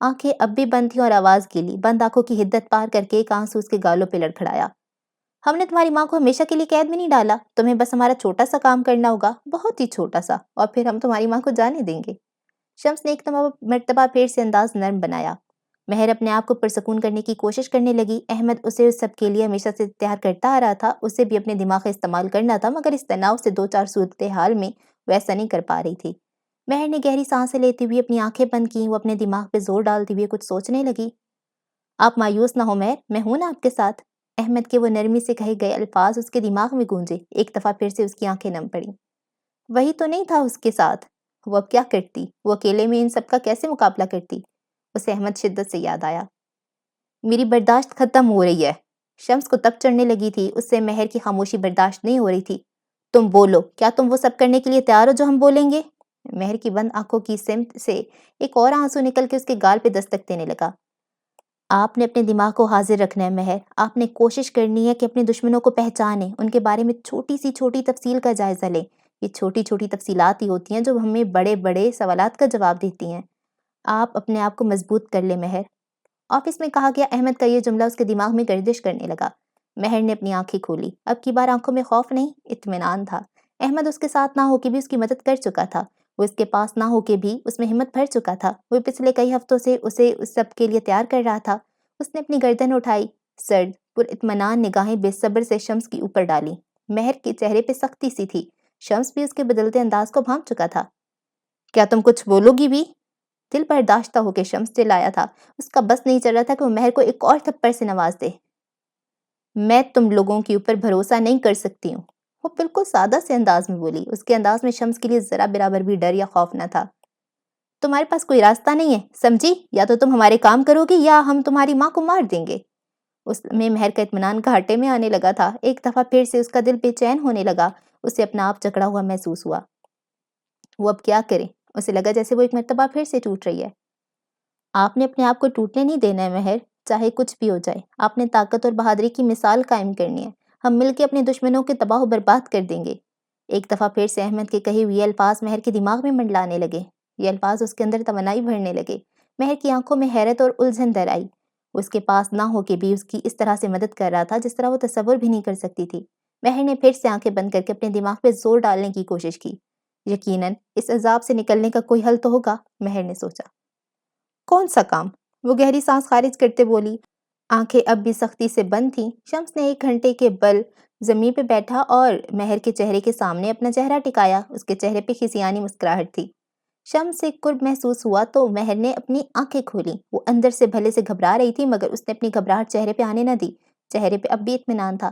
آنکھیں اب بھی بند تھیں اور آواز گیلی، بند آنکھوں کی حدت پار کر کے ایک آنسو اس کے گالوں پہ لڑکھڑایا۔ ہم نے تمہاری ماں کو ہمیشہ کے لیے قید میں نہیں ڈالا، تمہیں بس ہمارا چھوٹا سا کام کرنا ہوگا، بہت ہی چھوٹا سا، اور پھر ہم تمہاری ماں کو جانے دیں گے۔ شمس نے ایک مرتبہ پھر سے انداز نرم بنایا۔ مہر اپنے آپ کو پرسکون کرنے کی کوشش کرنے لگی۔ احمد اسے اس سب کے لیے ہمیشہ سے تیار کرتا آ رہا تھا، اسے بھی اپنے دماغ کا استعمال کرنا تھا، مگر اس تناؤ سے دو چار صورتحال میں ویسا نہیں کر پا رہی تھی۔ مہر نے گہری سانسیں لیتی ہوئی اپنی آنکھیں بند کیں، وہ اپنے دماغ پہ زور ڈالتی ہوئی کچھ سوچنے لگی۔ آپ مایوس نہ ہو مہر، میں ہوں نا آپ کے ساتھ۔ احمد کے وہ نرمی سے کہے گئے الفاظ اس کے دماغ میں گونجے، ایک دفعہ پھر سے اس کی آنکھیں نم پڑیں۔ وہی تو نہیں تھا اس کے ساتھ، وہ اب کیا کرتی؟ وہ اکیلے میں ان سب کا کیسے مقابلہ کرتی؟ اسے احمد شدت سے یاد آیا۔ میری برداشت ختم ہو رہی ہے۔ شمس کو تب چڑھنے لگی تھی، اس سے مہر کی خاموشی برداشت نہیں ہو رہی تھی۔ تم بولو، کیا تم وہ سب کرنے کے لیے تیار ہو جو ہم بولیں گے؟ مہر کی بند آنکھوں کی سمت سے ایک اور آنسو نکل کے اس کے گال پہ دستک دینے لگا۔ آپ نے اپنے دماغ کو حاضر رکھنا ہے مہر، آپ نے کوشش کرنی ہے کہ اپنے دشمنوں کو پہچانیں، ان کے بارے میں چھوٹی تفصیل کا جائزہ لیں۔ یہ چھوٹی تفصیلات ہی ہوتی ہیں جو ہمیں بڑے بڑے سوالات کا جواب دیتی ہیں۔ آپ اپنے آپ کو مضبوط کر لیں مہر۔ آفس میں کہا گیا احمد کا یہ جملہ اس کے دماغ میں گردش کرنے لگا۔ مہر نے اپنی آنکھیں کھولی، اب کی بار آنکھوں میں خوف نہیں، اطمینان تھا۔ احمد اس کے ساتھ نہ ہو کے بھی اس کی مدد کر چکا تھا، وہ اس کے پاس نہ ہو کے بھی اس میں ہمت بھر چکا تھا، وہ پچھلے کئی ہفتوں سے اسے اس سب کے لیے تیار کر رہا تھا۔ اس نے اپنی گردن اٹھائی، سرد پر اطمینان نگاہیں بے صبر سے شمس کی اوپر ڈالی۔ مہر کے چہرے پہ سختی سی تھی، شمس بھی اس کے بدلتے انداز کو بھانپ چکا تھا۔ کیا تم کچھ بولو گی بھی؟ دل برداشتہ ہو کے شمس چلایا تھا، اس کا بس نہیں چل رہا تھا کہ وہ مہر کو ایک اور تھپڑ سے نواز دے۔ میں تم لوگوں کے اوپر بھروسہ نہیں کر سکتی ہوں، وہ بالکل سادہ سے انداز میں بولی، اس کے انداز میں شمس کے لیے ذرا برابر بھی ڈر یا خوف نہ تھا۔ تمہارے پاس کوئی راستہ نہیں ہے، سمجھی؟ یا تو تم ہمارے کام کرو گی یا ہم تمہاری ماں کو مار دیں گے۔ اس میں مہر کا اطمینان گھاٹے میں آنے لگا تھا، ایک دفعہ پھر سے اس کا دل بے چین ہونے لگا، اسے اپنا آپ جکڑا ہوا محسوس ہوا۔ وہ اب کیا کرے؟ اسے لگا جیسے وہ ایک مرتبہ پھر سے ٹوٹ رہی ہے۔ آپ نے اپنے آپ کو ٹوٹنے نہیں دینا ہے مہر، چاہے کچھ بھی ہو جائے۔ آپ نے طاقت اور بہادری کی مثال قائم کرنی ہے، ہم مل کے اپنے دشمنوں کے تباہ و برباد کر دیں گے۔ ایک دفعہ پھر سے احمد کے کہے ہوئے الفاظ مہر کے دماغ میں منڈلانے لگے، یہ الفاظ اس کے اندر توانائی بھرنے لگے۔ مہر کی آنکھوں میں حیرت اور الجھن در آئی، اس کے پاس نہ ہو کے بھی اس کی اس طرح سے مدد کر رہا تھا جس طرح وہ تصور بھی نہیں کر سکتی تھی۔ مہر نے پھر سے آنکھیں بند کر کے اپنے دماغ پہ زور ڈالنے کی کوشش کی۔ یقیناً اس عذاب سے نکلنے کا کوئی حل تو ہوگا، مہر نے سوچا۔ کون سا کام؟ وہ گہری سانس خارج کرتے بولی، آنکھیں اب بھی سختی سے بند تھیں۔ شمس نے 1 گھنٹے کے بل زمین پہ بیٹھا اور مہر کے چہرے کے سامنے اپنا چہرہ ٹکایا، اس کے چہرے پہ خزیانی مسکراہٹ تھی۔ شمس سے قرب محسوس ہوا تو مہر نے اپنی آنکھیں کھولیں، وہ اندر سے بھلے سے گھبرا رہی تھی مگر اس نے اپنی گھبراہٹ چہرے پہ آنے نہ دی، چہرے پہ اب بھی اطمینان تھا۔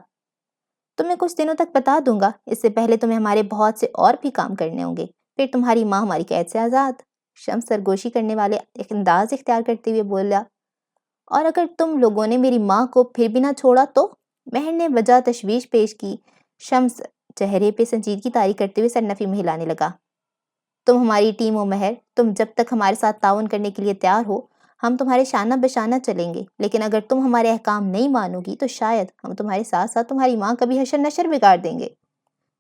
تمہیں کچھ دنوں تک بتا دوں گا، اس سے پہلے تمہیں ہمارے بہت سے اور بھی کام کرنے ہوں گے، پھر تمہاری ماں ہماری قید سے آزاد۔ شمس سرگوشی کرنے والے ایک انداز اختیار کرتے ہوئے بولا، اور اگر تم لوگوں نے میری ماں کو پھر بھی نہ چھوڑا تو؟ مہر نے وجہ تشویش پیش کی۔ شمس چہرے پہ سنجیدگی طاری کرتے ہوئے سرنفی میں ہلانے لگا۔ تم ہماری ٹیم ہو مہر، تم جب تک ہمارے ساتھ تعاون کرنے کے لیے تیار ہو ہم تمہارے شانہ بشانہ چلیں گے، لیکن اگر تم ہمارے احکام نہیں مانو گی تو شاید ہم تمہارے ساتھ ساتھ تمہاری ماں کا بھی حشر نشر بگاڑ دیں گے۔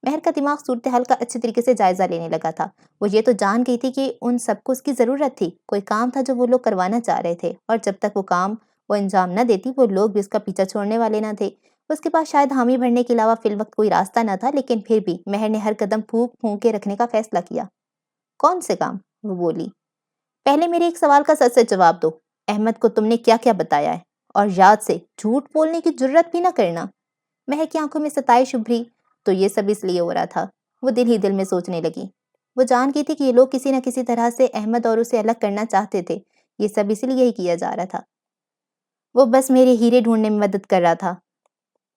مہر کا دماغ صورتحال کا اچھے طریقے سے جائزہ لینے لگا تھا، وہ یہ تو جان گئی تھی کہ ان سب کو اس کی ضرورت تھی، کوئی کام تھا جو وہ لوگ کروانا چاہ رہے تھے، اور جب تک وہ کام وہ انجام نہ دیتی وہ لوگ بھی اس کا پیچھا چھوڑنے والے نہ تھے۔ اس کے پاس شاید حامی بھرنے کے علاوہ فی الوقت کوئی راستہ نہ تھا، لیکن پھر بھی مہر نے ہر قدم پھونک پھونک کے رکھنے کا فیصلہ کیا۔ کون سے کام؟ وہ بولی۔ پہلے میرے ایک سوال کا سچ سے جواب دو، احمد کو تم نے کیا کیا بتایا ہے؟ اور یاد سے جھوٹ بولنے کی جرت بھی نہ کرنا۔ مہر کی آنکھوں میں ستائش ابھری، تو یہ سب اس لیے ہو رہا تھا، وہ دل ہی دل میں سوچنے لگی۔ وہ جان کی تھی کہ یہ لوگ کسی نہ کسی طرح سے احمد اور اسے الگ کرنا چاہتے تھے، یہ سب اسی لیے ہی کیا جا رہا تھا۔ وہ بس میرے ہیرے ڈھونڈنے میں مدد کر رہا تھا۔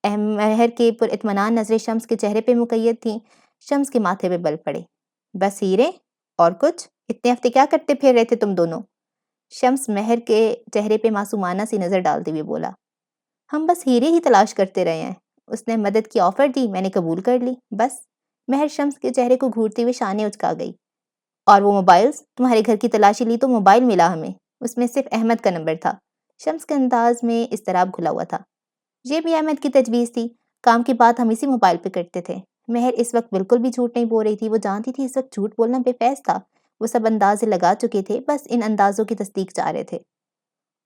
مہر کے پر اطمینان نظریں شمس کے چہرے پہ مقید تھیں، شمس کے ماتھے پہ بل پڑے۔ بس ہیرے؟ اور کچھ؟ اتنے ہفتے کیا کرتے پھر رہے تھے تم دونوں؟ شمس مہر کے چہرے پہ معصومانہ سی نظر ڈالتے ہوئے بولا، ہم بس ہیرے ہی تلاش کرتے رہے ہیں، اس نے مدد کی آفر دی، میں نے قبول کر لی، بس۔ مہر شمس کے چہرے کو گھورتے ہوئے شانے اچکا گئی۔ اور وہ موبائلز؟ تمہارے گھر کی تلاشی لی تو موبائل ملا ہمیں، اس میں صرف احمد کا نمبر تھا۔ شمس کے انداز میں اضطراب گھلا ہوا تھا۔ یہ بھی احمد کی تجویز تھی، کام کی بات ہم اسی موبائل پہ کرتے تھے۔ مہر اس وقت بالکل بھی جھوٹ نہیں بول رہی تھی، وہ جانتی تھی اس وقت جھوٹ بولنا بے فیض تھا، وہ سب اندازے لگا چکے تھے، بس ان اندازوں کی تصدیق چاہ رہے تھے۔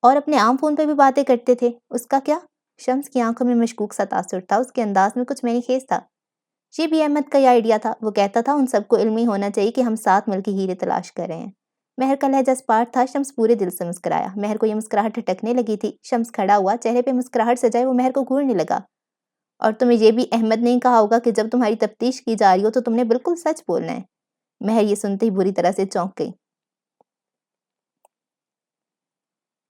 اور اپنے عام فون پہ بھی باتیں کرتے تھے، اس کا کیا؟ شمس کی آنکھوں میں مشکوک سا تاثر تھا، اس کے انداز میں کچھ میری خیز تھا۔ یہ بھی احمد کا ہی آئیڈیا تھا، وہ کہتا تھا ان سب کو علم ہی ہونا چاہیے کہ ہم ساتھ مل کے ہیرے تلاش کر رہے ہیں۔ مہر کا لہجہ اسپاٹ تھا، شمس پورے دل سے مسکرایا۔ مہر کو یہ مسکراہٹ ٹھٹکنے لگی تھی، شمس کھڑا ہوا، چہرے پہ مسکراہٹ سجائے وہ مہر کو گھورنے لگا۔ اور تمہیں یہ بھی احمد نے کہا ہوگا کہ جب تمہاری تفتیش کی جا رہی ہو تو تم نے بالکل سچ بولنا ہے۔ مہر یہ سنتے ہی بری طرح سے چونک گئی۔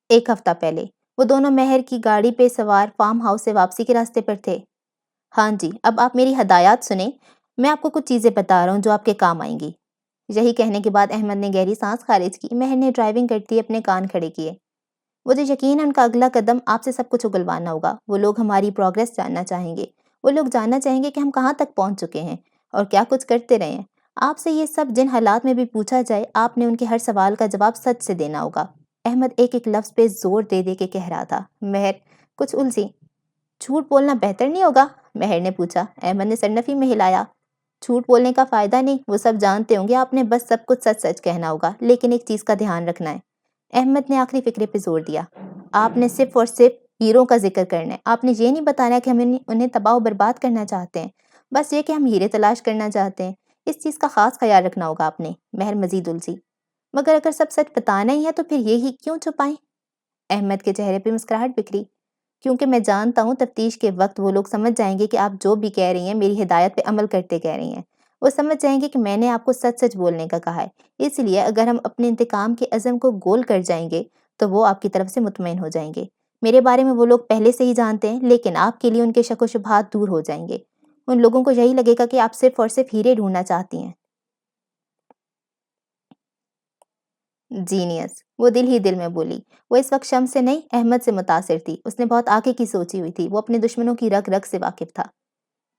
ایک ہفتہ پہلے وہ دونوں مہر کی گاڑی پہ سوار فارم ہاؤس سے واپسی کے راستے پر تھے۔ ہاں جی، اب آپ میری ہدایات سنیں، میں آپ کو کچھ چیزیں بتا رہا ہوں جو آپ کے کام آئیں گی۔ یہی کہنے کے بعد احمد نے گہری سانس خارج کی۔ مہر نے ڈرائیونگ کرتی اپنے کان کھڑے کیے۔ مجھے یقین ہے ان کا اگلا قدم آپ سے سب کچھ اگلوانا ہوگا۔ وہ لوگ ہماری پروگریس جاننا چاہیں گے، وہ لوگ جاننا چاہیں گے کہ ہم کہاں تک پہنچ چکے ہیں اور کیا کچھ کرتے رہے ہیں۔ آپ سے یہ سب جن حالات میں بھی پوچھا جائے، آپ نے ان کے ہر سوال کا جواب سچ سے دینا ہوگا۔ احمد ایک ایک لفظ پہ زور دے دے کے کہہ رہا تھا۔ مہر کچھ الجھی۔ جھوٹ بولنا بہتر نہیں ہوگا؟ مہر نے پوچھا۔ احمد نے سرنفی میں ہلایا۔ جھوٹ بولنے کا فائدہ نہیں، وہ سب جانتے ہوں گے، آپ نے بس سب کچھ سچ سچ کہنا ہوگا، لیکن ایک چیز کا دھیان رکھنا ہے۔ احمد نے آخری فقرے پہ زور دیا۔ آپ نے صرف اور صرف ہیروں کا ذکر کرنا ہے۔ آپ نے یہ نہیں بتانا کہ ہم انہیں تباہ و برباد کرنا چاہتے ہیں، بس یہ کہ ہم ہیرے تلاش کرنا چاہتے ہیں۔ اس چیز کا خاص خیال رکھنا ہوگا آپ نے۔ مہر مزید الجھی۔ مگر اگر سب سچ بتانا ہی ہے تو پھر یہی کیوں چھپائیں؟ احمد کے چہرے پہ مسکراہٹ بکھری۔ کیونکہ میں جانتا ہوں تفتیش کے وقت وہ لوگ سمجھ جائیں گے کہ آپ جو بھی کہہ رہی ہیں میری ہدایت پہ عمل کرتے کہہ رہی ہیں۔ وہ سمجھ جائیں گے کہ میں نے آپ کو سچ سچ بولنے کا کہا ہے۔ اس لیے اگر ہم اپنے انتقام کے عزم کو گول کر جائیں گے تو وہ آپ کی طرف سے مطمئن ہو جائیں گے۔ میرے بارے میں وہ لوگ پہلے سے ہی جانتے ہیں، لیکن آپ کے لیے ان کے شک و شبہات دور ہو جائیں گے۔ ان لوگوں کو یہی لگے گا کہ آپ صرف اور صرف ہیرے ڈھونڈنا چاہتی ہیں۔ جینیس، وہ دل ہی دل میں بولی۔ وہ اس وقت شمس سے نہیں، احمد سے متاثر تھی۔ اس نے بہت آگے کی سوچی ہوئی تھی، وہ اپنے دشمنوں کی رگ رگ سے واقف تھا۔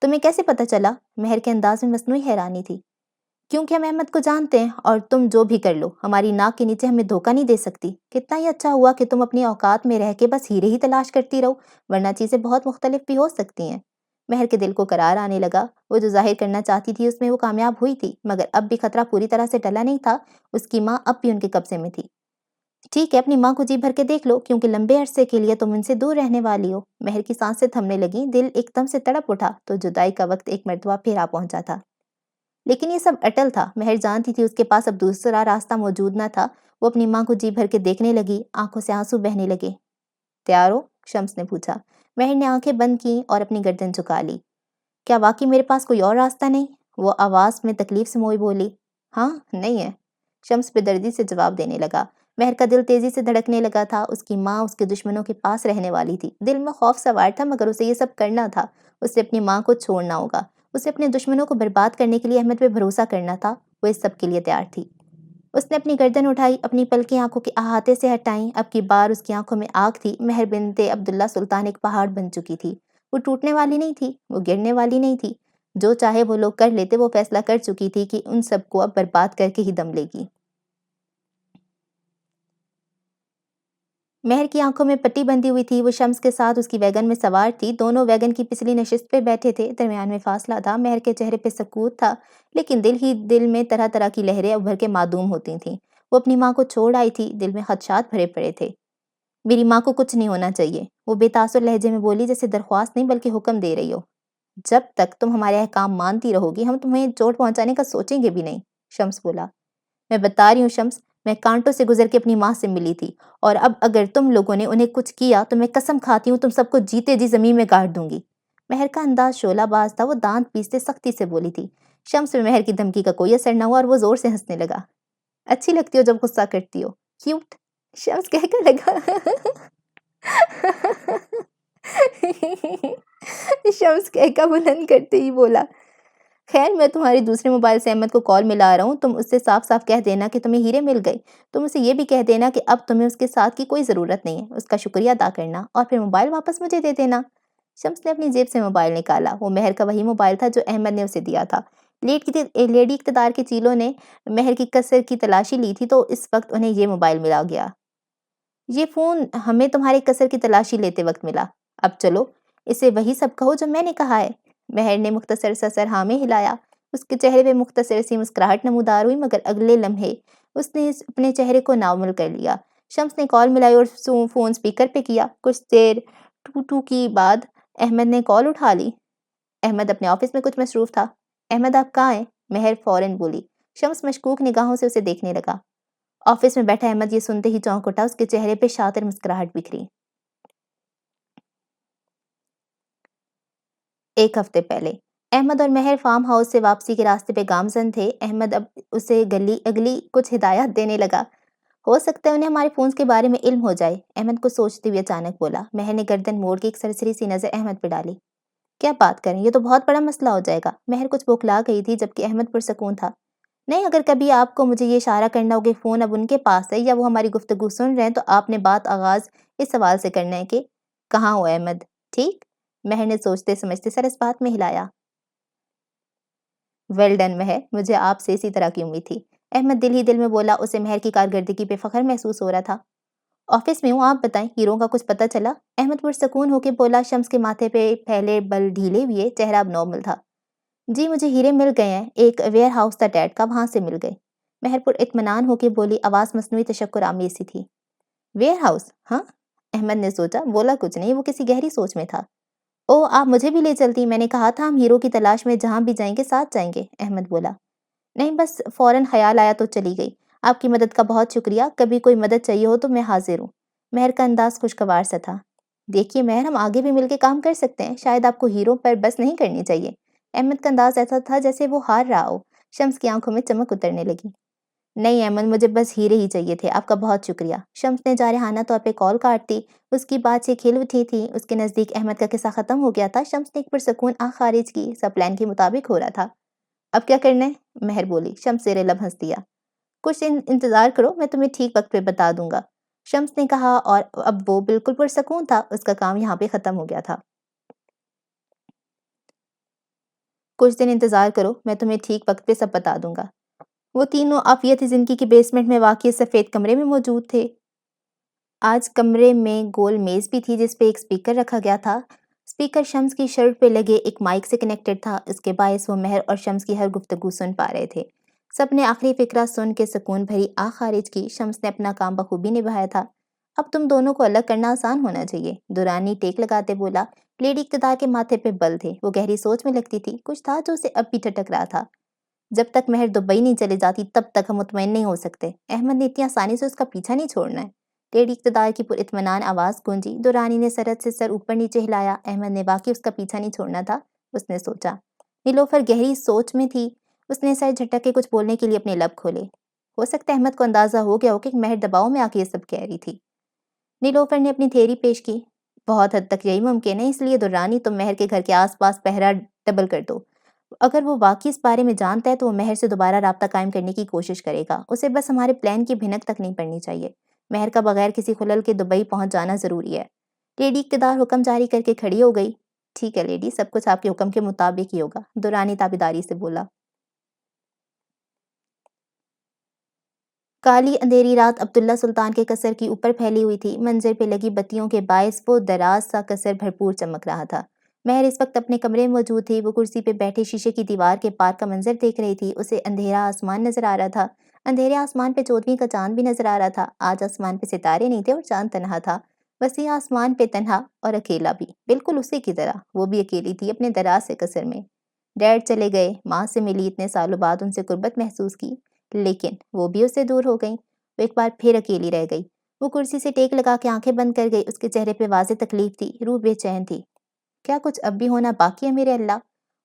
تمہیں کیسے پتہ چلا؟ مہر کے انداز میں مصنوعی حیرانی تھی۔ کیونکہ ہم احمد کو جانتے ہیں، اور تم جو بھی کر لو ہماری ناک کے نیچے ہمیں دھوکہ نہیں دے سکتی۔ کتنا ہی اچھا ہوا کہ تم اپنی اوقات میں رہ کے بس ہیرے ہی تلاش کرتی رہو، ورنہ چیزیں بہت مختلف بھی ہو سکتی ہیں۔ مہر کے دل کو قرار آنے لگا۔ وہ جو ظاہر کرنا چاہتی تھی اس میں وہ کامیاب ہوئی تھی، مگر اب بھی خطرہ پوری طرح سے ٹلا نہیں تھا۔ اس کی ماں اب بھی ان کے قبضے میں تھی۔ ٹھیک ہے، اپنی ماں کو جی بھر کے دیکھ لو، کیونکہ لمبے عرصے کے لیے تم ان سے دور رہنے والی ہو۔ مہر کی سانسیں تھمنے لگیں، دل ایک دم سے تڑپ اٹھا تو جدائی کا وقت ایک مرتبہ پھر آ پہنچا تھا۔ لیکن یہ سب اٹل تھا۔ مہر جانتی تھی اس کے پاس اب دوسرا راستہ موجود نہ تھا۔ وہ اپنی ماں کو جی بھر کے دیکھنے لگی، آنکھوں سے آنسو بہنے لگے۔ تیار ہو؟ شمس نے پوچھا۔ مہر نے آنکھیں بند کیں اور اپنی گردن جھکا لی۔ کیا واقعی میرے پاس کوئی اور راستہ نہیں؟ وہ آواز میں تکلیف سے موئی بولی۔ ہاں، نہیں ہے۔ شمس بے دردی سے جواب دینے لگا۔ مہر کا دل تیزی سے دھڑکنے لگا تھا۔ اس کی ماں اس کے دشمنوں کے پاس رہنے والی تھی۔ دل میں خوف سوار تھا، مگر اسے یہ سب کرنا تھا۔ اسے اپنی ماں کو چھوڑنا ہوگا۔ اسے اپنے دشمنوں کو برباد کرنے کے لیے احمد پہ بھروسہ کرنا تھا۔ وہ اس سب کے لیے تیار تھی۔ اس نے اپنی گردن اٹھائی، اپنی پلکیں آنکھوں کے احاطے سے ہٹائیں۔ اب کی بار اس کی آنکھوں میں آگ تھی۔ مہر بنت عبداللہ سلطان ایک پہاڑ بن چکی تھی۔ وہ ٹوٹنے والی نہیں تھی، وہ گرنے والی نہیں تھی۔ جو چاہے وہ لوگ کر لیتے، وہ فیصلہ کر چکی تھی کہ ان سب کو اب برباد کر کے ہی دم لے گی۔ مہر کی آنکھوں میں پٹی بندھی ہوئی تھی۔ وہ شمس کے ساتھ اس کی ویگن میں سوار تھی۔ دونوں ویگن کی پچھلی نشست پہ بیٹھے تھے، درمیان میں فاصلہ تھا۔ مہر کے چہرے پہ سکوت تھا، لیکن دل ہی دل میں طرح طرح کی لہریں ابھر کے معدوم ہوتی تھیں۔ وہ اپنی ماں کو چھوڑ آئی تھی، دل میں خدشات بھرے پڑے تھے۔ میری ماں کو کچھ نہیں ہونا چاہیے، وہ بے تاثر لہجے میں بولی، جیسے درخواست نہیں بلکہ حکم دے رہی ہو۔ جب تک تم ہمارے احکام مانتی رہو گی، ہم تمہیں چوٹ پہنچانے کا سوچیں گے بھی نہیں، شمس بولا۔ میں بتا رہی ہوں شمس، میں کانٹوں سے گزر کے اپنی ماں سے ملی تھی، اور اب اگر تم لوگوں نے انہیں کچھ کیا تو میں قسم کھاتی ہوں تم سب کو جیتے جی زمین میں گاڑ دوں گی۔ مہر کا انداز شعلہ باز تھا، وہ دانت پیستے سختی سے بولی تھی۔ شمس میں مہر کی دھمکی کا کوئی اثر نہ ہوا اور وہ زور سے ہنسنے لگا۔ اچھی لگتی ہو جب غصہ کرتی ہو، کیوٹ، شمس کہہ کر لگا۔ شمس کہہ کا بلند کرتے ہی بولا۔ خیر، میں تمہاری دوسرے موبائل سے احمد کو کال ملا رہا ہوں، تم اس سے صاف صاف کہہ دینا کہ تمہیں ہیرے مل گئے۔ تم اسے یہ بھی کہہ دینا کہ اب تمہیں اس کے ساتھ کی کوئی ضرورت نہیں ہے، اس کا شکریہ ادا کرنا اور پھر موبائل واپس مجھے دے دینا۔ شمس نے اپنی جیب سے موبائل نکالا۔ وہ مہر کا وہی موبائل تھا جو احمد نے اسے دیا تھا۔ لیڈی اقتدار کے چیلوں نے مہر کی کسر کی تلاشی لی تھی تو اس وقت انہیں یہ موبائل ملا گیا۔ یہ فون ہمیں تمہارے کسر کی تلاشی لیتے وقت ملا۔ اب چلو اسے وہی سب کہو جو میں نے کہا ہے۔ مہر نے مختصر سا سر ہاں میں ہلایا۔ اس کے چہرے پہ مختصر سی مسکراہٹ نمودار ہوئی، مگر اگلے لمحے اس نے اپنے چہرے کو نامل کر لیا۔ شمس نے کال ملائی اور فون اسپیکر پہ کیا۔ کچھ دیر ٹو ٹو کی بعد احمد نے کال اٹھا لی۔ احمد اپنے آفس میں کچھ مصروف تھا۔ احمد آپ کہاں ہیں؟ مہر فوراً بولی۔ شمس مشکوک نگاہوں سے اسے دیکھنے لگا۔ آفس میں بیٹھا احمد یہ سنتے ہی چونک اٹھا، اس کے چہرے پہ شاطر مسکراہٹ بکھری۔ ایک ہفتے پہلے احمد اور مہر فارم ہاؤس سے واپسی کے راستے پہ گامزن تھے۔ احمد اب اسے اگلی کچھ ہدایات دینے لگا۔ ہو سکتا ہے انہیں ہمارے فونز کے بارے میں علم ہو جائے، احمد کو سوچتے ہوئے اچانک بولا۔ مہر نے گردن موڑ کے ایک سرسری سی نظر احمد پہ ڈالی۔ کیا بات کریں، یہ تو بہت بڑا مسئلہ ہو جائے گا۔ مہر کچھ بوکھلا گئی تھی جبکہ احمد پرسکون تھا۔ نہیں، اگر کبھی آپ کو مجھے یہ اشارہ کرنا ہو کہ فون اب ان کے پاس ہے یا وہ ہماری گفتگو سن رہے ہیں تو آپ نے بات آغاز اس سوال سے کرنا ہے کہ کہاں ہو احمد؟ ٹھیک؟ مہر نے سوچتے سمجھتے سر اس بات میں ہلایا۔ ویل ڈن مہر، مجھے آپ سے اسی طرح کی امید تھی، احمد دل ہی دل میں بولا۔ اسے مہر کی کارکردگی پہ فخر محسوس ہو رہا تھا۔ آفس میں ہوں، آپ بتائیں، ہیروں کا کچھ پتہ چلا؟ احمد پرسکون ہو کے بولا۔ شمس کے ماتھے پہ پھیلے بل ڈھیلے ہوئے، چہرہ اب نارمل تھا۔ جی مجھے ہیرے مل گئے ہیں، ایک ویئر ہاؤس تھا ٹیٹ کا، وہاں سے مل گئے، مہر پر اطمینان ہو کے بولی، آواز مصنوعی تشکر آمیز سی تھی۔ Where house? ہاں؟ احمد نے سوچا، بولا کچھ نہیں، وہ کسی گہری سوچ میں تھا۔ او آپ مجھے بھی لے چلتی، میں نے کہا تھا ہم ہیرو کی تلاش میں جہاں بھی جائیں گے ساتھ جائیں گے، احمد بولا۔ نہیں بس فوراً خیال آیا تو چلی گئی، آپ کی مدد کا بہت شکریہ، کبھی کوئی مدد چاہیے ہو تو میں حاضر ہوں۔ مہر کا انداز خوشگوار سا تھا۔ دیکھیے مہر، ہم آگے بھی مل کے کام کر سکتے ہیں، شاید آپ کو ہیرو پر بس نہیں کرنی چاہیے۔ احمد کا انداز ایسا تھا جیسے وہ ہار رہا ہو۔ شمس کی آنکھوں میں چمک اترنے لگی۔ نہیں احمد، مجھے بس ہیرے ہی چاہیے تھے، آپ کا بہت شکریہ۔ شمس نے جارحانہ طور پہ کال کاٹ دی۔ اس کی بات سے کھل اٹھی تھی، اس کے نزدیک احمد کا قصہ ختم ہو گیا تھا۔ شمس نے ایک پرسکون آنکھ خارج کی، سب پلان کے مطابق ہو رہا تھا۔ اب کیا کرنا ہے؟ مہر بولی۔ شمس زیر لب ہنس دیا۔ کچھ انتظار کرو، میں تمہیں ٹھیک وقت پہ بتا دوں گا، شمس نے کہا، اور اب وہ بالکل پرسکون تھا، اس کا کام یہاں پہ ختم ہو گیا تھا۔ کچھ دن انتظار کرو، میں تمہیں ٹھیک وقت پہ سب بتا دوں گا۔ وہ تینوں عافیت زندگی کے بیسمنٹ میں واقع سفید کمرے میں موجود تھے۔ آج کمرے میں گول میز بھی تھی جس پہ ایک سپیکر رکھا گیا تھا۔ سپیکر شمس کی شرٹ پہ لگے ایک مائک سے کنیکٹڈ تھا، اس کے باعث وہ مہر اور شمس کی ہر گفتگو سن پا رہے تھے۔ سب نے آخری فقرہ سن کے سکون بھری آنکھ خارج کی۔ شمس نے اپنا کام بخوبی نبھایا تھا۔ اب تم دونوں کو الگ کرنا آسان ہونا چاہیے، دورانی ٹیک لگاتے بولا۔ لیڈی اقتدار کے ماتھے پہ بل تھے، وہ گہری سوچ میں لگتی تھی، کچھ تھا جو اسے اب بھی ٹھٹک رہا تھا۔ جب تک مہر دبئی نہیں چلے جاتی تب تک ہم مطمئن نہیں ہو سکتے، احمد نے اتنی آسانی سے اس کا پیچھا نہیں چھوڑنا ہے۔ لیڈی اقتدار کی پر اطمینان آواز گونجی۔ دورانی نے سرحد سے سر اوپر نیچے ہلایا۔ احمد نے واقعی اس کا پیچھا نہیں چھوڑنا تھا، اس نے سوچا۔ نیلوفر گہری سوچ میں تھی، اس نے سر جھٹک کے کچھ بولنے کے لیے اپنے لب کھولے۔ ہو سکتا ہے احمد کو اندازہ ہو گیا ہو کہ مہر دباؤ میں آ کے یہ سب کہہ رہی تھی۔ نیلوفر نے اپنی تھیوری پیش کی۔ بہت حد تک یہی ممکن ہے، اس لیے دورانی تم مہر کے گھر کے آس پاس پہرا ڈبل کر دو۔ اگر وہ واقعی اس بارے میں جانتا ہے تو وہ مہر سے دوبارہ رابطہ قائم کرنے کی کوشش کرے گا، اسے بس ہمارے پلان کی بھنک تک نہیں پڑنی چاہیے۔ مہر کا بغیر کسی خلل کے دبئی پہنچ جانا ضروری ہے۔ لیڈی اقتدار حکم جاری کر کے کھڑی ہو گئی۔ ٹھیک ہے لیڈی، سب کچھ آپ کے حکم کے مطابق ہی ہوگا، دورانی تابعداری سے بولا۔ کالی اندھیری رات عبداللہ سلطان کے قصر کی اوپر پھیلی ہوئی تھی، منظر پہ لگی بتیوں کے باعث وہ دراز سا قصر بھرپور چمک رہا تھا۔ مہر اس وقت اپنے کمرے میں موجود تھی، وہ کرسی پہ بیٹھے شیشے کی دیوار کے پار کا منظر دیکھ رہی تھی۔ اسے اندھیرا آسمان نظر آ رہا تھا، اندھیرے آسمان پہ 14ویں کا چاند بھی نظر آ رہا تھا۔ آج آسمان پہ ستارے نہیں تھے اور چاند تنہا تھا، وسیع آسمان پہ تنہا اور اکیلا بھی، بالکل اسی کی طرح وہ بھی اکیلی تھی اپنے دراز سے قصر میں۔ ڈیڈ چلے گئے، ماں سے ملی، اتنے سالوں بعد ان سے قربت محسوس کی، لیکن وہ بھی اس سے دور ہو گئیں۔ وہ ایک بار پھر اکیلی رہ گئی۔ وہ کرسی سے ٹیک لگا کے آنکھیں بند کر گئی، اس کے چہرے پہ واضح تکلیف تھی، روح بے چین تھی۔ کیا کچھ اب بھی ہونا باقی ہے میرے اللہ؟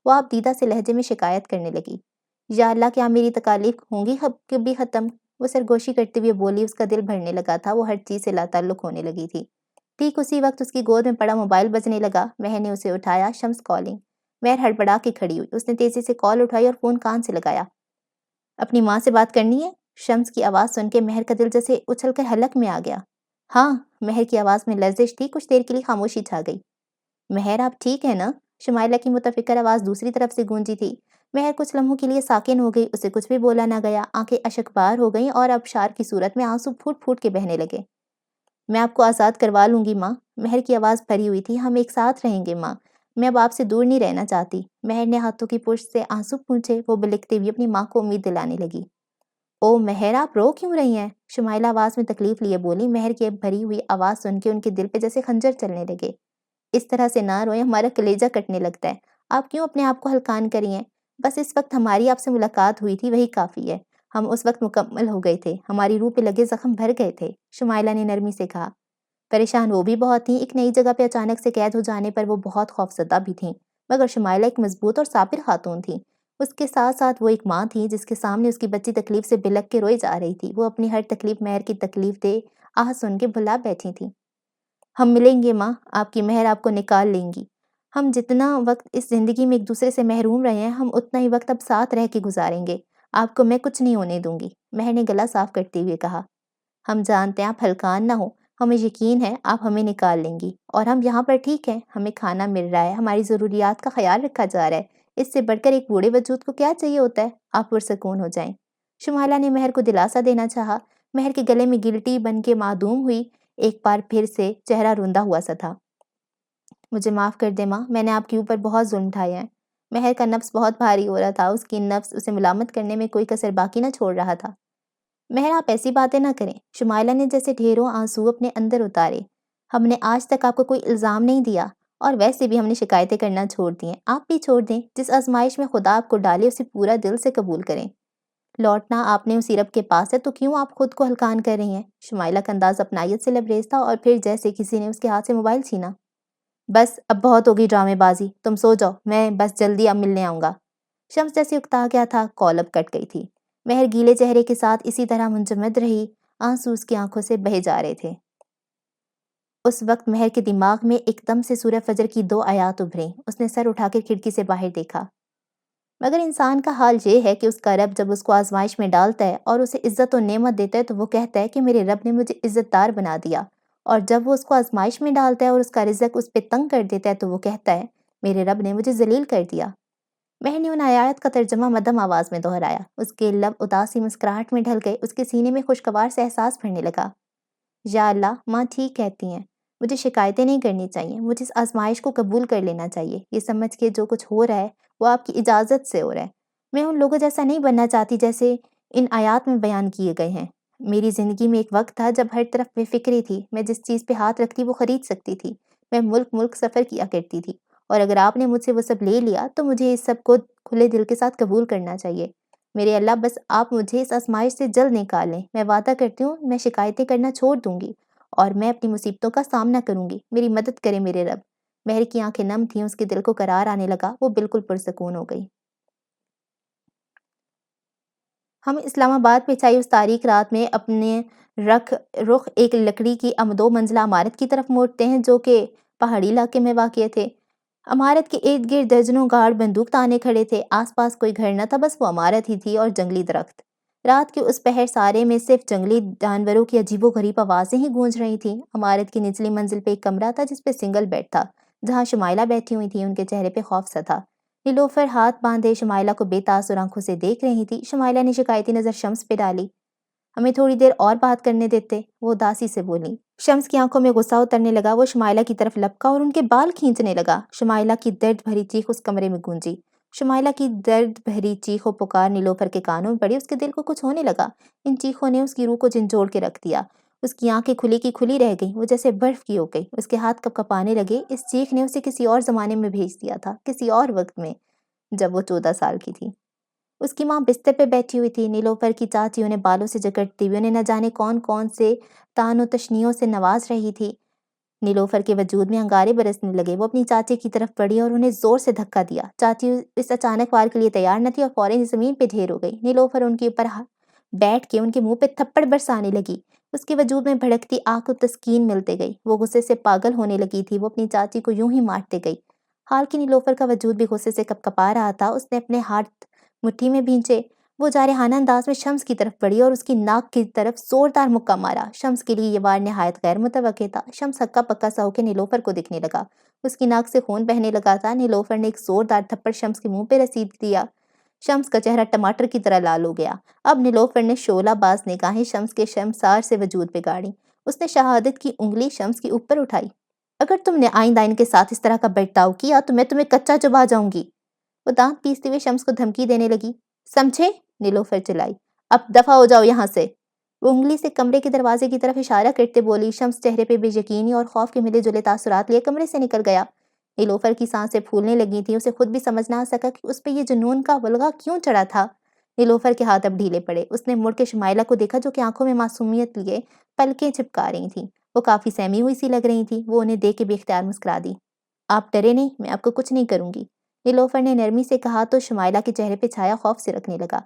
وہ آپ دیدہ سے لہجے میں شکایت کرنے لگی۔ یا اللہ، کیا میری تکالیف ہوں گی کبھی ختم؟ وہ سرگوشی کرتے ہوئے بولی، اس کا دل بھرنے لگا تھا، وہ ہر چیز سے لاتعلق ہونے لگی تھی۔ ٹھیک اسی وقت اس کی گود میں پڑا موبائل بجنے لگا۔ مہر نے اسے اٹھایا۔ شمس کالنگ۔ مہر ہڑبڑا کے کھڑی ہوئی، اس نے تیزی سے کال اٹھائی اور فون کان سے لگایا۔ اپنی ماں سے بات کرنی ہے؟ شمس کی آواز سن کے مہر کا دل جیسے اچھل کر حلق میں آ گیا۔ ہاں، مہر کی آواز میں لرزش تھی، کچھ دیر کے لیے خاموشی چھا گئی۔ مہر آپ ٹھیک ہیں نا؟ شمائلہ کی متفکر آواز دوسری طرف سے گونجی تھی۔ مہر کچھ لمحوں کے لیے ساکن ہو گئی، اسے کچھ بھی بولا نہ گیا، آنکھیں اشک بار ہو گئیں اور ابشار کی صورت میں آنسو پھوٹ پھوٹ کے بہنے لگے۔ میں آپ کو آزاد کروا لوں گی ماں، مہر کی آواز بھری ہوئی تھی، ہم ایک ساتھ رہیں گے ماں، میں اب آپ سے دور نہیں رہنا چاہتی۔ مہر نے ہاتھوں کی پشت سے آنسو پونچھے، وہ بلکتے ہوئے اپنی ماں کو امید دلانے لگی۔ او مہر، آپ رو کیوں رہی ہیں؟ شمائلہ آواز میں تکلیف لیے بولی۔ مہر کی بھری ہوئی آواز سن کے ان کے دل پہ جیسے خنجر چلنے لگے۔ اس طرح سے نہ روئیں، ہمارا کلیجہ کٹنے لگتا ہے۔ آپ کیوں اپنے آپ کو ہلکان کری ہیں؟ بس اس وقت ہماری آپ سے ملاقات ہوئی تھی، وہی کافی ہے۔ ہم اس وقت مکمل ہو گئے تھے، ہماری روح پہ لگے زخم بھر گئے تھے، شمائلہ نے نرمی سے کہا۔ پریشان وہ بھی بہت تھیں، ایک نئی جگہ پہ اچانک سے قید ہو جانے پر وہ بہت خوفزدہ بھی تھیں، مگر شمائلہ ایک مضبوط اور صابر خاتون تھیں۔ اس کے ساتھ ساتھ وہ ایک ماں تھی جس کے سامنے اس کی بچی تکلیف سے بلک کے روئی جا رہی تھی۔ وہ اپنی ہر تکلیف مہر کی تکلیف دے آہ سن کے بھلا بیٹھی تھیں۔ ہم ملیں گے ماں، آپ کی مہر آپ کو نکال لیں گی۔ ہم جتنا وقت اس زندگی میں ایک دوسرے سے محروم رہے ہیں، ہم اتنا ہی وقت اب ساتھ رہ کے گزاریں گے۔ آپ کو میں کچھ نہیں ہونے دوں گی، مہر نے گلا صاف کرتے ہوئے کہا۔ ہم جانتے ہیں آپ ہلکان نہ ہو، ہمیں یقین ہے آپ ہمیں نکال لیں گی، اور ہم یہاں پر ٹھیک ہیں، ہمیں کھانا مل رہا ہے، ہماری ضروریات کا خیال رکھا جا رہا ہے۔ اس سے بڑھ کر ایک بوڑھے وجود کو کیا چاہیے ہوتا ہے؟ آپ پرسکون ہو جائیں۔ شمائلہ نے مہر کو دلاسا دینا چاہا۔ مہر کے گلے میں گلٹی بن کے معدوم ہوئی، ایک بار پھر سے چہرہ روندا ہوا سا تھا۔ مجھے معاف کر دے ماں، میں نے آپ کے اوپر بہت ظلم ڈھائے ہیں۔ مہر کا نفس بہت بھاری ہو رہا تھا، اس کی نفس اسے ملامت کرنے میں کوئی کسر باقی نہ چھوڑ رہا تھا۔ مہر آپ ایسی باتیں نہ کریں، شمائلہ نے جیسے ڈھیروں آنسو اپنے اندر اتارے۔ ہم نے آج تک آپ کو کوئی الزام نہیں دیا، اور ویسے بھی ہم نے شکایتیں کرنا چھوڑ دی ہیں۔ آپ بھی چھوڑ دیں، جس آزمائش میں خدا آپ کو ڈالے اسے پورا دل سے قبول کریں۔ لوٹنا آپ نے اسی رب کے پاس ہے، تو کیوں آپ خود کو ہلکان کر رہی ہیں؟ شمائلہ کا انداز اپنائیت سے لبریز تھا، اور پھر جیسے کسی نے اس کے ہاتھ سے موبائل چھینا۔ بس اب بہت ہوگی ڈرامے بازی، تم سو جاؤ، میں بس جلدی اب ملنے آؤں گا۔ شمس جیسے اکتا گیا تھا، کال اب کٹ گئی تھی۔ مہر گیلے چہرے کے ساتھ اسی طرح منجمد رہی، آنسو اس کی آنکھوں سے بہے جا رہے تھے۔ اس وقت مہر کے دماغ میں ایک دم سے سورہ فجر کی 2 آیات ابھریں۔ اس نے سر اٹھا کر کھڑکی سے باہر دیکھا۔ مگر انسان کا حال یہ ہے کہ اس کا رب جب اس کو آزمائش میں ڈالتا ہے اور اسے عزت و نعمت دیتا ہے تو وہ کہتا ہے کہ میرے رب نے مجھے عزت دار بنا دیا، اور جب وہ اس کو آزمائش میں ڈالتا ہے اور اس کا رزق اس پہ تنگ کر دیتا ہے تو وہ کہتا ہے میرے رب نے مجھے ذلیل کر دیا۔ مہر نے ان آیات کا ترجمہ مدھم آواز میں دہرایا۔ اس کے لب اداسی مسکراہٹ میں ڈھل گئے، اس کے سینے میں خوشگوار سے احساس بھرنے لگا۔ یا اللہ، ماں ٹھیک کہتی ہیں، مجھے شکایتیں نہیں کرنی چاہیے، مجھے اس آزمائش کو قبول کر لینا چاہیے، یہ سمجھ کے جو کچھ ہو رہا ہے وہ آپ کی اجازت سے ہو رہا ہے۔ میں ان لوگوں جیسا نہیں بننا چاہتی جیسے ان آیات میں بیان کیے گئے ہیں۔ میری زندگی میں ایک وقت تھا جب ہر طرف بے فکری تھی، میں جس چیز پہ ہاتھ رکھتی وہ خرید سکتی تھی، میں ملک ملک سفر کیا کرتی تھی، اور اگر آپ نے مجھ سے وہ سب لے لیا تو مجھے اس سب کو کھلے دل کے ساتھ قبول کرنا چاہیے۔ میرے اللہ، بس آپ مجھے اس آزمائش سے جلد نکال لیں، میں وعدہ کرتی ہوں میں شکایتیں کرنا چھوڑ دوں گی، اور میں اپنی مصیبتوں کا سامنا کروں گی۔ میری مدد کرے میرے رب۔ مہر کی آنکھیں نم تھیں، اس کے دل کو قرار آنے لگا، وہ بالکل پرسکون ہو گئی۔ ہم اسلام آباد میں چھائی اس تاریک رات میں اپنے رخ ایک لکڑی کی 2 منزلہ عمارت کی طرف موڑتے ہیں جو کہ پہاڑی علاقے میں واقع تھے۔ عمارت کے ارد گرد درجنوں گارڈ بندوق تانے کھڑے تھے، آس پاس کوئی گھر نہ تھا، بس وہ عمارت ہی تھی اور جنگلی درخت۔ رات کے اس پہر سارے میں صرف جنگلی جانوروں کی عجیب و غریب آوازیں ہی گونج رہی تھیں۔ عمارت کی نچلی منزل پہ ایک کمرہ تھا جس پہ سنگل بیڈ تھا، جہاں شمائلہ بیٹھی ہوئی تھی، ان کے چہرے پہ خوف سا تھا۔ نیلوفر ہاتھ باندھے شمائلہ کو بے تاثر آنکھوں سے دیکھ رہی تھی۔ شمائلہ نے شکایتی نظر شمس پہ ڈالی۔ ہمیں تھوڑی دیر اور بات کرنے دیتے، وہ اداسی سے بولی۔ شمس کی آنکھوں میں غصہ اترنے لگا، وہ شمائلہ کی طرف لپکا اور ان کے بال کھینچنے لگا۔ شمائلہ کی درد بھری چیخ اس کمرے میں گونجی۔ شمائلہ کی درد بھری چیخ و پکار نیلوفر کے کانوں میں پڑی، اس کے دل کو کچھ ہونے لگا۔ ان چیخوں نے اس کی روح کو جھنجھوڑ کے رکھ دیا۔ اس کی آنکھیں کھلی کی کھلی رہ گئیں، وہ جیسے برف کی ہو گئی، اس کے ہاتھ کپ کپانے لگے۔ اس چیخ نے اسے کسی اور زمانے میں بھیج دیا تھا، کسی اور وقت میں، جب وہ 14 سال کی تھی۔ اس کی ماں بستر پہ بیٹھی ہوئی تھی، نیلوفر کی چاچی انہیں بالوں سے جکڑتی ہوئی انہیں نہ جانے کون کون سے تان و تشنیوں سے نواز رہی تھی۔ نیلوفر کے وجود میں انگارے برسنے لگے، وہ اپنی چاچی کی طرف بڑھی اور انہیں زور سے دھکا دیا۔ چاچی اس اچانک وار کے لیے تیار نہ تھی اور فوراً زمین پہ ڈھیر ہو گئی۔ نیلوفر ان کے اوپر بیٹھ کے ان کے منہ پہ تھپڑ برسانے لگی۔ اس کے وجود میں بھڑکتی آگ کو تسکین ملتے گئی، وہ غصے سے پاگل ہونے لگی تھی، وہ اپنی چاچی کو یوں ہی مارتے گئی۔ حال کی نیلوفر کا وجود بھی غصے سے کپ کپا رہا تھا، اس نے اپنے ہاتھ مٹھی میں بھینچے، وہ جارحانہ انداز میں شمس کی طرف بڑھی اور اس کی ناک کی طرف زوردار مکہ مارا۔ شمس کے لیے یہ وار نہایت غیر متوقع تھا۔ شمس ہکا پکا سا ہو کے نیلوفر کو دیکھنے لگا، اس کی ناک سے خون بہنے لگا تھا۔ نیلوفر نے ایک زوردار تھپڑ شمس کے منہ پہ رسید دیا۔ شمس کا چہرہ ٹماٹر کی طرح لال ہو گیا۔ اب نیلوفر نے شعلہ باز نگاہیں شمس کے شرمسار سے وجود پہ گاڑی۔ اس نے شہادت کی انگلی شمس کے اوپر اٹھائی۔ اگر تم نے آئندہ ان کے ساتھ اس طرح کا برتاؤ کیا تو میں تمہیں کچا چبا جاؤں گی۔ وہ دانت پیستے ہوئے شمس کو دھمکی دینے لگی۔ سمجھے؟ نیلوفر چلائی۔ اب دفع ہو جاؤ یہاں سے۔ وہ انگلی سے کمرے کے دروازے کی طرف اشارہ کرتے بولی۔ شمس چہرے پہ بے یقینی اور خوف کے ملے جلے تاثرات لیے کمرے سے نکل گیا۔ نیلوفر کی سانسیں پھولنے لگی تھیں، اسے خود بھی سمجھ نہ آ سکا کہ اس پہ یہ جنون کا ولغہ کیوں چڑھا تھا۔ نیلوفر کے ہاتھ اب ڈھیلے پڑے، اس نے مڑ کے شمائلہ کو دیکھا جو کہ آنکھوں میں معصومیت لیے پلکیں چھپکا رہی تھیں۔ وہ کافی سہمی ہوئی سی لگ رہی تھیں۔ وہ انہیں دیکھ کے بے اختیار مسکرا دی۔ آپ ڈرے نہیں، میں آپ کو کچھ نہیں کروں گی، نیلوفر نے نرمی سے کہا تو شمائلہ کے چہرے پہ چھایا خوف سے رکھنے لگا۔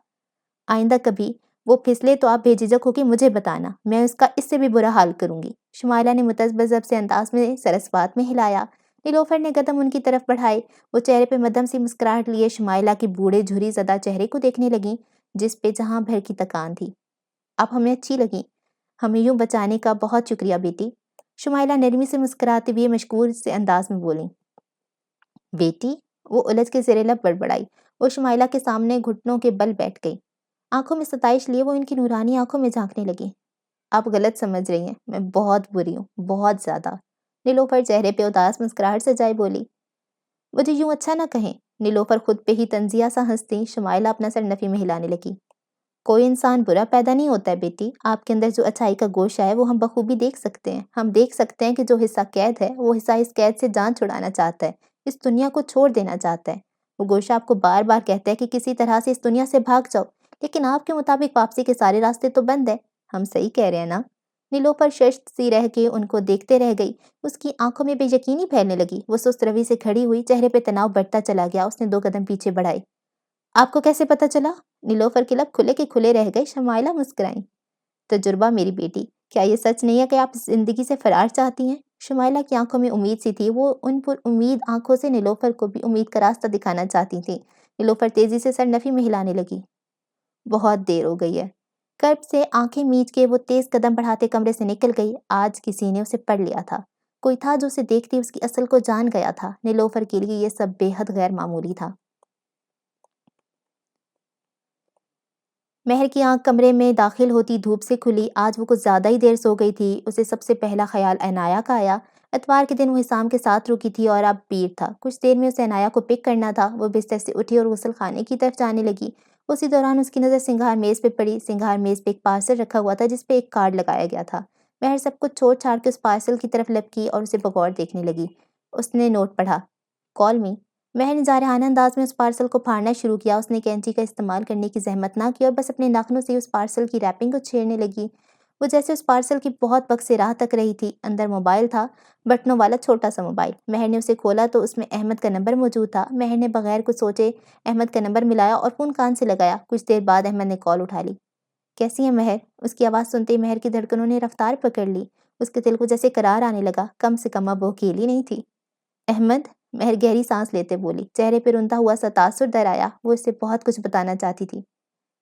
آئندہ کبھی وہ پھسلے تو آپ بے جھجک ہو کے مجھے بتانا، میں اس کا اس سے بھی برا حال کروں گی۔ شمائلہ نے متذبذب سے انداز میں سرسبات میں ہلایا۔ نیلوفر نے قدم ان کی طرف بڑھائے۔ وہ چہرے پہ مدھم سی مسکراہٹ لیے شمائلہ کی بوڑھے جھری زدہ چہرے کو دیکھنے لگیں جس پہ جہاں بھر کی تکان تھی۔ آپ ہمیں اچھی لگیں، ہمیں یوں بچانے کا بہت شکریہ بیٹی، شمائلہ نرمی سے مسکراتے ہوئے مشکور سے انداز میں بولیں۔ بیٹی؟ وہ الجھ کے زیر لب بڑبڑائی۔ وہ شمائلہ کے سامنے گھٹنوں کے بل بیٹھ گئی۔ آنکھوں میں ستائش لیے وہ ان کی نورانی آنکھوں میں جھانکنے لگی۔ آپ غلط سمجھ رہی ہیں، میں بہت بری ہوں، بہت زیادہ۔ نیلوفر چہرے پہ اداس مسکراہٹ سجائے بولی۔ مجھے یوں اچھا نہ کہیں۔ نیلوفر خود پہ ہی تنزیہ سا ہنستی۔ شمائلہ اپنا سر نفی میں ہلانے لگی۔ کوئی انسان برا پیدا نہیں ہوتا ہے بیٹی، آپ کے اندر جو اچھائی کا گوشہ ہے وہ ہم بخوبی دیکھ سکتے ہیں۔ ہم دیکھ سکتے ہیں کہ جو حصہ قید ہے وہ حصہ اس قید سے جان چھڑانا چاہتا ہے، اس دنیا کو چھوڑ دینا چاہتا ہے۔ وہ گوشہ آپ کو بار بار کہتا ہے کہ کسی طرح سے اس دنیا سے بھاگ جاؤ، لیکن آپ کے مطابق واپسی کے سارے راستے تو بند ہیں۔ ہم صحیح کہہ رہے ہیں نا؟ نیلوفر ششت سی رہ کے ان کو دیکھتے رہ گئی۔ اس کی آنکھوں میں بے یقینی پھیلنے لگی۔ وہ سست روی سے کھڑی ہوئی، چہرے پہ تناؤ بڑھتا چلا گیا۔ اس نے 2 قدم پیچھے بڑھائے۔ آپ کو کیسے پتہ چلا؟ نیلوفر کے لب کھلے کے کھلے رہ گئے۔ شمائلہ مسکرائیں۔ تجربہ میری بیٹی، کیا یہ سچ نہیں ہے کہ آپ زندگی سے فرار چاہتی ہیں؟ شمائلہ کی آنکھوں میں امید سی تھی۔ وہ ان پر امید آنکھوں سے نیلوفر کو بھی امید کا راستہ دکھانا چاہتی تھیں۔ نیلوفر تیزی سے سر نفی میں ہلانے لگی۔ بہت دیر ہو گئی ہے۔ کرب سے آنکھیں میچ کے وہ تیز قدم بڑھاتے کمرے سے نکل گئی۔ آج کسی نے اسے پڑھ لیا تھا، کوئی تھا جو اسے دیکھتے اس کی اصل کو جان گیا تھا۔ نیلوفر کے لیے یہ سب بے حد غیر معمولی تھا۔ مہر کی آنکھ کمرے میں داخل ہوتی دھوپ سے کھلی۔ آج وہ کچھ زیادہ ہی دیر سو گئی تھی۔ اسے سب سے پہلا خیال عنایہ کا آیا۔ اتوار کے دن وہ حسام کے ساتھ رکی تھی اور اب پیر تھا۔ کچھ دیر میں اسے عنایہ کو پک کرنا تھا۔ وہ بستر سے اٹھی اور غسل خانے کی طرف جانے لگی۔ اسی دوران اس کی نظر سنگھار میز پہ پڑی۔ سنگھار میز پہ ایک پارسل رکھا ہوا تھا جس پہ ایک کارڈ لگایا گیا تھا۔ مہر سب کچھ چھوڑ چھاڑ کے اس پارسل کی طرف لپکی اور اسے بغور دیکھنے لگی۔ اس نے نوٹ پڑھا، کال می۔ مہر نے جارحانہ انداز میں اس پارسل کو پھاڑنا شروع کیا۔ اس نے کینچی کا استعمال کرنے کی زحمت نہ کی اور بس اپنے ناخنوں سے اس پارسل کی ریپنگ کو چھیڑنے لگی۔ وہ جیسے اس پارسل کی بہت وقت سے راہ تک رہی تھی۔ اندر موبائل تھا، بٹنوں والا چھوٹا سا موبائل۔ مہر نے اسے کھولا تو اس میں احمد کا نمبر موجود تھا۔ مہر نے بغیر کچھ سوچے احمد کا نمبر ملایا اور فون کان سے لگایا۔ کچھ دیر بعد احمد نے کال اٹھا لی۔ کیسی ہیں مہر؟ اس کی آواز سنتے ہی مہر کی دھڑکنوں نے رفتار پکڑ لی۔ اس کے دل کو جیسے قرار آنے لگا، کم سے کم اب وہ اکیلی نہیں تھی۔ احمد؟ مہر گہری سانس لیتے بولی۔ چہرے پہ روندا ہوا سا تاثر در آیا۔ وہ اس سے بہت کچھ بتانا چاہتی تھی۔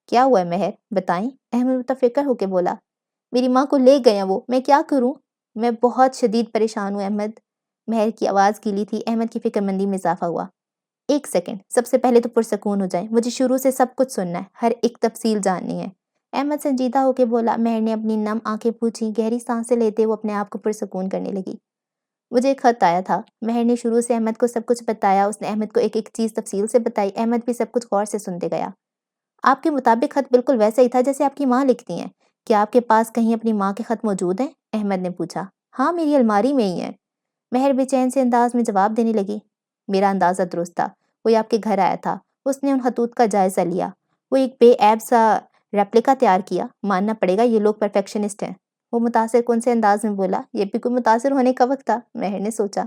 کیا ہوا ہے مہر؟ بتائیں، احمد متفکر ہو کے بولا۔ میری ماں کو لے گئے ہیں وہ، میں کیا کروں؟ میں بہت شدید پریشان ہوں احمد۔ مہر کی آواز گیلی تھی۔ احمد کی فکر مندی میں اضافہ ہوا۔ ایک سیکنڈ، سب سے پہلے تو پرسکون ہو جائیں، مجھے شروع سے سب کچھ سننا ہے، ہر ایک تفصیل جاننی ہے۔ احمد سنجیدہ ہو کے بولا۔ مہر نے اپنی نم آنکھیں پوچھیں، گہری سانسیں لیتے وہ اپنے آپ کو پرسکون کرنے لگی۔ مجھے ایک خط آیا تھا۔ مہر نے شروع سے احمد کو سب کچھ بتایا۔ اس نے احمد کو ایک ایک چیز تفصیل سے بتائی۔ احمد بھی سب کچھ غور سے سنتے گیا۔ آپ کے مطابق خط بالکل ویسا ہی تھا جیسے آپ کی ماں لکھتی ہیں۔ کیا آپ کے پاس کہیں اپنی ماں کے خط موجود ہیں؟ احمد نے پوچھا۔ ہاں، میری الماری میں ہی ہیں۔ مہر بے چین سے انداز میں جواب دینے لگی۔ میرا اندازہ درست تھا، کوئی آپ کے گھر آیا تھا۔ اس نے ان خطوط کا جائزہ لیا۔ وہ ایک بے عیب سا ریپلیکا تیار کیا۔ ماننا پڑے گا یہ لوگ پرفیکشنسٹ ہیں۔ وہ متاثر کن سے انداز میں بولا۔ یہ بھی کوئی متاثر ہونے کا وقت تھا، مہر نے سوچا۔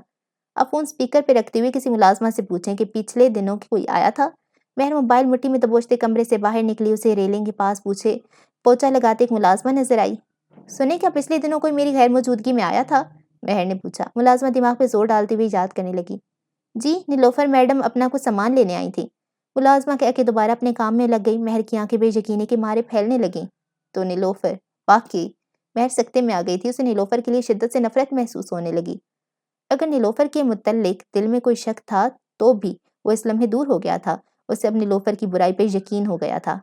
اب فون سپیکر پہ رکھتے ہوئے کسی ملازمہ سے پوچھیں کہ پچھلے دنوں کوئی آیا تھا۔ مہر موبائل مٹھی میں دبوچتے کمرے سے باہر نکلی۔ اسے ریلنگ کے پاس پوچھا لگاتے ایک ملازمہ نظر آئی۔ سنیں، کیا پچھلے دنوں کوئی میری غیر موجودگی میں آیا تھا؟ مہر نے پوچھا۔ ملازمہ دماغ پہ زور ڈالتے ہوئے یاد کرنے لگی۔ جی، نیلوفر میڈم اپنا کچھ سامان لینے آئی تھی۔ ملازمہ کہہ کے دوبارہ اپنے کام میں لگ گئی۔ مہر کی آنکھیں بے یقینی کے مارے پھیلنے لگیں۔ تو نیلوفر؟ واقعی؟ مہر سکتے میں آ گئی تھی۔ اسے نیلوفر کے لیے شدت سے نفرت محسوس ہونے لگی۔ اگر نیلوفر کے متعلق دل میں کوئی شک تھا تو بھی وہ اس لمحے دور ہو گیا تھا۔ اسے اب نیلوفر کی برائی پہ یقین ہو گیا تھا۔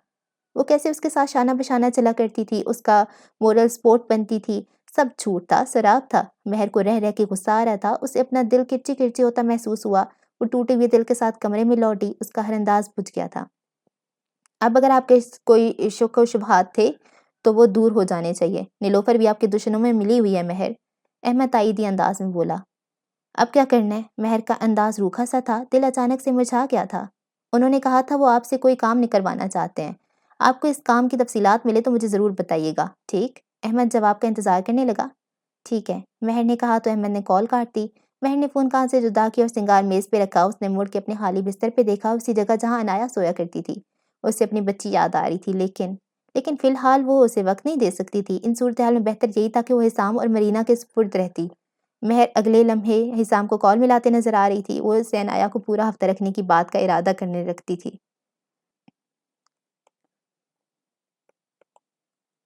وہ کیسے اس کے ساتھ شانہ بشانہ چلا کرتی تھی، اس کا مورل سپورٹ بنتی تھی۔ سب جھوٹ تھا، سراب تھا۔ مہر کو رہ رہ کے غصہ آ رہا تھا۔ اسے اپنا دل کرچی کرچی ہوتا محسوس ہوا۔ وہ ٹوٹے ہوئے دل کے ساتھ کمرے میں لوٹی۔ اس کا ہر انداز بجھ گیا تھا۔ اب اگر آپ کے کوئی شک و شبہات تھے تو وہ دور ہو جانے چاہیے۔ نیلوفر بھی آپ کے دشمنوں میں ملی ہوئی ہے مہر، احمد تائیدی انداز میں بولا۔ اب کیا کرنا ہے؟ مہر کا انداز روکھا سا تھا، دل اچانک سے مرجھا گیا تھا۔ انہوں نے کہا تھا وہ آپ سے کوئی کام نکلوانا چاہتے ہیں۔ آپ کو اس کام کی تفصیلات ملے تو مجھے ضرور بتائیے گا، ٹھیک؟ احمد جواب کا انتظار کرنے لگا۔ ٹھیک ہے، مہر نے کہا تو احمد نے کال کاٹ دی۔ مہر نے فون کان سے جدا کیا اور سنگار میز پہ رکھا۔ اس نے مڑ کے اپنے خالی بستر پہ دیکھا، اسی جگہ جہاں عنایا سویا کرتی تھی۔ اسے اپنی بچی یاد آ رہی تھی، لیکن فی الحال وہ اسے وقت نہیں دے سکتی تھی۔ ان صورتحال میں بہتر یہی تھا کہ وہ حسام اور مرینا کے سپرد رہتی۔ مہر اگلے لمحے حسام کو کال ملاتے نظر آ رہی تھی۔ وہ اسے عنایا کو پورا ہفتہ رکھنے کی بات کا ارادہ کرنے رکھتی تھی۔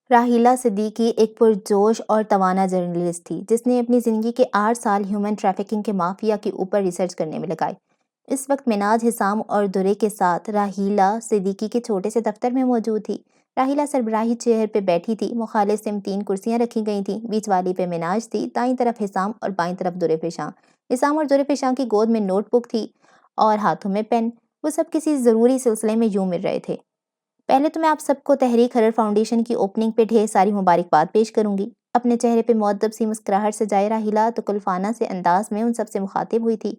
راحیلہ صدیقی ایک پرجوش اور توانا جرنلسٹ تھی جس نے اپنی زندگی کے 8 سال ہیومن ٹریفکنگ کے مافیا کے اوپر ریسرچ کرنے میں لگائے۔ اس وقت مناج، حسام اور درے کے ساتھ راحیلہ صدیقی کے چھوٹے سے دفتر میں موجود تھی۔ راحیلہ سربراہی چیئر پہ بیٹھی تھی، مخالف سمت 3 کرسیاں رکھی گئی تھیں، بیچ والی پہ مناج تھی، دائیں طرف حسام اور بائیں طرف درے پیشاں۔ حسام اور درے پیشاں کی گود میں نوٹ بک تھی اور ہاتھوں میں پین۔ وہ سب کسی ضروری سلسلے میں یوں مل رہے تھے۔ پہلے تو میں آپ سب کو تحریک حرر فاؤنڈیشن کی اوپننگ پہ ڈھیر ساری مبارکباد پیش کروں گی۔ اپنے چہرے پہ مؤدب سی مسکراہٹ سجائے راحیلہ تکلفانہ سے انداز میں ان سب سے مخاطب ہوئی تھی۔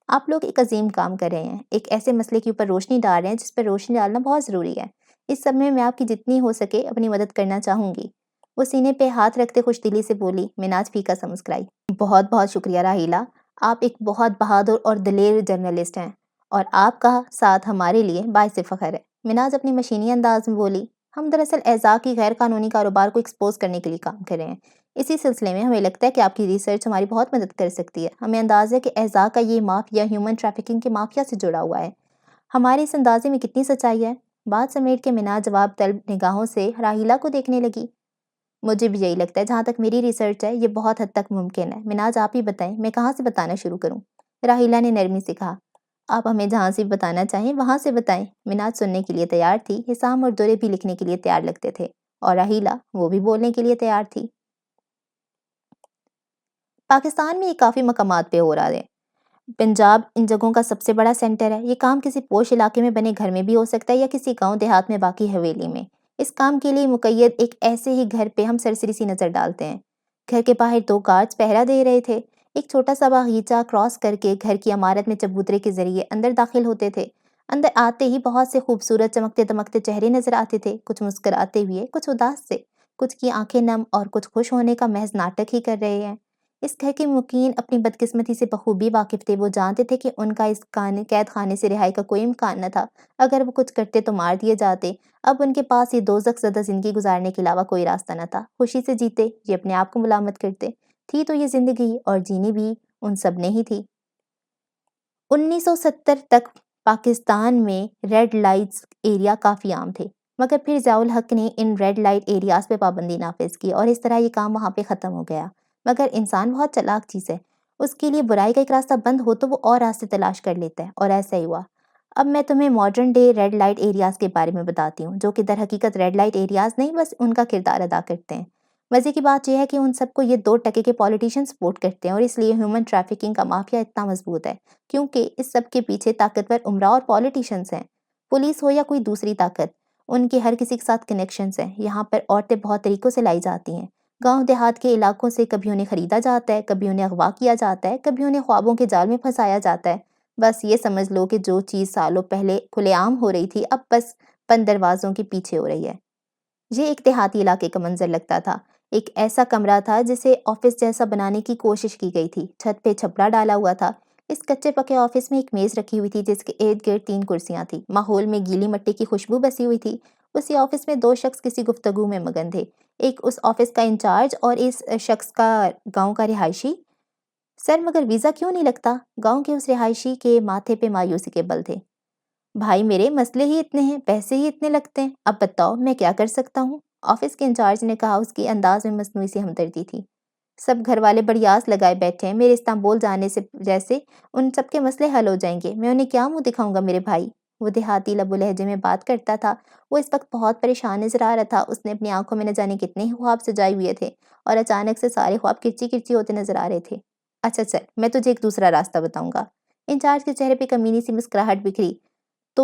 آپ لوگ ایک عظیم کام کر رہے ہیں، ایک ایسے مسئلے کے اوپر روشنی ڈال رہے ہیں جس پر روشنی ڈالنا بہت ضروری ہے۔ اس سب میں آپ کی جتنی ہو سکے اپنی مدد کرنا چاہوں گی۔ وہ سینے پہ ہاتھ رکھتے خوش دلی سے بولی۔ مناج پھیکا سا مسکرائی۔ بہت بہت شکریہ راحیلہ، آپ ایک بہت بہادر اور دلیر جرنلسٹ ہیں اور آپ کا ساتھ ہمارے لیے باعث فخر ہے۔ مناج اپنی مشینی انداز میں بولی۔ ہم دراصل اعضاء کی غیر قانونی کاروبار کو ایکسپوز کرنے کے لیے کام کر رہے ہیں۔ اسی سلسلے میں ہمیں لگتا ہے کہ آپ کی ریسرچ ہماری بہت مدد کر سکتی ہے۔ ہمیں اندازہ ہے کہ اعضاء کا یہ مافیا ہیومن ٹریفکنگ کے مافیا سے جڑا ہوا ہے۔ ہمارے اس اندازے میں کتنی سچائی ہے؟ بات سمیٹ کے مناج جواب طلب نگاہوں سے راحیلہ کو دیکھنے لگی۔ مجھے بھی یہی لگتا ہے، جہاں تک میری ریسرچ ہے یہ بہت حد تک ممکن ہے۔ مناج آپ ہی بتائیں، میں کہاں سے بتانا شروع کروں؟ راحیلہ نے نرمی سے کہا۔ آپ ہمیں جہاں سے بتانا چاہیں وہاں سے بتائیں۔ مناج سننے کے لیے تیار تھی۔ حسام اور درے بھی لکھنے کے لیے تیار لگتے تھے اور راحیلہ وہ بھی بولنے کے لیے تیار تھی۔ پاکستان میں یہ کافی مقامات پہ ہو رہا ہے۔ پنجاب ان جگہوں کا سب سے بڑا سینٹر ہے۔ یہ کام کسی پوش علاقے میں بنے گھر میں بھی ہو سکتا ہے یا کسی گاؤں دیہات میں باقی حویلی میں۔ اس کام کے لیے مقید ایک ایسے ہی گھر پہ ہم سرسری سی نظر ڈالتے ہیں۔ گھر کے باہر 2 گارڈز پہرا دے رہے تھے۔ ایک چھوٹا سا باغیچہ کراس کر کے گھر کی عمارت میں چبوترے کے ذریعے اندر داخل ہوتے تھے۔ اندر آتے ہی بہت سے خوبصورت چمکتے دمکتے چہرے نظر آتے تھے، کچھ مسکراتے ہوئے، کچھ اداس سے، کچھ کی آنکھیں نم اور کچھ خوش ہونے کا محض ناٹک ہی کر رہے ہیں۔ اس گھر کے مقیم اپنی بدقسمتی سے بخوبی واقف تھے۔ وہ جانتے تھے کہ ان کا اس قید خانے سے رہائی کا کوئی امکان نہ تھا۔ اگر وہ کچھ کرتے تو مار دیے جاتے۔ اب ان کے پاس یہ دوزخ زدہ زندگی گزارنے کے علاوہ کوئی راستہ نہ تھا۔ خوشی سے جیتے، یہ اپنے آپ کو ملامت کرتے۔ تھی تو یہ زندگی اور جینی بھی ان سب نے ہی تھی۔ 1970 تک پاکستان میں ریڈ لائٹس ایریا کافی عام تھے، مگر پھر ضیاء الحق نے ان ریڈ لائٹ ایریاز پہ پابندی نافذ کی اور اس طرح یہ کام وہاں پہ ختم ہو گیا۔ مگر انسان بہت چالاک چیز ہے، اس کے لیے برائی کا ایک راستہ بند ہو تو وہ اور راستے تلاش کر لیتا ہے، اور ایسا ہی ہوا۔ اب میں تمہیں modern day red light areas کے بارے میں بتاتی ہوں، جو کہ در حقیقت ریڈ لائٹ ایریاز نہیں، بس ان کا کردار ادا کرتے ہیں۔ مزے کی بات یہ ہے کہ ان سب کو یہ 2 ٹکے کے پولیٹیشین سپورٹ کرتے ہیں، اور اس لیے ہیومن ٹریفکنگ کا مافیا اتنا مضبوط ہے، کیونکہ اس سب کے پیچھے طاقتور عمرا اور پولیٹیشنز ہیں۔ پولیس ہو یا کوئی دوسری طاقت، ان کے ہر کسی کے ساتھ کنیکشنز ہیں۔ یہاں پر عورتیں بہت طریقوں سے لائی جاتی ہیں۔ گاؤں دیہات کے علاقوں سے کبھی انہیں خریدا جاتا ہے، کبھی انہیں اغوا کیا جاتا ہے، کبھی انہیں خوابوں کے جال میں پھنسایا جاتا ہے۔ بس یہ سمجھ لو کہ جو چیز سالوں پہلے کھلے عام ہو رہی تھی، اب بس بند دروازوں کے پیچھے ہو رہی ہے۔ یہ ایک دیہاتی علاقے کا منظر لگتا تھا۔ ایک ایسا کمرہ تھا جسے آفس جیسا بنانے کی کوشش کی گئی تھی۔ چھت پہ چھپڑا ڈالا ہوا تھا۔ اس کچے پکے آفس میں ایک میز رکھی ہوئی تھی جس کے ارد گرد 3 کرسیاں تھیں۔ ماحول میں گیلی مٹی کی خوشبو بسی ہوئی تھی۔ اسی آفس میں 2 شخص کسی گفتگو میں مگن تھے، ایک اس آفس کا انچارج اور اس شخص کا گاؤں کا رہائشی۔ سر، مگر ویزا کیوں نہیں لگتا؟ گاؤں کے اس رہائشی کے ماتھے پہ مایوسی کے بل تھے۔ بھائی میرے، مسئلے ہی اتنے ہیں، پیسے ہی اتنے لگتے ہیں، اب بتاؤ میں کیا کر سکتا ہوں؟ آفس کے انچارج نے کہا۔ اس کی انداز میں مصنوعی سی ہمدردی تھی۔ سب گھر والے بڑی آس لگائے بیٹھے ہیں، میرے استنبول جانے سے جیسے ان سب کے مسئلے حل ہو جائیں گے۔ میں انہیں کیا منہ دکھاؤں گا میرے بھائی؟ وہ دیہاتی لب و لہجے میں بات کرتا تھا۔ وہ اس وقت بہت پریشان نظر آ رہا تھا۔ اس نے اپنی آنکھوں میں نہ جانے کتنے ہی خواب سجائے ہوئے تھے اور اچانک سے سارے خواب کرچی کرچی ہوتے نظر آ رہے تھے۔ اچھا چل، میں تجھے ایک دوسرا راستہ بتاؤں گا۔ انچارج کے چہرے پہ کمینی سی مسکراہٹ بکھری۔ تو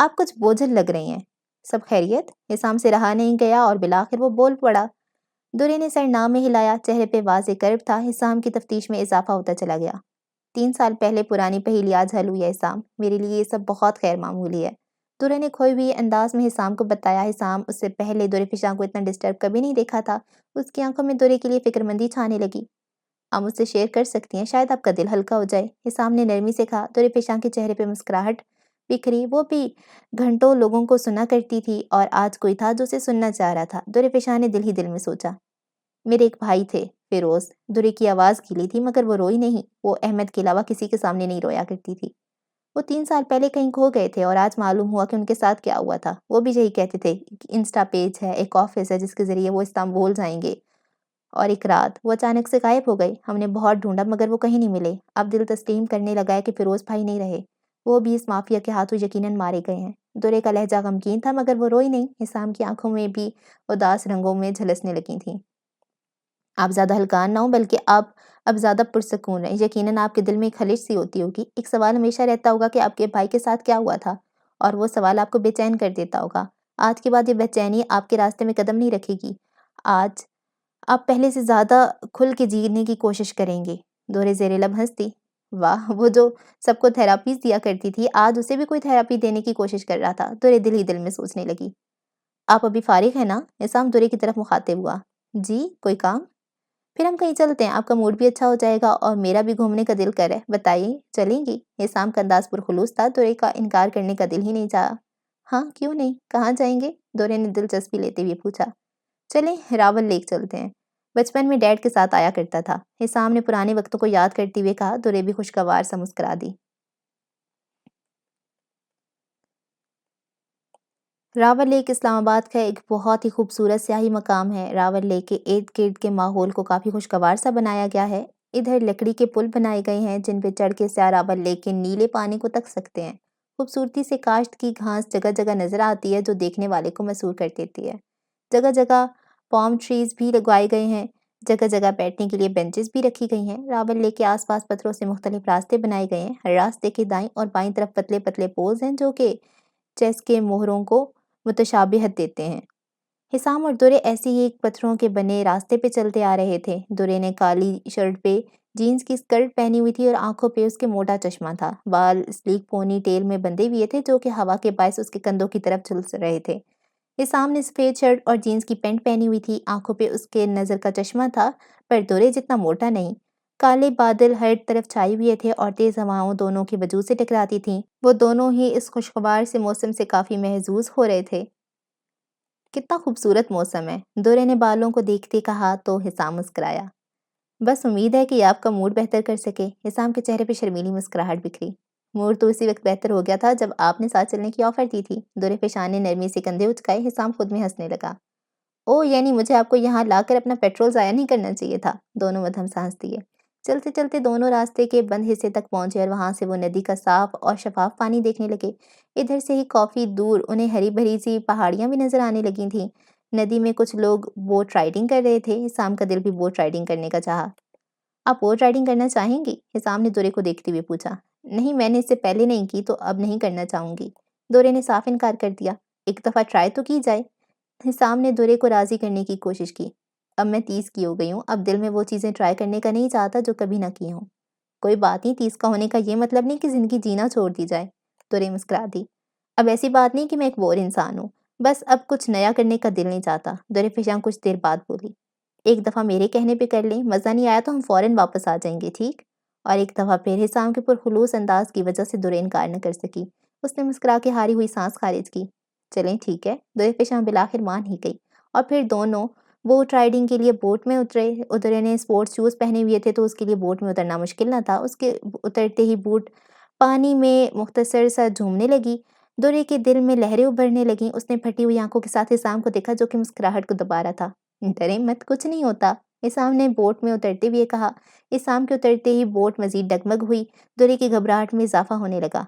آپ کچھ بوجھل لگ رہی ہیں۔ سب خیریت؟ حسام سے رہا نہیں گیا اور بالآخر وہ بول پڑا۔ درے نے سر نہ میں ہلایا، چہرے پہ واضح کرب تھا۔ حسام کی تفتیش میں اضافہ ہوتا چلا گیا۔ 3 سال پہلے پرانی پہیلی آج حل ہوئی ہے حسام، میرے لیے یہ سب بہت خیر معمولی ہے۔ درے نے کھوئے ہوئے انداز میں حسام کو بتایا۔ حسام اس سے پہلے درے فشاں کو اتنا ڈسٹرب کبھی نہیں دیکھا تھا۔ اس کی آنکھوں میں درے کے لیے فکر مندی چھانے لگی۔ آپ مجھ سے شیئر کر سکتی ہیں، شاید آپ کا دل ہلکا ہو جائے، حسام نے نرمی سے کہا۔ درے فشاں کے چہرے پہ مسکراہٹ بکھری، وہ بھی گھنٹوں لوگوں کو سنا کرتی تھی اور آج کوئی تھا جو اسے سننا چاہ رہا تھا۔ درے فشاں نے دل ہی دل میں سوچا، میرے ایک بھائی تھے فیروز۔ درے کی آواز گیلی تھی مگر وہ روئی نہیں۔ وہ احمد کے علاوہ کسی کے سامنے نہیں رویا کرتی تھی۔ وہ 3 سال پہلے کہیں کھو گئے تھے اور آج معلوم ہوا کہ ان کے ساتھ کیا ہوا تھا۔ وہ بھی یہی کہتے تھے کہ انسٹا پیج ہے، ایک آفس ہے جس کے ذریعے وہ استنبول جائیں گے، اور ایک رات وہ اچانک سے غائب ہو گئے۔ ہم نے بہت ڈھونڈا مگر وہ کہیں نہیں ملے۔ اب دل تسلیم کرنے لگا ہے کہ فیروز بھائی نہیں رہے، وہ بھی اس مافیا کے ہاتھوں یقیناً مارے گئے ہیں۔ درے کا لہجہ غمگین تھا مگر وہ روئی نہیں۔ حسام کی آنکھوں میں بھی اداس رنگوں میں جھلسنے لگی تھیں۔ آپ زیادہ ہلکان نہ ہوں بلکہ آپ اب زیادہ پرسکون رہیں۔ یقیناً آپ کے دل میں ایک خلش سی ہوتی ہوگی، ایک سوال ہمیشہ رہتا ہوگا کہ آپ کے بھائی کے ساتھ کیا ہوا تھا، اور وہ سوال آپ کو بے چین کر دیتا ہوگا۔ آج کے بعد یہ بے چینی آپ کے راستے میں قدم نہیں رکھے گی۔ آج آپ پہلے سے زیادہ کھل کے جینے کی کوشش کریں گے۔ درے زیر لب ہنس دی۔ واہ، وہ جو سب کو تھراپیز دیا کرتی تھی آج اسے بھی کوئی تھراپی دینے کی کوشش کر رہا تھا۔ درے دل ہی دل میں سوچنے لگی۔ آپ ابھی فارغ ہیں نا؟ حسام درے کی طرف مخاطب ہوا۔ جی، کوئی کام؟ پھر ہم کہیں چلتے ہیں، آپ کا موڈ بھی اچھا ہو جائے گا اور میرا بھی گھومنے کا دل کر رہا ہے۔ بتائیے، چلیں گی؟ حسام کا انداز پرخلوص تھا، درے کا انکار کرنے کا دل ہی نہیں چاہا۔ ہاں، کیوں نہیں؟ کہاں جائیں گے؟ درے نے دلچسپی لیتے ہوئے پوچھا۔ چلیں، راول لیک چلتے ہیں، بچپن میں ڈیڈ کے ساتھ آیا کرتا تھا۔ حسام نے پرانے وقتوں کو یاد کرتے ہوئے کہا۔ درے بھی خوشگوار سا مسکرا دی۔ راول لیک اسلام آباد کا ایک بہت ہی خوبصورت سیاحی مقام ہے۔ راول لیک کے ارد گرد کے ماحول کو کافی خوشگوار سا بنایا گیا ہے۔ ادھر لکڑی کے پل بنائے گئے ہیں جن پہ چڑھ کے سیاح راول لیک کے نیلے پانی کو تک سکتے ہیں۔ خوبصورتی سے کاشت کی گھاس جگہ جگہ نظر آتی ہے جو دیکھنے والے کو مسحور کر دیتی ہے۔ جگہ جگہ پام ٹریز بھی لگوائے گئے ہیں، جگہ جگہ بیٹھنے کے لیے بینچز بھی رکھی گئی ہیں۔ راول لیک کے آس پاس پتھروں سے مختلف راستے بنائے گئے ہیں۔ ہر راستے کے دائیں اور بائیں طرف پتلے پتلے پولز ہیں جو کہ چیس کے مہروں کو متشابہت دیتے ہیں۔ حسام اور درے ایسے ہی ایک پتھروں کے بنے راستے پہ چلتے آ رہے تھے۔ درے نے کالی شرٹ پہ جینز کی اسکرٹ پہنی ہوئی تھی اور آنکھوں پہ اس کے موٹا چشمہ تھا۔ بال سلیک پونی ٹیل میں بندھے ہوئے تھے جو کہ ہوا کے باعث اس کے کندھوں کی طرف جھل رہے تھے۔ حسام نے سفید شرٹ اور جینز کی پینٹ پہنی ہوئی تھی، آنکھوں پہ اس کے نظر کا چشمہ تھا، پر درے جتنا موٹا نہیں۔ کالے بادل ہر طرف چھائے ہوئے تھے اور تیز ہوائیں دونوں کے وجود سے ٹکراتی تھیں۔ وہ دونوں ہی اس خوشگوار سے موسم سے کافی محظوظ ہو رہے تھے۔ کتنا خوبصورت موسم ہے، درے نے بالوں کو دیکھتے کہا تو حسام مسکرایا۔ بس امید ہے کہ یہ آپ کا موڈ بہتر کر سکے۔ حسام کے چہرے پہ شرمیلی مسکراہٹ بکھری۔ موڈ تو اسی وقت بہتر ہو گیا تھا جب آپ نے ساتھ چلنے کی آفر دی تھی۔ درے فشان نے نرمی سے کندھے اچکائے۔ حسام خود میں ہنسنے لگا۔ او، یعنی مجھے آپ کو یہاں لا کر اپنا پیٹرول ضائع نہیں کرنا چاہیے تھا؟ دونوں مدھم سے ہنس دیے۔ چلتے چلتے دونوں راستے کے بند حصے تک پہنچے اور وہاں سے وہ ندی کا صاف اور شفاف پانی دیکھنے لگے۔ ادھر سے ہی کافی دور انہیں ہری بھری سی پہاڑیاں بھی نظر آنے لگی تھیں۔ ندی میں کچھ لوگ بوٹ رائڈنگ کر رہے تھے۔ حسام کا دل بھی بوٹ رائڈنگ کرنے کا چاہا۔ آپ بوٹ رائڈنگ کرنا چاہیں گی؟ حسام نے درے کو دیکھتے ہوئے پوچھا۔ نہیں، میں نے اس سے پہلے نہیں کی تو اب نہیں کرنا چاہوں گی، درے نے صاف انکار کر دیا۔ ایک دفعہ ٹرائی تو کی جائے۔ حسام نے درے کو راضی کرنے کی کوشش کی۔ اب میں 30 کی ہو گئی ہوں، اب دل میں وہ چیزیں ٹرائی کرنے کا نہیں چاہتا جو کبھی نہ کی ہوں۔ کوئی بات نہیں، 30 کا ہونے کا یہ مطلب نہیں کہ زندگی جینا چھوڑ دی جائے، درے مسکرا دی۔ اب ایسی بات نہیں کہ میں ایک بور انسان ہوں، بس اب کچھ نیا کرنے کا دل نہیں چاہتا، درے فشاں کچھ دیر بعد بولی۔ ایک دفعہ میرے کہنے پہ کر لیں، مزہ نہیں آیا تو ہم فوراً واپس آ جائیں گے، ٹھیک؟ اور ایک دفعہ پھر حسام کے پرخلوص انداز کی وجہ سے درے انکار نہ کر سکی۔ اس نے مسکرا کے ہاری ہوئی سانس خارج کی۔ چلیں ٹھیک ہے، درے فشاں بالآخر مان ہی گئی اور پھر دونوں بوٹ رائڈنگ کے لیے بوٹ میں اترے۔ درے نے اسپورٹس شوز پہنے ہوئے تھے تو اس کے لیے بوٹ میں اترنا مشکل نہ تھا۔ اس کے اترتے ہی بوٹ پانی میں مختصر سا جھومنے لگی۔ درے کے دل میں لہریں ابھرنے لگیں۔ اس نے پھٹی ہوئی آنکھوں کے ساتھ حسام کو دیکھا جو کہ مسکراہٹ کو دبا رہا تھا۔ ڈریں مت، کچھ نہیں ہوتا، حسام نے بوٹ میں اترتے ہوئے کہا۔ حسام کے اترتے ہی بوٹ مزید ڈگمگ ہوئی۔ درے کی گھبراہٹ میں اضافہ ہونے لگا۔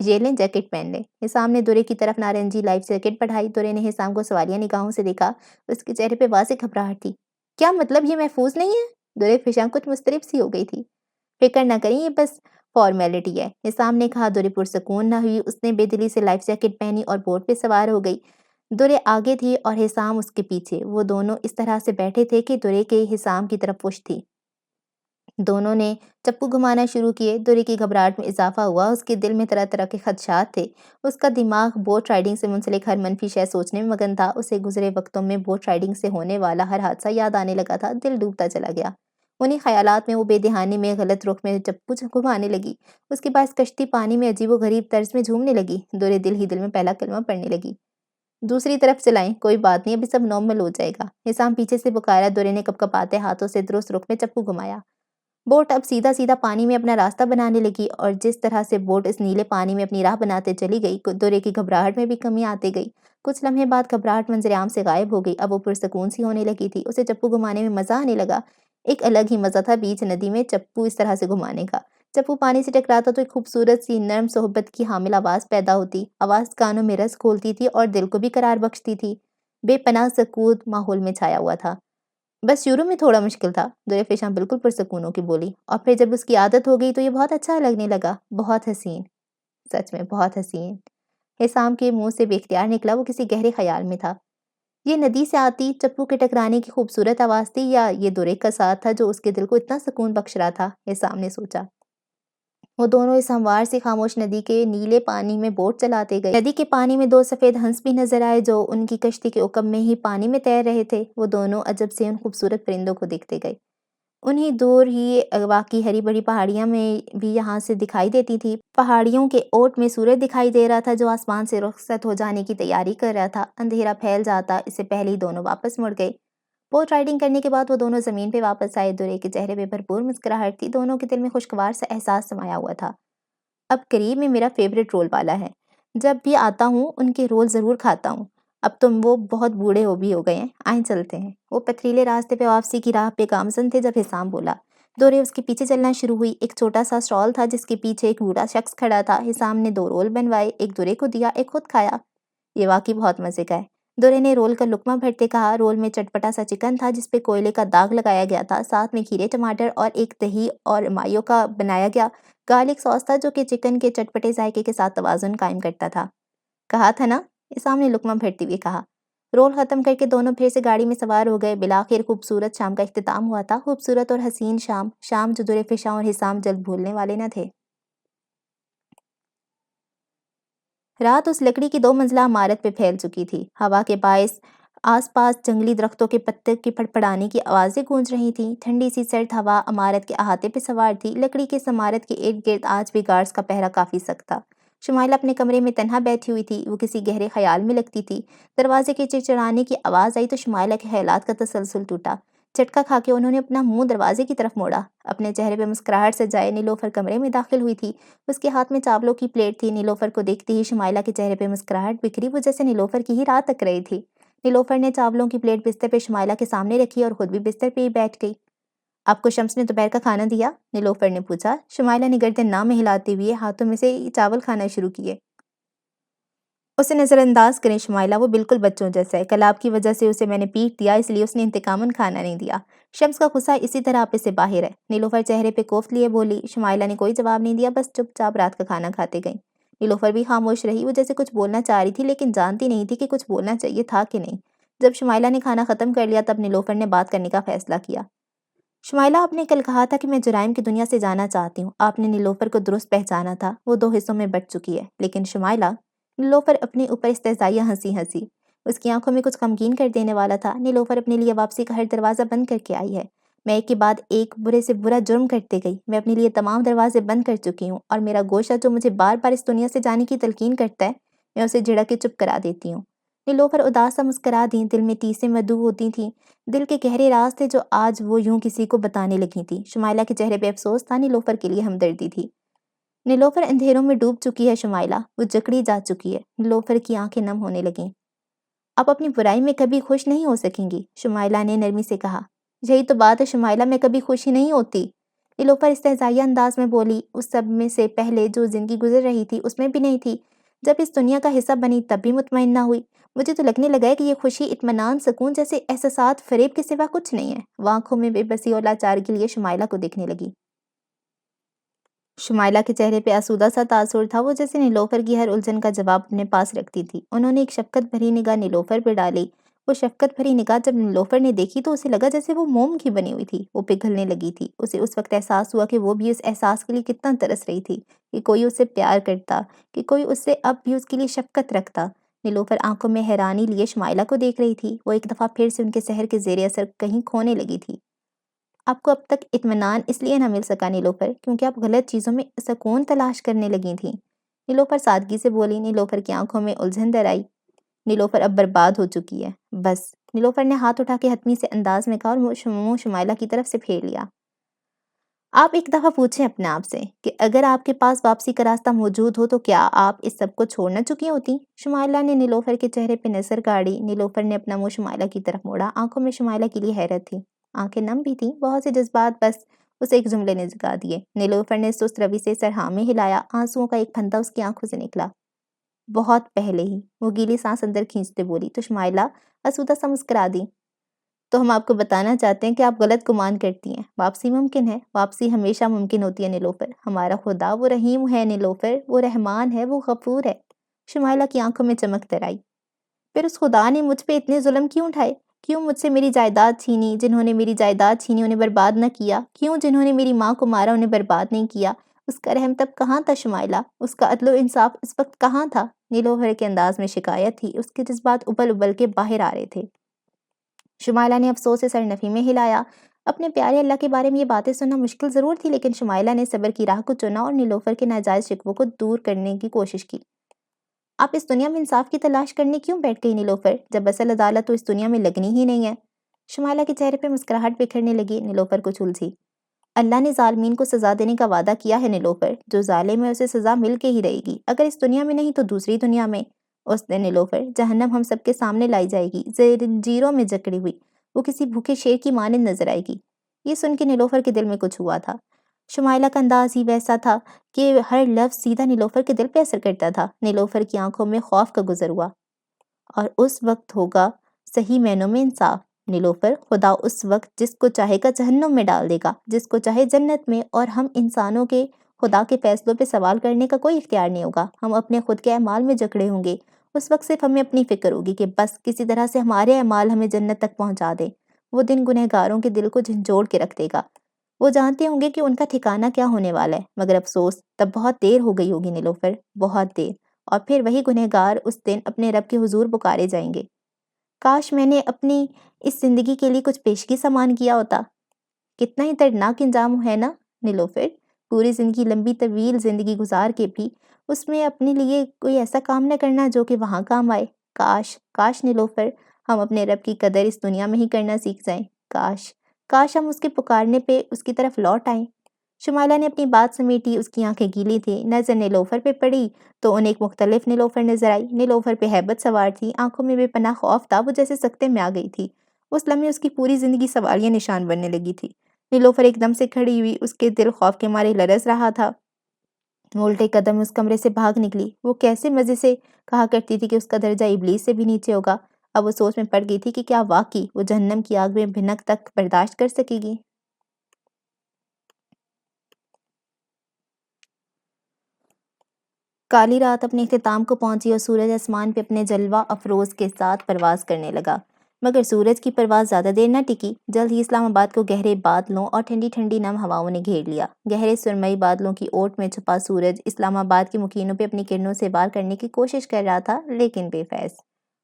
یہ لیں، جیکٹ پہن لیں۔ حسام نے درے کی طرف نارنجی لائف جیکٹ بڑھائی۔ درے نے حسام کو سوالیہ نگاہوں سے دیکھا، اس کے چہرے پہ واضح گھبراہٹ تھی۔ کیا مطلب یہ محفوظ نہیں ہے؟ درے فشاں کچھ مضطرب سی ہو گئی تھی۔ فکر نہ کریں، یہ بس فارمیلٹی ہے، حسام نے کہا۔ درے پرسکون نہ ہوئی، اس نے بے دلی سے لائف جیکٹ پہنی اور بوٹ پہ سوار ہو گئی۔ درے آگے تھی اور حسام اس کے پیچھے۔ وہ دونوں اس طرح سے بیٹھے تھے کہ درے کے حسام کی طرف پشت تھی۔ دونوں نے چپو گھمانا شروع کیے۔ درے کی گھبراہٹ میں اضافہ ہوا، اس کے دل میں طرح طرح کے خدشات تھے۔ اس کا دماغ بوٹ رائڈنگ سے منسلک ہر منفی شے سوچنے میں مگن تھا۔ اسے گزرے وقتوں میں بوٹ رائڈنگ سے ہونے والا ہر حادثہ یاد آنے لگا تھا۔ دل ڈوبتا چلا گیا۔ انہی خیالات میں وہ بے دہانی میں غلط رخ میں چپو گھمانے لگی۔ اس کے باعث کشتی پانی میں عجیب و غریب طرز میں جھومنے لگی۔ درے دل ہی دل میں پہلا کلمہ پڑھنے لگی، دوسری طرف چلائیں، کوئی بات نہیں، ابھی سب نارمل ہو جائے گا۔ حسام پیچھے سے پکارا۔ درے نے کپکپاتے ہاتھوں سے درست رخ میں چپو گھمایا۔ بوٹ اب سیدھا سیدھا پانی میں اپنا راستہ بنانے لگی، اور جس طرح سے بوٹ اس نیلے پانی میں اپنی راہ بناتے چلی گئی، درے کی گھبراہٹ میں بھی کمی آتی گئی۔ کچھ لمحے بعد گھبراہٹ منظر عام سے غائب ہو گئی۔ اب وہ پرسکون سی ہونے لگی تھی۔ اسے چپو گھمانے میں مزہ آنے لگا۔ ایک الگ ہی مزہ تھا بیچ ندی میں چپو اس طرح سے گھمانے کا۔ چپو پانی سے ٹکراتا تو ایک خوبصورت سی نرم صحبت کی حامل آواز پیدا ہوتی۔ آواز کانوں میں رس کھولتی تھی اور دل کو بھی قرار بخشتی تھی۔ بے پناہ سکون ماحول میں چھایا ہوا تھا۔ بس شروع میں تھوڑا مشکل تھا، درے فشاں بالکل پرسکون ہو کے بولی، اور پھر جب اس کی عادت ہو گئی تو یہ بہت اچھا لگنے لگا۔ بہت حسین، سچ میں بہت حسین، حسام کے منہ سے بے اختیار نکلا۔ وہ کسی گہرے خیال میں تھا۔ یہ ندی سے آتی چپو کے ٹکرانے کی خوبصورت آواز تھی، یا یہ درے کا ساتھ تھا جو اس کے دل کو اتنا سکون بخش رہا تھا؟ حسام نے سوچا۔ وہ دونوں اس ہموار سی خاموش ندی کے نیلے پانی میں بوٹ چلاتے گئے۔ ندی کے پانی میں دو سفید ہنس بھی نظر آئے جو ان کی کشتی کے عقب میں ہی پانی میں تیر رہے تھے۔ وہ دونوں عجب سے ان خوبصورت پرندوں کو دیکھتے گئے۔ انہی دور ہی واقعی ہری بھری پہاڑیاں میں بھی یہاں سے دکھائی دیتی تھی۔ پہاڑیوں کے اوٹ میں سورج دکھائی دے رہا تھا جو آسمان سے رخصت ہو جانے کی تیاری کر رہا تھا۔ اندھیرا پھیل جاتا اس سے پہلے ہی دونوں واپس مڑ گئے۔ بوٹ رائڈنگ کرنے کے بعد وہ دونوں زمین پہ واپس آئے۔ درے کے چہرے پہ بھرپور مسکراہٹ تھی، دونوں کے دل میں خوشگوار سا احساس سمایا ہوا تھا۔ اب قریب میں میرا فیوریٹ رول والا ہے، جب بھی آتا ہوں ان کے رول ضرور کھاتا ہوں۔ اب تم وہ بہت بوڑھے بھی ہو گئے ہیں، آئیں چلتے ہیں۔ وہ پتھریلے راستے پہ واپسی کی راہ پہ گامزن تھے جب حسام بولا۔ درے اس کے پیچھے چلنا شروع ہوئی۔ ایک چھوٹا سا اسٹال تھا جس کے پیچھے ایک بوڑھا شخص کھڑا تھا۔ حسام نے 2 رول بنوائے، ایک درے کو دیا، ایک خود کھایا۔ یہ واقعی بہت مزے کا ہے، درے نے رول کا لقمہ بھرتے کہا۔ رول میں چٹپٹا سا چکن تھا جس پہ کوئلے کا داغ لگایا گیا تھا، ساتھ میں کھیرے، ٹماٹر اور ایک دہی اور مایو کا بنایا گیا گارلک ساس تھا جو کہ چکن کے چٹپٹے ذائقے کے ساتھ توازن قائم کرتا تھا۔ کہا تھا نا، حسام نے لقمہ بھرتے ہوئے کہا۔ رول ختم کر کے دونوں پھر سے گاڑی میں سوار ہو گئے۔ بالآخر خوبصورت شام کا اختتام ہوا تھا، خوبصورت اور حسین شام جو درے فشاں اور حسام جلد بھولنے والے نہ تھے۔ رات اس لکڑی کی 2 منزلہ عمارت پہ پھیل چکی تھی۔ ہوا کے باعث آس پاس جنگلی درختوں کے پتے کی پڑپڑانے کی آوازیں گونج رہی تھیں۔ ٹھنڈی سی سرد ہوا عمارت کے احاطے پہ سوار تھی۔ لکڑی کی اس عمارت کے ارد گرد آج بھی گارڈز کا پہرا کافی سخت تھا۔ شمائلہ اپنے کمرے میں تنہا بیٹھی ہوئی تھی، وہ کسی گہرے خیال میں لگتی تھی۔ دروازے کے چڑچڑانے کی آواز آئی تو شمائلہ کے خیالات کا تسلسل ٹوٹا۔ جھٹکا کھا کے انہوں نے اپنا منہ دروازے کی طرف موڑا۔ اپنے چہرے پہ مسکراہٹ سجائے نیلوفر کمرے میں داخل ہوئی تھی۔ اس کے ہاتھ میں چاولوں کی پلیٹ تھی۔ نیلوفر کو دیکھتے ہی شمائلہ کے چہرے پہ مسکراہٹ بکھری، وہ جیسے نیلوفر کی ہی راہ تک رہی تھی۔ نیلوفر نے چاولوں کی پلیٹ بستر پہ شمائلہ کے سامنے رکھی اور خود بھی بستر پہ ہی بیٹھ گئی۔ آپ کو شمس نے دوپہر کا کھانا دیا؟ نیلوفر نے پوچھا۔ شمائلہ نے گردن نہ ہلاتے ہوئے ہاتھوں میں سے چاول کھانا شروع کیے۔ اسے نظر انداز کریں شمائلہ، وہ بالکل بچوں جیسا ہے۔ کل آپ کی وجہ سے اسے میں نے پیٹ دیا، اس لیے اس نے انتقاماً کھانا نہیں دیا۔ شمس کا غصہ اسی طرح آپے سے باہر ہے، نیلوفر چہرے پہ کوفت لیے بولی۔ شمائلہ نے کوئی جواب نہیں دیا، بس چپ چاپ رات کا کھانا کھاتے گئیں۔ نیلوفر بھی خاموش رہی، وہ جیسے کچھ بولنا چاہ رہی تھی لیکن جانتی نہیں تھی کہ کچھ بولنا چاہیے تھا کہ نہیں۔ جب شمائلہ نے کھانا ختم کر لیا تب نیلوفر نے بات کرنے کا فیصلہ کیا۔ شمائلہ، آپ نے کل کہا تھا کہ میں جرائم کی دنیا سے جانا چاہتی ہوں۔ آپ نے نیلوفر کو درست پہچانا تھا، وہ 2 حصوں میں بٹ چکی ہے۔ لیکن شمائلہ، نیلوفر اپنے اوپر استہزائیہ ہنسی۔ اس کی آنکھوں میں کچھ غمگین کر دینے والا تھا۔ نیلوفر اپنے لیے واپسی کا ہر دروازہ بند کر کے آئی ہے۔ میں ایک کے بعد ایک برے سے برا جرم کرتے گئی۔ میں اپنے لیے تمام دروازے بند کر چکی ہوں، اور میرا گوشہ جو مجھے بار بار اس دنیا سے جانے کی تلقین کرتا ہے، میں اسے جھڑک کے چپ کرا دیتی ہوں۔ نیلوفر اداس سا مسکرا دیں، دل میں ٹیسیں مدعو ہوتی تھیں، دل کے گہرے راز تھے جو آج وہ یوں کسی کو بتانے لگی تھی۔ شمائلہ کے چہرے پہ افسوس تھا، نیلوفر کے لیے ہمدردی تھی۔ نیلوفر اندھیروں میں ڈوب چکی ہے شمائلہ، وہ جکڑی جا چکی ہے۔ نیلوفر کی آنکھیں نم ہونے لگیں۔ آپ اپنی برائی میں کبھی خوش نہیں ہو سکیں گی، شمائلہ نے نرمی سے کہا۔ یہی تو بات ہے شمائلہ، میں کبھی خوش ہی نہیں ہوتی، نیلوفر استہزائیہ انداز میں بولی۔ اس سب میں سے پہلے جو زندگی گزر رہی تھی اس میں بھی نہیں تھی۔ جب اس دنیا کا حصہ بنی تب بھی مطمئن نہ ہوئی۔ مجھے تو لگنے لگا ہے کہ یہ خوشی، اطمینان، سکون جیسے احساسات فریب کے سوا کچھ نہیں ہے۔ وہ آنکھوں میں بے بسی اور لاچارگی لیے شمائلہ کو دیکھنے لگی۔ شمائلہ کے چہرے پہ آسودہ سا تاثر تھا، وہ جیسے نیلوفر کی ہر الجھن کا جواب اپنے پاس رکھتی تھی۔ انہوں نے ایک شفقت بھری نگاہ نیلوفر پہ ڈالی۔ وہ شفقت بھری نگاہ جب نیلوفر نے دیکھی تو اسے لگا جیسے وہ موم کی بنی ہوئی تھی، وہ پگھلنے لگی تھی۔ اسے اس وقت احساس ہوا کہ وہ بھی اس احساس کے لیے کتنا ترس رہی تھی کہ کوئی اسے پیار کرتا، کہ کوئی اس سے اب بھی اس کے لیے شفقت رکھتا۔ نیلوفر آنکھوں میں حیرانی لیے شمائلہ کو دیکھ رہی تھی۔ وہ ایک دفعہ پھر سے ان کے سحر کے زیر اثر کہیں کھونے لگی تھی۔ آپ کو اب تک اطمینان اس لیے نہ مل سکا نیلوفر کیونکہ آپ غلط چیزوں میں سکون تلاش کرنے لگی تھیں، نیلوفر سادگی سے بولی۔ نیلوفر کی آنکھوں میں الجھن در آئی۔ نیلوفر اب برباد ہو چکی ہے، بس۔ نیلوفر نے ہاتھ اٹھا کے حتمی سے انداز میں کہا اور منہ شمائلہ کی طرف سے پھیر لیا۔ آپ ایک دفعہ پوچھیں اپنے آپ سے کہ اگر آپ کے پاس واپسی کا راستہ موجود ہو تو کیا آپ اس سب کو چھوڑ نہ چکی ہوتی؟ شمائلہ نے نیلوفر کے چہرے پہ نظر گاڑی۔ نیلوفر نے اپنا منہ شمائلہ کی طرف موڑا۔ آنکھوں میں شمائلہ کے لیے حیرت تھی، آنکھیں نم بھی تھیں، بہت سے جذبات بس اسے ایک جملے نے جگا دیے۔ نیلوفر نے سست روی سے سر ہاں میں ہلایا، آنسوؤں کا ایک پھندا اس کی آنکھوں سے نکلا۔ بہت پہلے ہی، وہ گیلی سانس اندر کھینچتے بولی تو شمائلہ آسودہ سا مسکرا دی۔ تو ہم آپ کو بتانا چاہتے ہیں کہ آپ غلط گمان کرتی ہیں، واپسی ممکن ہے، واپسی ہمیشہ ممکن ہوتی ہے نیلوفر۔ ہمارا خدا وہ رحیم ہے نیلوفر، وہ رحمان ہے، وہ غفور ہے۔ شمائلہ کی آنکھوں میں چمک در آئی۔ پھر اس خدا نے مجھ پہ اتنے ظلم کیوں اٹھائے؟ کیوں مجھ سے میری جائیداد چھینی؟ جنہوں نے میری جائیداد چھینی انہیں برباد نہ کیا؟ کیوں جنہوں نے میری ماں کو مارا انہیں برباد نہیں کیا؟ اس کا رحم تب کہاں تھا شمائلہ؟ اس کا عدل و انصاف اس وقت کہاں تھا؟ نیلوفر کے انداز میں شکایت تھی، اس کے جذبات ابل ابل کے باہر آ رہے تھے۔ شمائلہ نے افسوس سے سر نفی میں ہلایا۔ اپنے پیارے اللہ کے بارے میں یہ باتیں سننا مشکل ضرور تھی، لیکن شمائلہ نے صبر کی راہ کو چنا اور نیلوفر کے ناجائز شکووں کو دور کرنے کی کوشش کی۔ آپ اس دنیا میں انصاف کی تلاش کرنے کیوں بیٹھ گئی نیلوفر، جب اصل عدالت تو اس دنیا میں لگنی ہی نہیں ہے؟ شمائلہ کے چہرے پہ مسکراہٹ بکھرنے لگی۔ نیلوفر کچھ الجھی۔ اللہ نے ظالمین کو سزا دینے کا وعدہ کیا ہے نیلوفر، جو ظالم ہے اسے سزا مل کے ہی رہے گی، اگر اس دنیا میں نہیں تو دوسری دنیا میں۔ اس دن نیلوفر جہنم ہم سب کے سامنے لائی جائے گی، زنجیروں میں جکڑی ہوئی، وہ کسی بھوکے شیر کی مانند نظر آئے گی۔ یہ سن کے نیلوفر کے دل میں کچھ ہوا تھا۔ شمائلہ کا انداز ہی ویسا تھا کہ ہر لفظ سیدھا نیلوفر کے دل پہ اثر کرتا تھا۔ نیلوفر کی آنکھوں میں خوف کا گزر ہوا۔ اور اس وقت ہوگا صحیح معنوں میں انصاف نیلوفر، خدا اس وقت جس کو چاہے گا جہنم میں ڈال دے گا، جس کو چاہے جنت میں، اور ہم انسانوں کے خدا کے فیصلوں پہ سوال کرنے کا کوئی اختیار نہیں ہوگا۔ ہم اپنے خود کے اعمال میں جکڑے ہوں گے۔ اس وقت صرف ہمیں اپنی فکر ہوگی کہ بس کسی طرح سے ہمارے اعمال ہمیں جنت تک پہنچا دیں۔ وہ دن گنہگاروں کے دل کو جھنجھوڑ کے رکھ دے گا۔ وہ جانتے ہوں گے کہ ان کا ٹھکانہ کیا ہونے والا ہے، مگر افسوس تب بہت دیر ہو گئی ہوگی نیلوفر، بہت دیر، اور پھر وہی گنہگار اس دن اپنے رب کے حضور پکارے جائیں گے۔ کاش میں نے اپنی اس زندگی کے لیے کچھ پیشگی سامان کیا ہوتا۔ کتنا ہی دردناک انجام ہے نا نیلوفر، پوری زندگی، لمبی طویل زندگی گزار کے بھی اس میں اپنے لیے کوئی ایسا کام نہ کرنا جو کہ وہاں کام آئے۔ کاش نیلوفر ہم اپنے رب کی قدر اس دنیا میں ہی کرنا سیکھ جائیں۔ کاش ہم اس کے پکارنے پہ اس کی طرف لوٹ آئیں۔ شمائلہ نے اپنی بات سمیٹی، اس کی آنکھیں گیلی تھیں۔ نظر نیلوفر پہ پڑی تو انہیں ایک مختلف نیلوفر نظر آئی۔ نیلوفر پہ ہیبت سوار تھی، آنکھوں میں بے پناہ خوف تھا، وہ جیسے سکتے میں آ گئی تھی۔ اس لمحے اس کی پوری زندگی سوالیہ نشان بننے لگی تھی۔ نیلوفر ایک دم سے کھڑی ہوئی، اس کے دل خوف کے مارے لرز رہا تھا۔ وہ الٹے قدم اس کمرے سے بھاگ نکلی۔ وہ کیسے مزے سے کہا کرتی تھی کہ اس کا درجہ ابلیس سے بھی نیچے ہوگا، اب وہ سوچ میں پڑ گئی تھی کہ کیا واقعی وہ جہنم کی آگ میں بھنک تک برداشت کر سکے گی۔ کالی رات اپنے اختتام کو پہنچی اور سورج آسمان پہ اپنے جلوہ افروز کے ساتھ پرواز کرنے لگا، مگر سورج کی پرواز زیادہ دیر نہ ٹکی۔ جلد ہی اسلام آباد کو گہرے بادلوں اور ٹھنڈی ٹھنڈی نم ہواؤں نے گھیر لیا۔ گہرے سرمئی بادلوں کی اوٹ میں چھپا سورج اسلام آباد کے مکینوں پہ اپنی کرنوں سے وار کرنے کی کوشش کر رہا تھا، لیکن بے فیض۔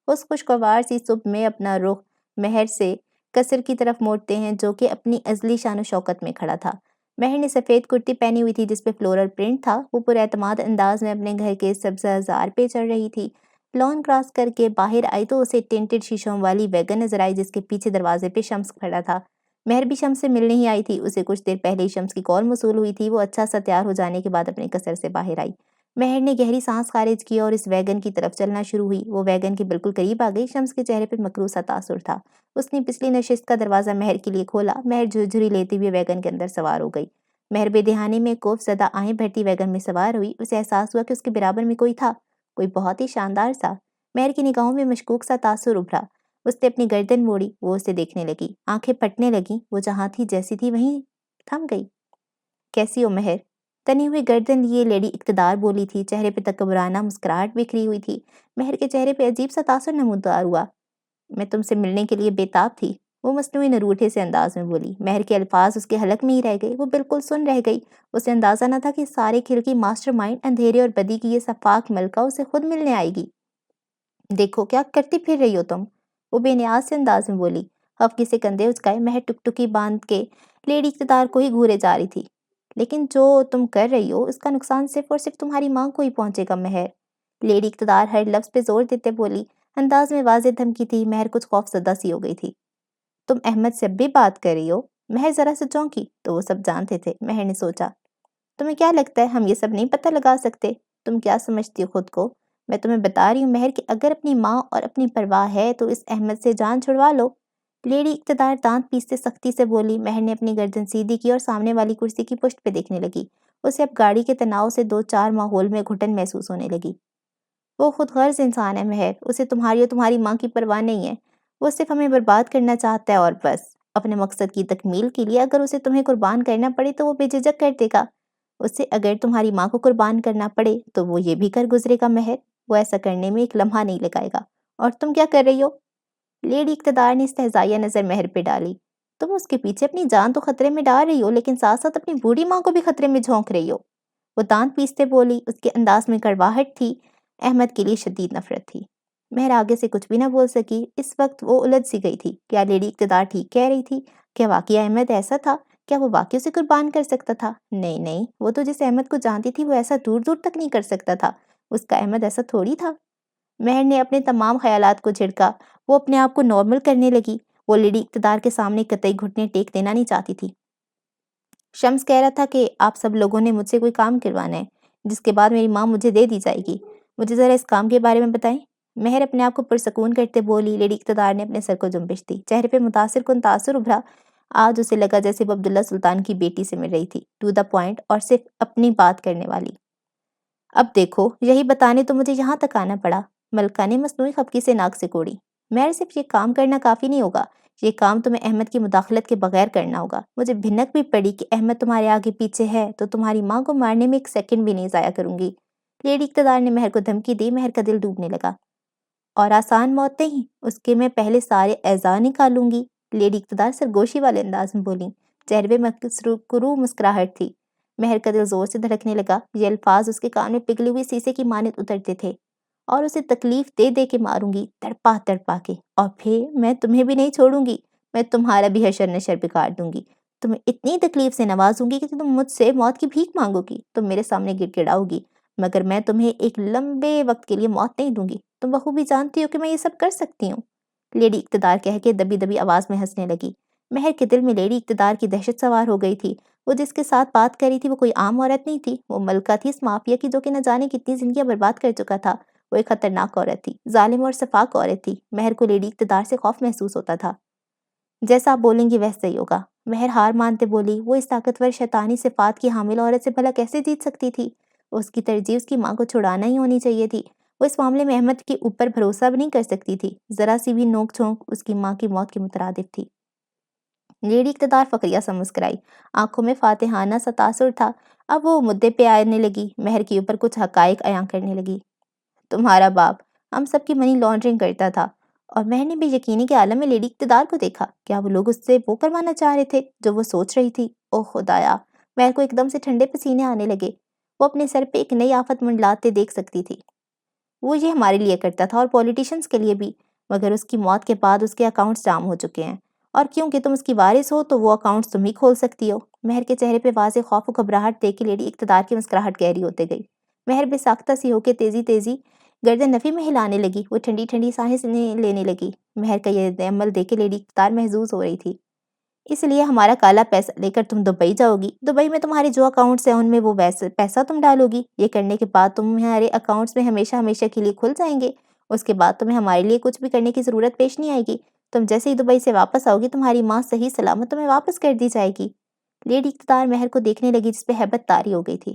اس خوشگوار سی صبح میں اپنا رخ مہر سے قصر کی طرف موڑتے ہیں جو کہ اپنی ازلی شان و شوکت میں کھڑا تھا۔ مہر نے سفید کرتی پہنی ہوئی تھی جس پہ فلورل پرنٹ تھا۔ وہ پر اعتماد انداز میں اپنے گھر کے سبزہ پہ چڑھ رہی تھی۔ لان کراس کر کے باہر آئی تو اسے ٹینٹڈ شیشوں والی ویگن نظر آئی جس کے پیچھے دروازے پہ شمس کھڑا تھا۔ مہر بھی شمس سے ملنے ہی آئی تھی، اسے کچھ دیر پہلے ہی شمس کی کال موصول ہوئی تھی۔ وہ اچھا سا تیار ہو جانے کے بعد اپنے قصر سے باہر آئی۔ مہر نے گہری سانس خارج کی اور اس ویگن کی طرف چلنا شروع ہوئی۔ وہ ویگن کے بالکل قریب آ گئی۔ شمس کے چہرے پہ مکروہ سا تاثر تھا۔ اس نے پچھلی نشست کا دروازہ مہر کے لیے کھولا۔ مہر جھرجھری لیتے ہوئے ویگن کے اندر سوار ہو گئی۔ مہر بے دہانی میں خوف زدہ آہیں بھرتی ویگن میں سوار ہوئی۔ اسے احساس ہوا کہ اس کے برابر میں کوئی تھا، کوئی بہت ہی شاندار سا۔ مہر کی نگاہوں میں مشکوک سا تاثر ابھرا۔ اس نے اپنی گردن موڑی، وہ اسے دیکھنے لگی، آنکھیں پھٹنے لگیں۔ وہ جہاں تھی جیسی تھی وہیں تھم گئی۔ کیسی ہو مہر؟ تنی ہوئی گردن لیے لیڈی اقتدار بولی تھی، چہرے پہ تکبرانہ مسکراہٹ بکھری ہوئی تھی۔ مہر کے چہرے پہ عجیب سا تاثر نمودار ہوا۔ میں تم سے ملنے کے لیے بےتاب تھی، وہ مصنوعی نروٹھے سے انداز میں بولی۔ مہر کے الفاظ اس کے حلق میں ہی رہ گئے، وہ بالکل سن رہ گئی۔ اسے اندازہ نہ تھا کہ سارے کھیل کی ماسٹر مائنڈ، اندھیرے اور بدی کی یہ سفاک ملکہ اسے خود ملنے آئے گی۔ دیکھو کیا کرتی پھر رہی ہو تم، وہ بے نیاز سے انداز میں بولی۔ خفگی سے کندھے اچکائے مہر ٹکٹکی باندھ کے لیڈی اقتدار کو ہی گھورے جا رہی تھی۔ لیکن جو تم کر رہی ہو اس کا نقصان صرف اور صرف تمہاری ماں کو ہی پہنچے گا مہر، لیڈی اقتدار ہر لفظ پہ زور دیتے بولی۔ انداز میں واضح دھمکی تھی۔ مہر کچھ خوف زدہ سی ہو گئی تھی۔ تم احمد سے اب بھی بات کر رہی ہو؟ مہر ذرا سے چونکی۔ تو وہ سب جانتے تھے، مہر نے سوچا۔ تمہیں کیا لگتا ہے ہم یہ سب نہیں پتہ لگا سکتے؟ تم کیا سمجھتی ہو خود کو؟ میں تمہیں بتا رہی ہوں مہر کہ اگر اپنی ماں اور اپنی پرواہ ہے تو اس احمد سے جان چھڑوا لو، لیڈی اقتدار دانت پیستے سختی سے بولی۔ مہر نے اپنی گردن سیدھی کی اور سامنے والی کرسی کی پشت پہ دیکھنے لگی۔ اسے اب گاڑی کے تناؤ سے دو چار ماحول میں گھٹن محسوس ہونے لگی۔ وہ خود غرض انسان ہے مہر، اسے تمہاری اور تمہاری ماں کی پرواہ نہیں ہے، وہ صرف ہمیں برباد کرنا چاہتا ہے اور بس۔ اپنے مقصد کی تکمیل کے لیے اگر اسے تمہیں قربان کرنا پڑے تو وہ بے جھجک کر دے گا۔ اسے اگر تمہاری ماں کو قربان کرنا پڑے تو وہ یہ بھی کر گزرے گا مہر، وہ ایسا کرنے میں ایک لمحہ نہیں لگائے گا۔ اور تم کیا کر رہی ہو؟ لیڈی اقتدار نے استہزائیہ نظر مہر پہ ڈالی۔ تم اس کے پیچھے اپنی جان تو خطرے میں ڈال رہی ہو لیکن ساتھ ساتھ اپنی بوڑھی ماں کو بھی خطرے میں جھونک رہی ہو، وہ دانت پیستے بولی۔ اس کے انداز میں کڑواہٹ تھی، احمد کے لیے شدید نفرت تھی۔ مہر آگے سے کچھ بھی نہ بول سکی۔ اس وقت وہ الجھ سی گئی تھی۔ کیا لیڈی اقتدار ٹھیک کہہ رہی تھی؟ کیا واقعی احمد ایسا تھا؟ کیا وہ واقعی اسے قربان کر سکتا تھا؟ نہیں نہیں، وہ تو جس احمد کو جانتی تھی وہ ایسا دور دور تک نہیں کر سکتا تھا۔ اس کا احمد ایسا تھوڑی تھا۔ مہر نے اپنے تمام خیالات کو جھڑکا۔ وہ اپنے آپ کو نارمل کرنے لگی۔ وہ لیڈی اقتدار کے سامنے قطعی گھٹنے ٹیک دینا نہیں چاہتی تھی۔ شمس کہہ رہا تھا کہ آپ سب لوگوں نے مجھ سے کوئی کام کروانا ہے جس کے بعد میری ماں مجھے دے دی جائے گی، مجھے ذرا اس کام کے بارے میں بتائیں۔ مہر اپنے آپ کو پرسکون کرتے بولی۔ لیڈی اقتدار نے اپنے سر کو جنبش دی، چہرے پہ متاثر کن تاثر ابھرا۔ آج اسے لگا جیسے وہ عبداللہ سلطان کی بیٹی سے مل رہی تھی، ٹو دا پوائنٹ اور صرف اپنی بات کرنے والی۔ اب دیکھو یہی بتانے تو مجھے یہاں تک آنا پڑا، ملکہ نے مصنوعی خفگی سے ناک سے کوڑی۔ مہر صرف یہ کام کرنا کافی نہیں ہوگا، یہ کام تمہیں احمد کی مداخلت کے بغیر کرنا ہوگا۔ مجھے بھنک بھی پڑی کہ احمد تمہارے آگے پیچھے ہے تو تمہاری ماں کو مارنے میں ایک سیکنڈ بھی نہیں ضائع کروں گی۔ لیڈی اقتدار نے مہر کو دھمکی دی۔ مہر کا دل ڈوبنے لگا۔ اور آسان موت نہیں، اس کے میں پہلے سارے اعضاء نکالوں گی، لیڈی اقتدار سرگوشی والے انداز میں بولی۔ چہرے میں کرو مسکراہٹ تھی۔ مہر کا دل زور سے دھڑکنے لگا۔ یہ الفاظ اس کے کان میں پگھلی ہوئی سیسے کی مانند اترتے تھے۔ اور اسے تکلیف دے دے کے ماروں گی، تڑپا تڑپا کے، اور پھر میں تمہیں بھی نہیں چھوڑوں گی، میں تمہارا بھی حشر نشر بگاڑ دوں گی، تمہیں اتنی تکلیف سے نوازوں گی کہ تم مجھ سے موت کی بھیک مانگو گی، تم میرے سامنے گڑ گڑاؤ گی، مگر میں تمہیں ایک لمبے وقت کے لیے موت نہیں دوں گی، تم بخوبی جانتی ہو کہ میں یہ سب کر سکتی ہوں۔ لیڈی اقتدار کہہ کے دبی دبی آواز میں ہنسنے لگی۔ مہر کے دل میں لیڈی اقتدار کی دہشت سوار ہو گئی تھی۔ وہ جس کے ساتھ بات کر رہی تھی وہ کوئی عام عورت نہیں تھی، وہ ملکہ تھی اس مافیا کی جو کہ نہ جانے کتنی زندگیاں برباد کر چکا تھا۔ وہ ایک خطرناک عورت تھی، ظالم اور شفاق عورت تھی۔ مہر کو لیڈی اقتدار سے خوف محسوس ہوتا تھا۔ جیسا آپ بولیں گی ویسا ہی ہوگا، مہر ہار مانتے بولی۔ وہ اس طاقتور شیطانی صفات کی حامل عورت سے بھلا کیسے جیت سکتی تھی؟ اس کی ترجیح اس کی ماں کو چھڑانا ہی ہونی چاہیے تھی۔ وہ اس معاملے میں احمد کے اوپر بھروسہ بھی نہیں کر سکتی تھی۔ ذرا سی بھی نوک جھونک اس کی ماں کی موت کے مترادف تھی۔ لیڈی اقتدار فقریہ سا مسکرائی، آنکھوں میں فاتحانہ سا تاثر تھا۔ اب وہ مدعے پہ آنے لگی، مہر کے اوپر کچھ حقائق عیاں کرنے لگی۔ تمہارا باپ ہم سب کی منی لانڈرنگ کرتا تھا، اور میں نے بھی یقینی کے عالم میں لیڈی اقتدار کو دیکھا۔ کیا وہ لوگ اس سے وہ کروانا چاہ رہے تھے جو وہ سوچ رہی تھی؟ اوہ خدایا، مہر کو ایک دم سے ٹھنڈے پسینے آنے لگے۔ وہ اپنے سر پہ ایک نئی آفت منڈلاتے دیکھ سکتی تھی۔ وہ یہ ہمارے لیے کرتا تھا اور پولیٹیشنز کے لیے بھی، مگر اس کی موت کے بعد اس کے اکاؤنٹس جام ہو چکے ہیں، اور کیونکہ تم اس کی وارث ہو تو وہ اکاؤنٹس تم ہی کھول سکتی ہو۔ مہر کے چہرے پہ واضح خوف و گھبراہٹ دیکھ کے لیڈی اقتدار کی مسکراہٹ گہری ہوتے گئی۔ مہر بے ساختہ سی ہو کے تیزی تیزی گردن نفی میں ہلانے لگی۔ وہ ٹھنڈی ٹھنڈی سانسیں لینے لگی۔ مہر کا یہ عمل دیکھ کے لیڈی اقتدار محظوظ ہو رہی تھی۔ اس لیے ہمارا کالا پیسہ لے کر تم دبئی جاؤ گی، دبئی میں تمہارے جو اکاؤنٹس ہیں ان میں وہ پیسہ تم ڈالو گی، یہ کرنے کے بعد تمہارے اکاؤنٹس میں ہمیشہ ہمیشہ کے لیے کھل جائیں گے، اس کے بعد تمہیں ہمارے لیے کچھ بھی کرنے کی ضرورت پیش نہیں آئے گی، تم جیسے ہی دبئی سے واپس آؤ گی تمہاری ماں صحیح سلامت تمہیں واپس کر دی جائے گی۔ لیڈی اقتدار مہر کو دیکھنے لگی جس پہ ہیبت طاری ہو گئی تھی۔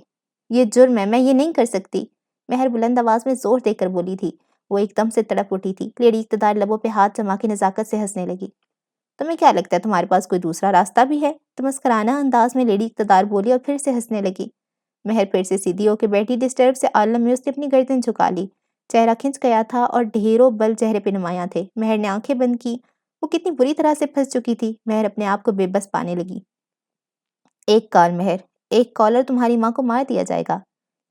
یہ جرم ہے، میں یہ نہیں کر سکتی، مہر بلند آواز میں زور دے کر بولی تھی۔ وہ ایک دم سے تڑپ اٹھی تھی۔ لیڈی اقتدار لبوں پہ ہاتھ جما کے نزاکت سے ہنسنے لگی۔ تمہیں کیا لگتا ہے تمہارے پاس کوئی دوسرا راستہ بھی ہے؟ تو مسکرانہ انداز میں لیڈی اقتدار بولی اور پھر سے ہنسنے لگی۔ مہر پھر سے سیدھی ہو کے بیٹھی۔ ڈسٹرب سے عالم میں اس نے اپنی گردن جھکا لی۔ چہرہ کھنچ گیا تھا اور ڈھیروں بل چہرے پہ نمایاں تھے۔ مہر نے آنکھیں بند کی۔ وہ کتنی بری طرح سے پھنس چکی تھی۔ مہر اپنے آپ کو بے بس پانے لگی۔ ایک کال مہر، ایک کالر تمہاری ماں کو مار دیا جائے گا۔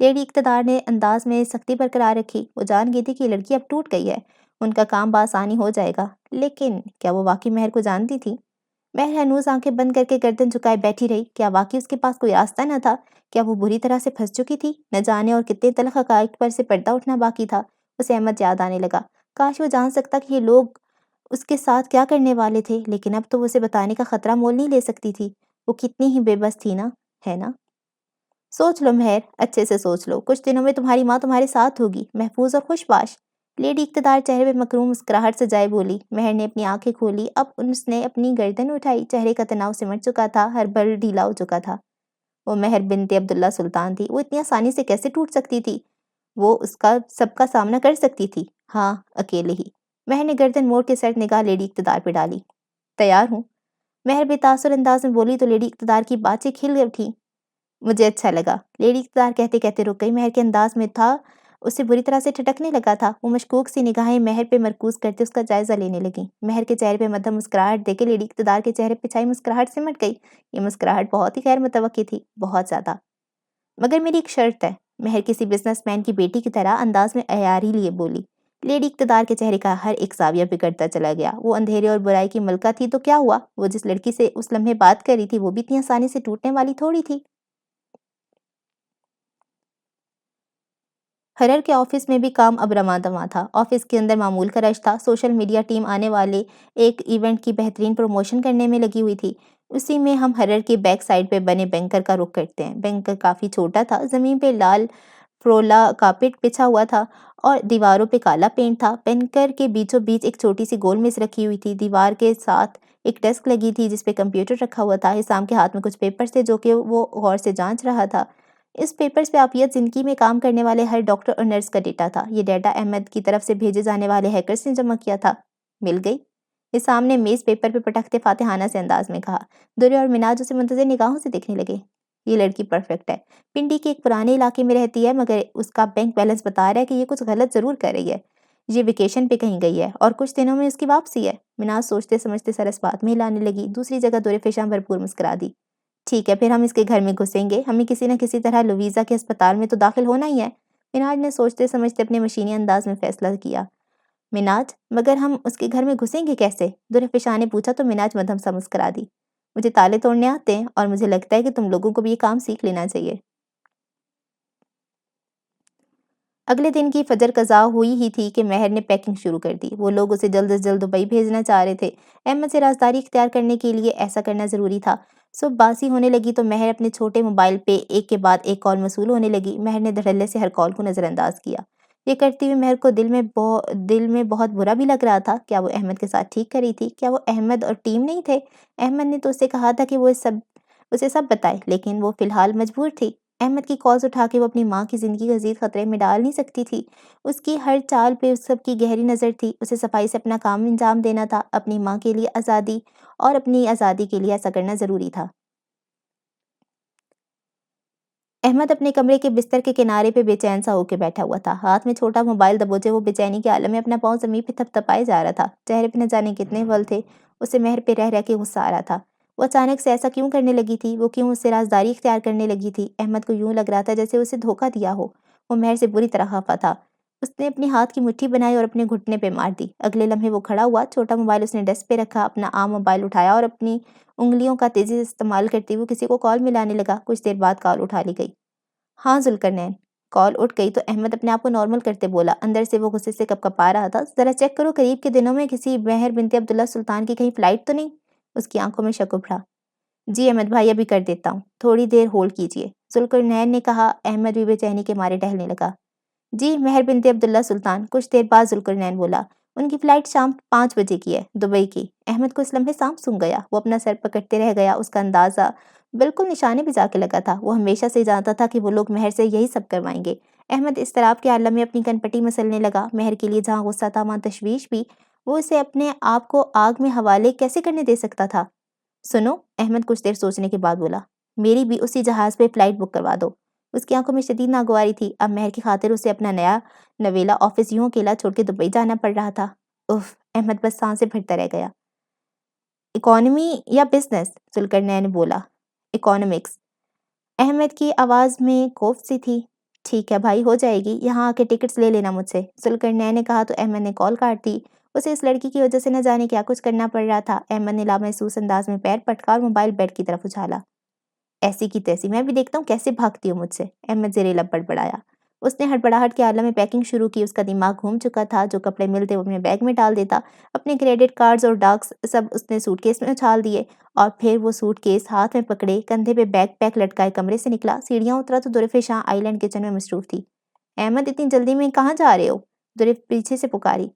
لیڈی اقتدار نے انداز میں سختی برقرار رکھی۔ وہ جان گئی تھی کہ یہ لڑکی اب ٹوٹ گئی ہے، ان کا کام بآسانی ہو جائے گا۔ لیکن کیا وہ واقعی مہر کو جانتی تھی؟ مہر ہنوز آنکھیں بند کر کے گردن جھکائے بیٹھی رہی۔ کیا واقعی اس کے پاس کوئی راستہ نہ تھا؟ کیا وہ بری طرح سے پھنس چکی تھی؟ نہ جانے اور کتنے تلخ حقائق پر سے پردہ اٹھنا باقی تھا۔ اسے احمد یاد آنے لگا۔ کاش وہ جان سکتا کہ یہ لوگ اس کے ساتھ کیا کرنے والے تھے، لیکن اب تو وہ اسے بتانے کا خطرہ مول نہیں لے سکتی تھی۔ وہ کتنی ہی بے بس تھی نا، ہے نا؟ سوچ لو مہر، اچھے سے سوچ لو۔ کچھ دنوں میں تمہاری ماں تمہارے ساتھ ہوگی، محفوظ اور خوش باش۔ لیڈی اقتدار چہرے پہ مکروم مسکراہٹ سجائے بولی۔ مہر نے اپنی آنکھیں کھولی۔ اب اس نے اپنی گردن اٹھائی۔ چہرے کا تناؤ سمٹ چکا تھا، ہر بل ڈھیلا ہو چکا تھا۔ وہ مہر بنت عبداللہ سلطان تھی۔ وہ اتنی آسانی سے کیسے ٹوٹ سکتی تھی؟ وہ اس کا سب کا سامنا کر سکتی تھی، ہاں اکیلے ہی۔ مہر نے گردن موڑ کے سرد نگاہ لیڈی اقتدار پہ ڈالی۔ تیار ہوں؟ مہر بے تاثر انداز میں بولی تو لیڈی اقتدار کی باتیں کھل اٹھی۔ مجھے اچھا لگا، لیڈی اقتدار کہتے کہتے رک گئی۔ مہر کے انداز میں تھا اسے بری طرح سے ٹھٹکنے لگا تھا۔ وہ مشکوک سی نگاہیں مہر پہ مرکوز کرتے اس کا جائزہ لینے لگیں۔ مہر کے چہرے پہ مدھم مسکراہٹ دیکھ کے لیڈی اقتدار کے چہرے پہ چھائی مسکراہٹ سمٹ گئی۔ یہ مسکراہٹ بہت ہی غیر متوقع تھی، بہت زیادہ۔ مگر میری ایک شرط ہے، مہر کسی بزنس مین کی بیٹی کی طرح انداز میں عیاری لیے بولی۔ لیڈی اقتدار کے چہرے کا ہر ایک زاویہ بگڑتا چلا گیا۔ وہ اندھیرے اور برائی کی ملکہ تھی تو کیا ہوا؟ وہ جس لڑکی سے اس لمحے بات کر رہی تھی وہ بھی اتنی آسانی سے ٹوٹنے والی تھوڑی تھی۔ ہرر کے آفس میں بھی کام اب رواں دواں تھا۔ آفس کے اندر معمول کا رش تھا۔ سوشل میڈیا ٹیم آنے والے ایک ایونٹ کی بہترین پروموشن کرنے میں لگی ہوئی تھی۔ اسی میں ہم ہرر کے بیک سائڈ پہ بنے بینکر کا رخ کرتے ہیں۔ بینکر کافی چھوٹا تھا۔ زمین پہ لال فرولا کارپیٹ بچھا ہوا تھا اور دیواروں پہ کالا پینٹ تھا۔ بینکر کے بیچوں بیچ ایک چھوٹی سی گول میز رکھی ہوئی تھی۔ دیوار کے ساتھ ایک ڈیسک لگی تھی جس پہ کمپیوٹر رکھا ہوا تھا۔ حسام کے ہاتھ میں کچھ پیپرز تھے جو کہ وہ غور سے جانچ رہا تھا۔ اس پیپرز پہ عافیت زندگی میں کام کرنے والے ہر ڈاکٹر اور نرس کا ڈیٹا تھا۔ یہ ڈیٹا احمد کی طرف سے بھیجے جانے والے ہیکرز نے جمع کیا تھا۔ مل گئی؟ حسام نے میز پیپر پہ پٹکتے فاتحانہ سے انداز میں کہا۔ درے اور مناج اسے منتظر نگاہوں سے دیکھنے لگے۔ یہ لڑکی پرفیکٹ ہے۔ پنڈی کے ایک پرانے علاقے میں رہتی ہے مگر اس کا بینک بیلنس بتا رہا ہے کہ یہ کچھ غلط ضرور کر رہی ہے۔ یہ ویکیشن پہ کہیں گئی ہے اور کچھ دنوں میں اس کی واپسی ہے۔ مناج سوچتے سمجھتے سر اس بات میں ہلانے لگی۔ دوسری جگہ دورے فشاں بھرپور مسکرا دی۔ ٹھیک ہے پھر ہم اس کے گھر میں گھسیں گے۔ ہمیں کسی نہ کسی طرح لویزا کے ہسپتال میں تو داخل ہونا ہی ہے۔ مناج نے سوچتے سمجھتے اپنے مشینی انداز میں فیصلہ کیا۔ مناج مگر ہم اس کے گھر میں گھسیں گے کیسے؟ دورے فشاں نے پوچھا تو مناج مدھم سا مسکرا دی۔ مجھے تالے توڑنے آتے ہیں اور مجھے لگتا ہے کہ تم لوگوں کو بھی یہ کام سیکھ لینا چاہیے۔ اگلے دن کی فجر قضا ہوئی ہی تھی کہ مہر نے پیکنگ شروع کر دی۔ وہ لوگ اسے جلد از جلد دبئی بھیجنا چاہ رہے تھے۔ احمد سے رازداری اختیار کرنے کے لیے ایسا کرنا ضروری تھا۔ صبح باسی ہونے لگی تو مہر اپنے چھوٹے موبائل پہ ایک کے بعد ایک کال موصول ہونے لگی۔ مہر نے دھڑلے سے ہر کال کو نظر انداز کیا۔ یہ کرتی ہوئی مہر کو دل میں بہت برا بھی لگ رہا تھا۔ کیا وہ احمد کے ساتھ ٹھیک کر رہی تھی؟ کیا وہ احمد اور ٹیم نہیں تھے؟ احمد نے تو اسے کہا تھا کہ وہ اسے سب بتائے، لیکن وہ فی الحال مجبور تھی۔ احمد کی کالز اٹھا کے وہ اپنی ماں کی زندگی کو مزید خطرے میں ڈال نہیں سکتی تھی۔ اس کی ہر چال پہ اس سب کی گہری نظر تھی۔ اسے صفائی سے اپنا کام انجام دینا تھا، اپنی ماں کے لیے آزادی اور اپنی آزادی کے لیے ایسا کرنا ضروری تھا۔ احمد اپنے کمرے کے بستر کے کنارے پہ بے چین سا ہو کے بیٹھا ہوا تھا۔ ہاتھ میں چھوٹا موبائل دبوچے وہ بے چینی کے عالم میں اپنا پاؤں زمین پہ تھپ تھپائے جا رہا تھا۔ چہرے پہ نہ جانے کتنے ول تھے۔ اسے مہر پہ رہ کے غصہ آ رہا تھا۔ وہ اچانک سے ایسا کیوں کرنے لگی تھی؟ وہ کیوں اس سے رازداری اختیار کرنے لگی تھی؟ احمد کو یوں لگ رہا تھا جیسے اسے دھوکہ دیا ہو۔ وہ مہر سے بری طرح خفا تھا۔ اس نے اپنے ہاتھ کی مٹھی بنائی اور اپنے گھٹنے پہ مار دی۔ اگلے لمحے وہ کھڑا ہوا، چھوٹا موبائل اس نے ڈیسک پہ رکھا، اپنا عام موبائل اٹھایا اور اپنی انگلیوں کا تیزی سے استعمال کرتے ہوئے کسی کو کال ملانے لگا۔ کچھ دیر بعد کال اٹھا لی گئی۔ ہاں ذوالقرنین۔ کال اٹھ گئی تو احمد اپنے آپ کو نارمل کرتے بولا۔ اندر سے وہ غصے سے کپکپا رہا تھا۔ ذرا چیک کرو قریب کے دنوں میں کسی مہر بنت عبداللہ سلطان کی کہیں فلائٹ تو نہیں؟ اس کی آنکھوں میں شک ابھرا۔ جی احمد بھائی ابھی کر دیتا ہوں، تھوڑی دیر ہولڈ کیجیے، ذوالقرنین نے کہا۔ احمد بھی بے چینی کے مارے ٹہلنے لگا۔ جی مہر بنت عبداللہ سلطان۔ کچھ دیر بعد ذوالقرنین بولا۔ ان کی فلائٹ شام 5 بجے کی ہے، دبئی کی۔ احمد کو اس لمحے سانپ سونگھ گیا۔ وہ اپنا سر پکڑتے رہ گیا۔ اس کا اندازہ بالکل نشانے پہ جا کے لگا تھا۔ وہ ہمیشہ سے جانتا تھا کہ وہ لوگ مہر سے یہی سب کروائیں گے۔ احمد اضطراب کے عالم میں اپنی کنپٹی مسلنے لگا۔ مہر کے لیے جہاں غصہ تھا وہاں تشویش بھی۔ وہ اسے اپنے آپ کو آگ میں حوالے کیسے کرنے دے سکتا تھا؟ سنو، احمد کچھ دیر سوچنے کے بعد بولا، میری بھی اسی جہاز پہ فلائٹ بک کروا دو۔ اس کی آنکھوں میں شدید ناگواری تھی۔ اب مہر کی خاطر اسے اپنا نیا نویلا آفس یوں اکیلا چھوڑ کے دبئی جانا پڑ رہا تھا۔ اف، احمد بس سانسیں بھرتا رہ گیا۔ اکانومی یا بزنس؟ ذوالقرنین نے بولا۔ اکانومکس۔ احمد کی آواز میں خوف سی تھی۔ ٹھیک ہے بھائی، ہو جائے گی، یہاں آ کے ٹکٹس لے لینا مجھ سے، ذوالقرنین نے کہا تو احمد نے کال کاٹ دی۔ اسے اس لڑکی کی وجہ سے نہ جانے کیا کچھ کرنا پڑ رہا تھا۔ احمد نے لامحسوس انداز میں پیر پٹکا اور موبائل بیڈ کی طرف اچھالا۔ ایسی کی تیسی، میں بھی دیکھتا ہوں کیسے بھاگتی ہوں مجھ سے، احمد زیر لب بڑبڑایا۔ اس نے ہڑبڑاہٹ کے عالم میں پیکنگ شروع کی۔ اس کا دماغ گھوم چکا تھا، جو کپڑے ملتے وہ اپنے بیگ میں ڈال دیتا۔ اپنے کریڈٹ کارڈز اور ڈاکس سب اس نے سوٹ کیس میں اچھال دیے، اور پھر وہ سوٹ کیس ہاتھ میں پکڑے کندھے پہ بیگ پیک لٹکائے کمرے سے نکلا۔ سیڑھیاں اترا تو دورے فشاں آئی لینڈ کچن میں مصروف تھی۔ احمد، اتنی جلدی میں کہاں جا رہے ہو؟ دورے پیچھے سے پکاری۔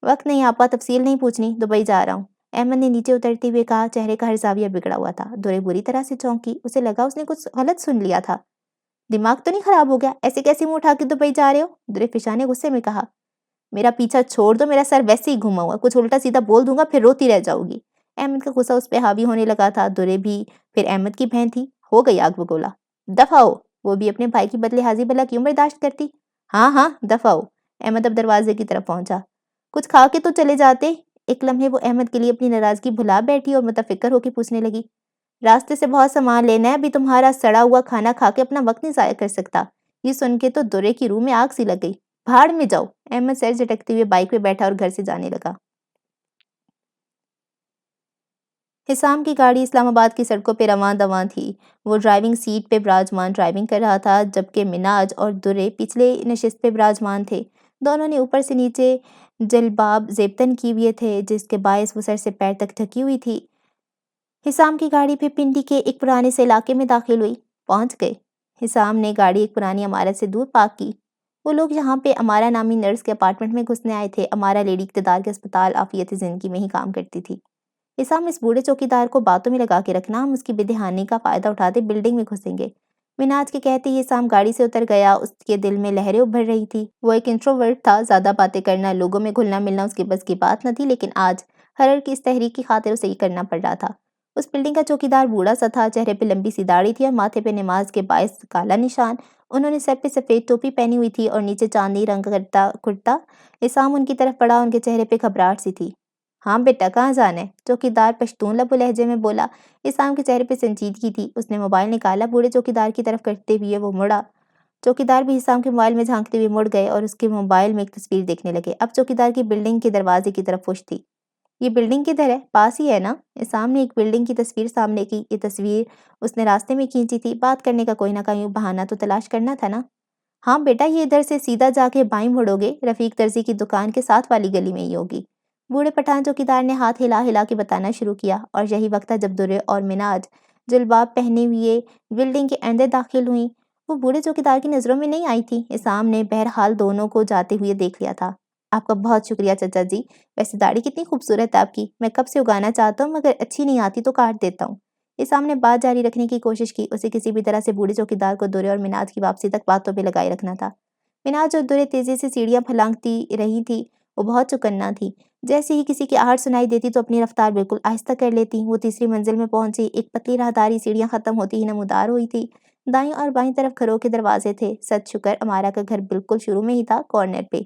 وقت نہیں آپا، تفصیل نہیں پوچھنی، دبئی جا رہا ہوں، احمد نے نیچے اترتے ہوئے کہا۔ چہرے کا ہر زاویہ بگڑا ہوا تھا۔ دورے بری طرح سے چونکی، اسے لگا اس نے کچھ غلط سن لیا تھا۔ دماغ تو نہیں خراب ہو گیا؟ ایسے کیسے منہ اٹھا کے دبئی جا رہے ہو؟ دورے فشاں نے غصے میں کہا۔ میرا پیچھا چھوڑ دو، میرا سر ویسے ہی گھوما ہوا، کچھ الٹا سیدھا بول دوں گا پھر روتی رہ جاؤ گی۔ احمد کا غصہ اس پہ حاوی ہونے لگا تھا۔ دورے بھی پھر احمد کی بہن تھی، ہو گئی آگ بگولا۔ دفع ہو، وہ بھی اپنے بھائی کی بدلے حاضی بلا کیوں برداشت کرتی؟ ہاں ہاں دفع ہو۔ احمد اب دروازے کی طرف پہنچا۔ کچھ کھا کے تو چلے جاتے۔ ایک لمحے وہ احمد کے لیے اپنی ناراضگی بھلا بیٹھی اور متفکر ہو کے پوچھنے لگی، راستے سے بہت سامان لینا ہے، ابھی تمہارا سڑا ہوا کھانا کھا کے اپنا وقت نہیں ضائع کر سکتا۔ یہ سن کے تو دورے کی روح میں آگ سی لگ گئی۔ بھاڑ میں جاؤ، احمد سر جھٹکتے ہوئے بائک پہ بیٹھا اور گھر سے جانے لگا۔ حسام کی گاڑی اسلام آباد کی سڑکوں پہ رواں دواں تھی۔ وہ ڈرائیونگ سیٹ پہ براجمان ڈرائیونگ کر رہا تھا، جبکہ مناج اور دورے پچھلے نشست پہ براجمان تھے۔ دونوں نے اوپر سے نیچے جلباب زیبتن کیے ہوئے تھے، جس کے باعث وہ سر سے پیر تک ڈھکی ہوئی تھی۔ حسام کی گاڑی پھر پنڈی کے ایک پرانے سے علاقے میں داخل ہوئی۔ پہنچ گئے۔ حسام نے گاڑی ایک پرانی عمارت سے دور پارک کی۔ وہ لوگ یہاں پہ امارا نامی نرس کے اپارٹمنٹ میں گھسنے آئے تھے۔ امارا لیڈی اقتدار کے اسپتال عافیت زندگی میں ہی کام کرتی تھی۔ حسام، اس بوڑھے چوکیدار کو باتوں میں لگا کے رکھنا، ہم اس کی بے دہانی کا فائدہ اٹھاتے بلڈنگ میں گھسیں گے۔ مناج کے کہتے ہی حسام گاڑی سے اتر گیا۔ اس کے دل میں لہریں ابھر رہی تھی۔ وہ ایک انٹروورٹ تھا، زیادہ باتیں کرنا، لوگوں میں گھلنا ملنا اس کے بس کی بات نہ تھی، لیکن آج ہرر کی اس تحریک کی خاطر اسے یہ کرنا پڑ رہا تھا۔ اس بلڈنگ کا چوکیدار بوڑھا سا تھا، چہرے پہ لمبی سی داڑھی تھی اور ماتھے پہ نماز کے باعث کالا نشان۔ انہوں نے سر پہ سفید ٹوپی پہنی ہوئی تھی اور نیچے چاندنی رنگ کا کرتا۔ حسام ان کی طرف بڑھا، ان کے چہرے پہ گھبراہٹ سی تھی۔ ہاں بیٹا، کہاں جانا ہے؟ چوکیدار پشتون لب و لہجے میں بولا۔ حسام کے چہرے پہ سنجیدگی تھی۔ اس نے موبائل نکالا، بوڑھے چوکیدار کی طرف کرتے ہوئے وہ مڑا۔ چوکیدار بھی حسام کے موبائل میں جھانکتے ہوئے مڑ گئے اور اس کے موبائل میں ایک تصویر دیکھنے لگے۔ اب چوکیدار کی بلڈنگ کے دروازے کی طرف پشت تھی۔ یہ بلڈنگ کدھر ہے؟ پاس ہی ہے نا؟ حسام نے ایک بلڈنگ کی تصویر سامنے کی۔ یہ تصویر اس نے راستے میں کھینچی تھی۔ بات کرنے کا کوئی نہ کوئی بہانہ تو تلاش کرنا تھا نا۔ ہاں بیٹا، یہ ادھر سے سیدھا جا کے بائیں مڑو گے، رفیق درزی کی دکان کے ساتھ والی گلی میں ہی ہوگی۔ بوڑھے پٹھان چوکیدار نے ہاتھ ہلا ہلا کے بتانا شروع کیا، اور یہی وقت تھا جب دورے اور مناج جلباب پہنے ہوئے بلڈنگ کے اندر داخل ہوئیں۔ وہ بوڑھے چوکیدار کی نظروں میں نہیں آئی تھی۔ حسام نے بہرحال دونوں کو جاتے ہوئے دیکھ لیا تھا۔ آپ کا بہت شکریہ چچا جی، ویسے داڑھی کتنی خوبصورت ہے آپ کی، میں کب سے اگانا چاہتا ہوں مگر اچھی نہیں آتی تو کاٹ دیتا ہوں۔ حسام نے بات جاری رکھنے کی کوشش کی۔ اسے کسی بھی طرح سے بوڑھے چوکیدار کو دورے اور مناج کی واپسی تک باتوں پہ لگائے رکھنا تھا۔ مناج اور دورے تیزی سے سیڑھیاں پھلانگتی رہی تھی۔ وہ بہت چکنا تھی۔ جیسے ہی کسی کی آہٹ سنائی دیتی تو اپنی رفتار بالکل آہستہ کر لیتی۔ وہ تیسری منزل میں پہنچی۔ ایک پتلی راہداری سیڑھیاں ختم ہوتی ہی نمودار ہوئی تھی۔ دائیں اور بائیں طرف گھروں کے دروازے تھے۔ سد شکر امارا کا گھر بالکل شروع میں ہی تھا، کارنر پہ۔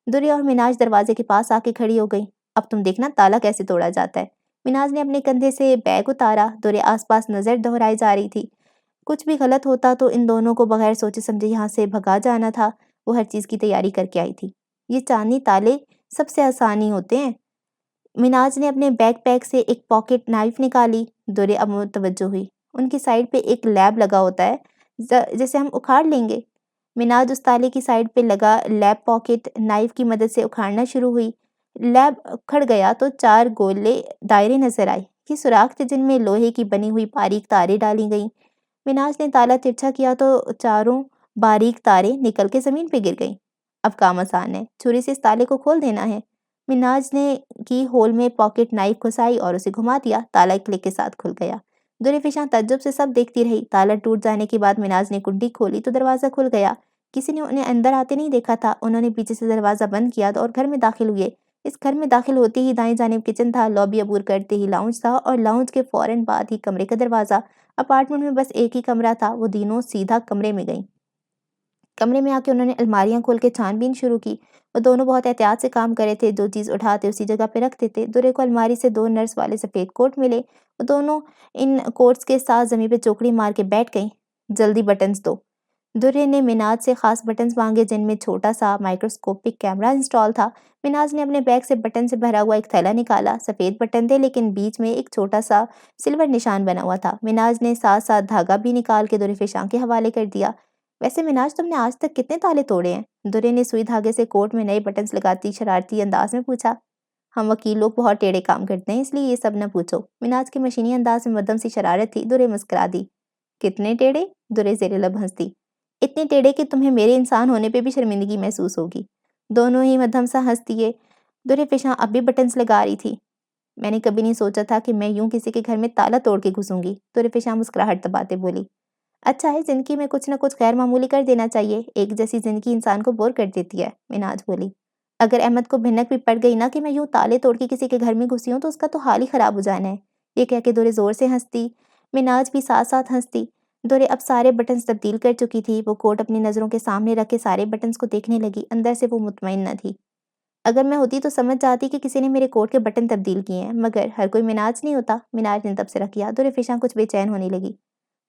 دورے اور مناج دروازے کے پاس آ کے کھڑی ہو گئی۔ اب تم دیکھنا تالا کیسے توڑا جاتا ہے۔ مناج نے اپنے کندھے سے بیگ اتارا۔ دورے آس پاس نظر دہرائی جا رہی تھی۔ کچھ بھی غلط ہوتا تو ان دونوں کو بغیر سوچے سمجھے یہاں سے بھگا جانا تھا۔ وہ ہر چیز کی تیاری کر کے آئی تھی۔ یہ چاندنی تالے سب سے آسانی ہوتے ہیں۔ مناج نے اپنے بیک پیک سے ایک پاکٹ نائف نکالی۔ دورے اب متوجہ ہوئی۔ ان کی سائڈ پہ ایک لیب لگا ہوتا ہے جسے ہم اکھاڑ لیں گے۔ مناج اس تالے کی سائڈ پہ لگا لیب پاکٹ نائف کی مدد سے اکھاڑنا شروع ہوئی۔ لیب اکھڑ گیا تو 4 گولے دائرے نظر آئے۔ یہ سوراخ تھے جن میں لوہے کی بنی ہوئی باریک تاریں ڈالی گئیں۔ مناج نے تالا ترچھا کیا تو 4 باریک تاریں نکل کے زمین پہ گر گئیں۔ اب کام آسان ہے، چھری سے اس تالے کو کھول دینا ہے۔ مناج نے کی ہول میں پاکٹ نائف گھسائی اور اسے گھما دیا۔ تالا ایک کلک کے ساتھ کھل گیا۔ دورے فشاں تعجب سے سب دیکھتی رہی۔ تالا ٹوٹ جانے کے بعد مناج نے کنڈی کھولی تو دروازہ کھل گیا۔ کسی نے انہیں اندر آتے نہیں دیکھا تھا۔ انہوں نے پیچھے سے دروازہ بند کیا اور گھر میں داخل ہوئے۔ اس گھر میں داخل ہوتے ہی دائیں جانب کچن تھا، لابی عبور کرتے ہی لاؤنج تھا اور لاؤنج کے فوراً بعد ہی کمرے کا دروازہ۔ اپارٹمنٹ میں بس ایک ہی کمرہ تھا۔ وہ تینوں سیدھا کمرے میں گئیں۔ کمرے میں آ کے انہوں نے الماریاں کھول کے چھان بین شروع کی۔ وہ دونوں بہت احتیاط سے کام کر رہے تھے، جو چیز اٹھاتے اسی جگہ پہ رکھ دیتے۔ درے کو الماری سے 2 نرس والے سفید کوٹ ملے۔ وہ دونوں ان کوٹس کے ساتھ زمین پہ چوکڑی مار کے بیٹھ گئیں۔ جلدی بٹنز دو۔ درے نے مناج سے خاص بٹنز مانگے جن میں چھوٹا سا مائکروسکوپک کیمرہ انسٹال تھا۔ مناج نے اپنے بیگ سے بٹن سے بھرا ہوا ایک تھیلا نکالا۔ سفید بٹن تھے لیکن بیچ میں ایک چھوٹا سا سلور نشان بنا ہوا تھا۔ مناج نے ساتھ ساتھ دھاگا بھی نکال کے درے فشاں کے حوالے کر دیا۔ ویسے مناج، تم نے آج تک کتنے تالے توڑے ہیں؟ درے نے سوئی دھاگے سے کوٹ میں نئے بٹنز لگاتی شرارتی انداز میں پوچھا۔ ہم وکیل لوگ بہت ٹیڑے کام کرتے ہیں، اس لیے یہ سب نہ پوچھو۔ مناج کے مشینی انداز میں مدھم سی شرارت تھی۔ درے مسکرا دی۔ کتنے ٹیڑے؟ درے زیر لب ہنس دی۔ اتنے ٹیڑے کہ تمہیں میرے انسان ہونے پہ بھی شرمندگی محسوس ہوگی۔ دونوں ہی مدھم سا ہنس دیے۔ درے فشاں اب بھی بٹنز لگا رہی تھی۔ میں نے کبھی نہیں سوچا تھا کہ میں یوں کسی کے گھر میں تالا توڑ کے گھسوں گی، درے فشاں مسکراہٹ دباتے بولی۔ اچھا ہے، زندگی میں کچھ نہ کچھ غیر معمولی کر دینا چاہیے، ایک جیسی زندگی انسان کو بور کر دیتی ہے، مناج بولی۔ اگر احمد کو بھنک بھی پڑ گئی نا کہ میں یوں تالے توڑ کے کسی کے گھر میں گھسی ہوں تو اس کا تو حال ہی خراب ہو جانا ہے، یہ کہہ کے درے زور سے ہنستی۔ مناج بھی ساتھ ساتھ ہنستی۔ درے اب سارے بٹنز تبدیل کر چکی تھی۔ وہ کوٹ اپنی نظروں کے سامنے رکھ کے سارے بٹنز کو دیکھنے لگی۔ اندر سے وہ مطمئن نہ تھی۔ اگر میں ہوتی تو سمجھ جاتی کہ کسی نے میرے کوٹ کے بٹن تبدیل کیے ہیں، مگر ہر کوئی مناج نہیں ہوتا، مناج نے تبصرہ کیا۔ درے فشاں کچھ بے چین ہونے لگی۔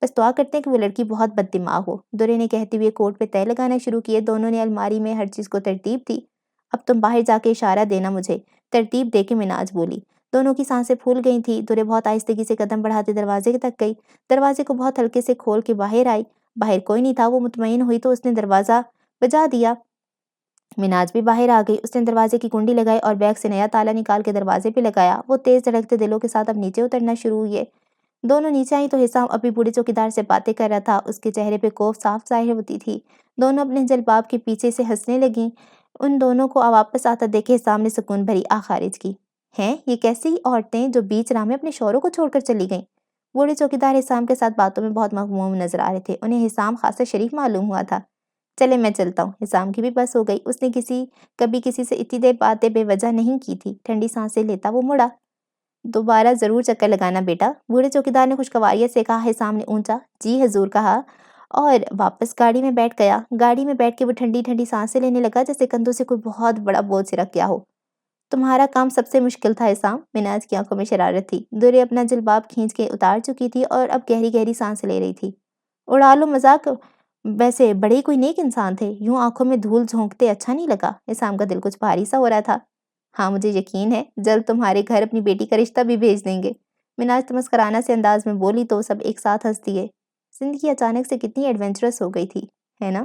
بس دعا کرتے ہیں کہ وہ لڑکی بہت بد دماغ ہو، درے نے کہتے ہوئے کوٹ پہ تہہ لگانا شروع کیے۔ دونوں نے الماری میں ہر چیز کو ترتیب دی۔ اب تم باہر جا کے اشارہ دینا مجھے، ترتیب دے کے مناج بولی۔ دونوں کی سانسیں پھول گئی تھیں۔ درے بہت آہستگی سے قدم بڑھاتے دروازے تک گئی، دروازے کو بہت ہلکے سے کھول کے باہر آئی۔ باہر کوئی نہیں تھا۔ وہ مطمئن ہوئی تو اس نے دروازہ بجا دیا۔ مناج بھی باہر آ گئی۔ اس نے دروازے کی کنڈی لگائی اور بیگ سے نیا تالا نکال کے دروازے پہ لگایا۔ وہ تیز دھڑکتے دلوں کے ساتھ اب نیچے اترنا شروع ہوئے۔ دونوں نیچے آئیں تو حسام ابھی بوڑھے چوکیدار سے باتیں کر رہا تھا۔ اس کے چہرے پہ خوف صاف ظاہر ہوتی تھی۔ دونوں اپنے جلباب کے پیچھے سے ہنسنے لگیں۔ ان دونوں کو واپس آتا دیکھے حسام نے سکون بھری آہ خارج کی۔ ہیں یہ کیسی عورتیں جو بیچ راہ میں اپنے شوہروں کو چھوڑ کر چلی گئیں؟ بوڑھے چوکیدار حسام کے ساتھ باتوں میں بہت مغموم نظر آ رہے تھے۔ انہیں حسام خاصا شریف معلوم ہوا تھا۔ چلے میں چلتا ہوں۔ حسام کی بھی بس ہو گئی۔ اس نے کبھی کسی سے اتنی دیر باتیں بے وجہ نہیں کی تھی۔ ٹھنڈی سانسیں لیتا وہ مڑا۔ دوبارہ ضرور چکر لگانا بیٹا، بوڑھے چوکیدار نے خوشگواریت سے کہا۔ حسام نے اونچا جی حضور کہا اور واپس گاڑی میں بیٹھ گیا۔ گاڑی میں بیٹھ کے وہ ٹھنڈی ٹھنڈی سانسیں لینے لگا جیسے کندھوں سے کوئی بہت بڑا بوجھ سرک گیا ہو۔ تمہارا کام سب سے مشکل تھا حسام، مناج کی آنکھوں میں شرارت تھی۔ درے اپنا جلباب کھینچ کے اتار چکی تھی اور اب گہری گہری سانس لے رہی تھی۔ اڑا لو مذاق، ویسے بڑے کوئی نیک انسان تھے، یوں آنکھوں میں دھول جھونکتے اچھا نہیں لگا۔ حسام کا دل کچھ بھاری سا ہو رہا تھا۔ ہاں مجھے یقین ہے جلد تمہارے گھر اپنی بیٹی کا رشتہ بھی بھیج دیں گے، مناج مسکرانہ سے انداز میں بولی تو سب ایک ساتھ ہنس دیے۔ زندگی اچانک سے کتنی ایڈونچرس ہو گئی تھی، ہے نا؟